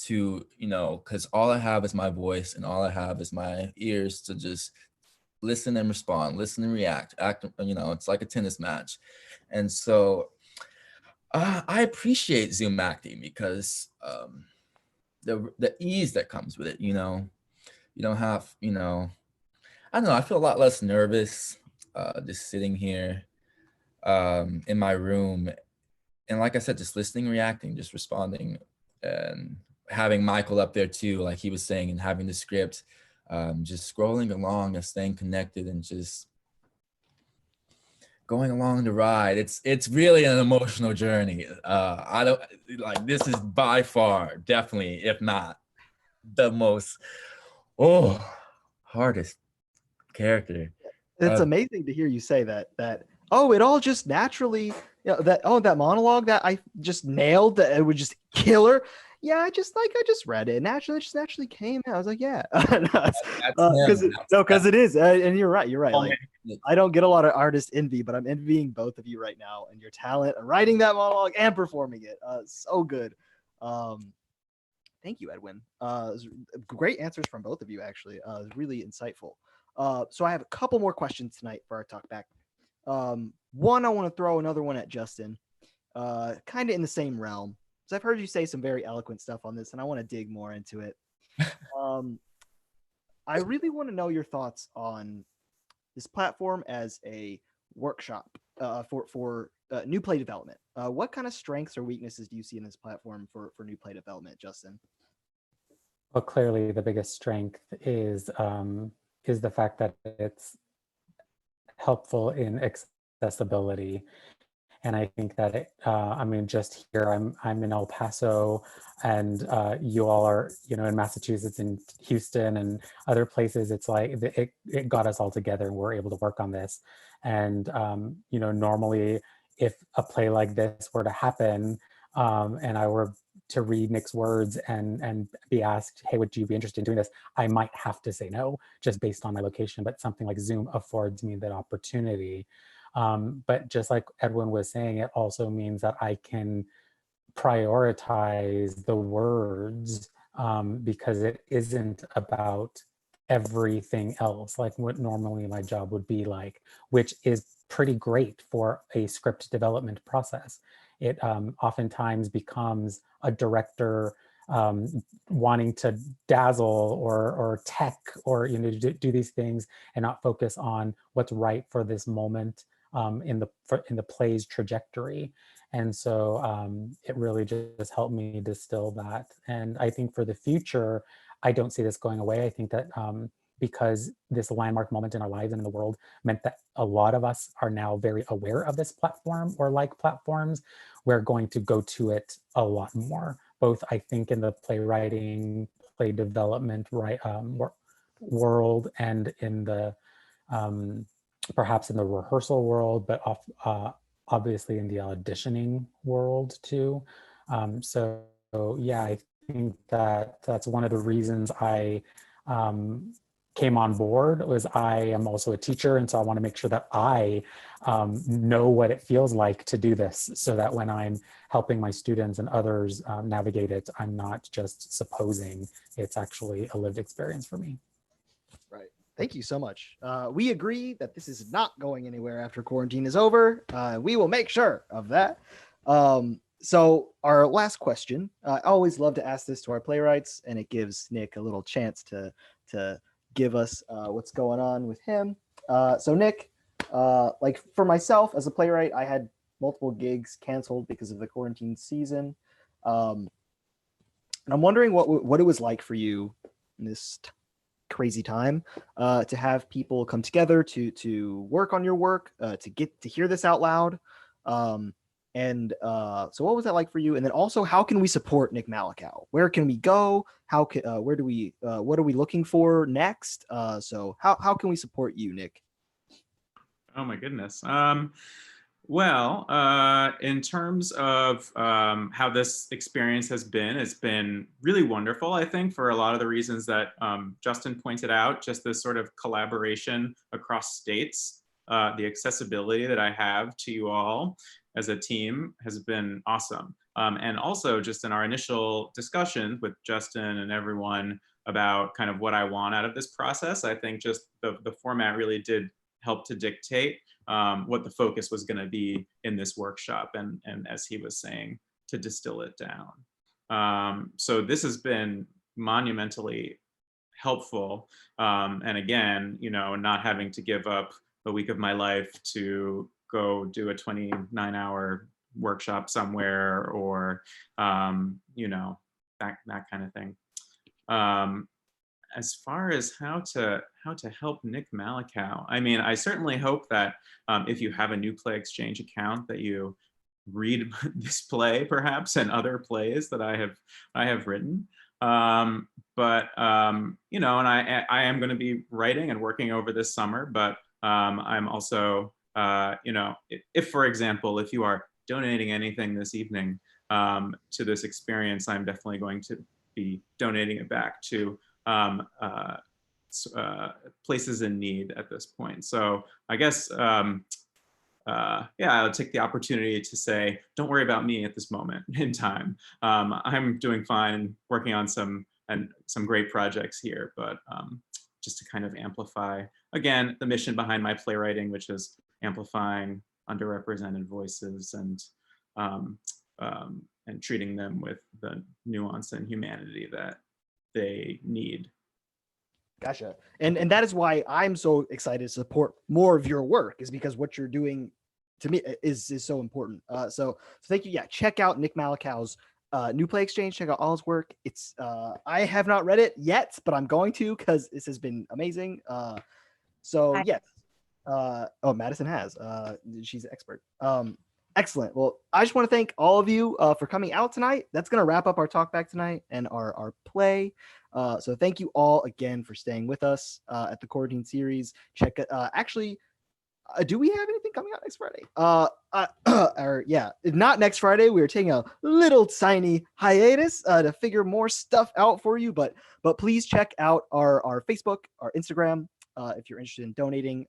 to, you know, because all I have is my voice and all I have is my ears to just listen and respond, listen and react, act, you know, it's like a tennis match. And so I appreciate Zoom acting because the ease that comes with it, you know, you don't have, you know, I don't know, I feel a lot less nervous just sitting here in my room. And like I said, just listening, reacting, just responding, and having Michael up there too, like he was saying, and having the script, just scrolling along and staying connected and just going along the ride. It's really an emotional journey. I don't like, this is by far, definitely, if not the most hardest character. It's amazing to hear you say that oh, it all just naturally, you know, that monologue that I just nailed, that it would just kill her. Yeah, I just read it naturally. It just naturally came out. I was like, yeah, because it is, and you're right. Like, I don't get a lot of artist envy, but I'm envying both of you right now and your talent of writing that monologue and performing it. So good. Thank you, Edwin. Great answers from both of you, actually. Really insightful. So I have a couple more questions tonight for our talk back. One, I want to throw another one at Justin, kind of in the same realm. So I've heard you say some very eloquent stuff on this, and I want to dig more into it. I really want to know your thoughts on this platform as a workshop for new play development. What kind of strengths or weaknesses do you see in this platform for new play development, Justin? Well, clearly the biggest strength is the fact that it's helpful in accessibility. And I think that I mean, just here, I'm in El Paso, and you all are, you know, in Massachusetts and Houston and other places. It's like it got us all together, and we're able to work on this. And you know, normally, if a play like this were to happen, and I were to read Nick's words and be asked, hey, would you be interested in doing this? I might have to say no, just based on my location. But something like Zoom affords me that opportunity. But just like Edwin was saying, it also means that I can prioritize the words, because it isn't about everything else, like what normally my job would be like, which is pretty great for a script development process. It oftentimes becomes a director wanting to dazzle or tech, or, you know, do these things and not focus on what's right for this moment in the play's trajectory. And so it really just helped me distill that. And I think for the future, I don't see this going away. I think that because this landmark moment in our lives and in the world meant that a lot of us are now very aware of this platform or like platforms, we're going to go to it a lot more, both I think in the playwriting, play development, right, world, and in the perhaps in the rehearsal world, but obviously in the auditioning world too. So yeah, I think that that's one of the reasons I came on board. Was I am also a teacher, and so I want to make sure that I know what it feels like to do this, so that when I'm helping my students and others navigate it, I'm not just supposing, it's actually a lived experience for me. Right. Thank you so much. We agree that this is not going anywhere after quarantine is over. We will make sure of that. So our last question, I always love to ask this to our playwrights, and it gives Nick a little chance to give us what's going on with him. So Nick, like for myself as a playwright, I had multiple gigs canceled because of the quarantine season. And I'm wondering what it was like for you in this crazy time to have people come together to work on your work, to get to hear this out loud. So what was that like for you? And then also, how can we support Nick Malikow? Where can we go? How can what are we looking for next? So how can we support you, Nick? Oh my goodness. Well, in terms of how this experience has been, it's been really wonderful, I think, for a lot of the reasons that Justin pointed out, just this sort of collaboration across states, the accessibility that I have to you all as a team has been awesome. And also just in our initial discussions with Justin and everyone about kind of what I want out of this process, I think just the format really did help to dictate what the focus was going to be in this workshop, and as he was saying, to distill it down. So this has been monumentally helpful, and again, you know, not having to give up a week of my life to go do a 29-hour workshop somewhere, or you know, that kind of thing. As far as how to help Nick Malikow, I mean, I certainly hope that if you have a New Play Exchange account, that you read this play perhaps and other plays that I have written. But you know, and I am going to be writing and working over this summer. But I'm also you know, if for example, if you are donating anything this evening to this experience, I'm definitely going to be donating it back to places in need at this point. So I guess, yeah, I'll take the opportunity to say, don't worry about me at this moment in time. I'm doing fine, working on some great projects here, but just to kind of amplify, again, the mission behind my playwriting, which is amplifying underrepresented voices and treating them with the nuance and humanity that they need. Gotcha. And that is why I'm so excited to support more of your work, is because what you're doing to me is so important. So thank you. Yeah, check out Nick Malikow's New Play Exchange. Check out all his work. It's I have not read it yet, but I'm going to, because this has been amazing. So yes. Oh, Madison has. She's an expert. Excellent. Well, I just want to thank all of you for coming out tonight. That's going to wrap up our talk back tonight and our play. So thank you all again for staying with us at the quarantine series. Check it. Actually, do we have anything coming out next Friday? Or yeah, not next Friday. We are taking a little tiny hiatus to figure more stuff out for you. But please check out our Facebook, our Instagram, if you're interested in donating.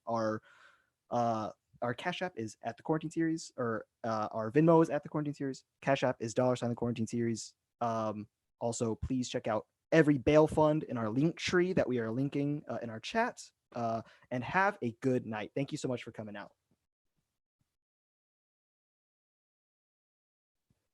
Our Cash App is at the Quarantine Series, or our Venmo is at the Quarantine Series. Cash App is $sign the Quarantine Series. Also, please check out every bail fund in our link tree that we are linking in our chat. And have a good night. Thank you so much for coming out.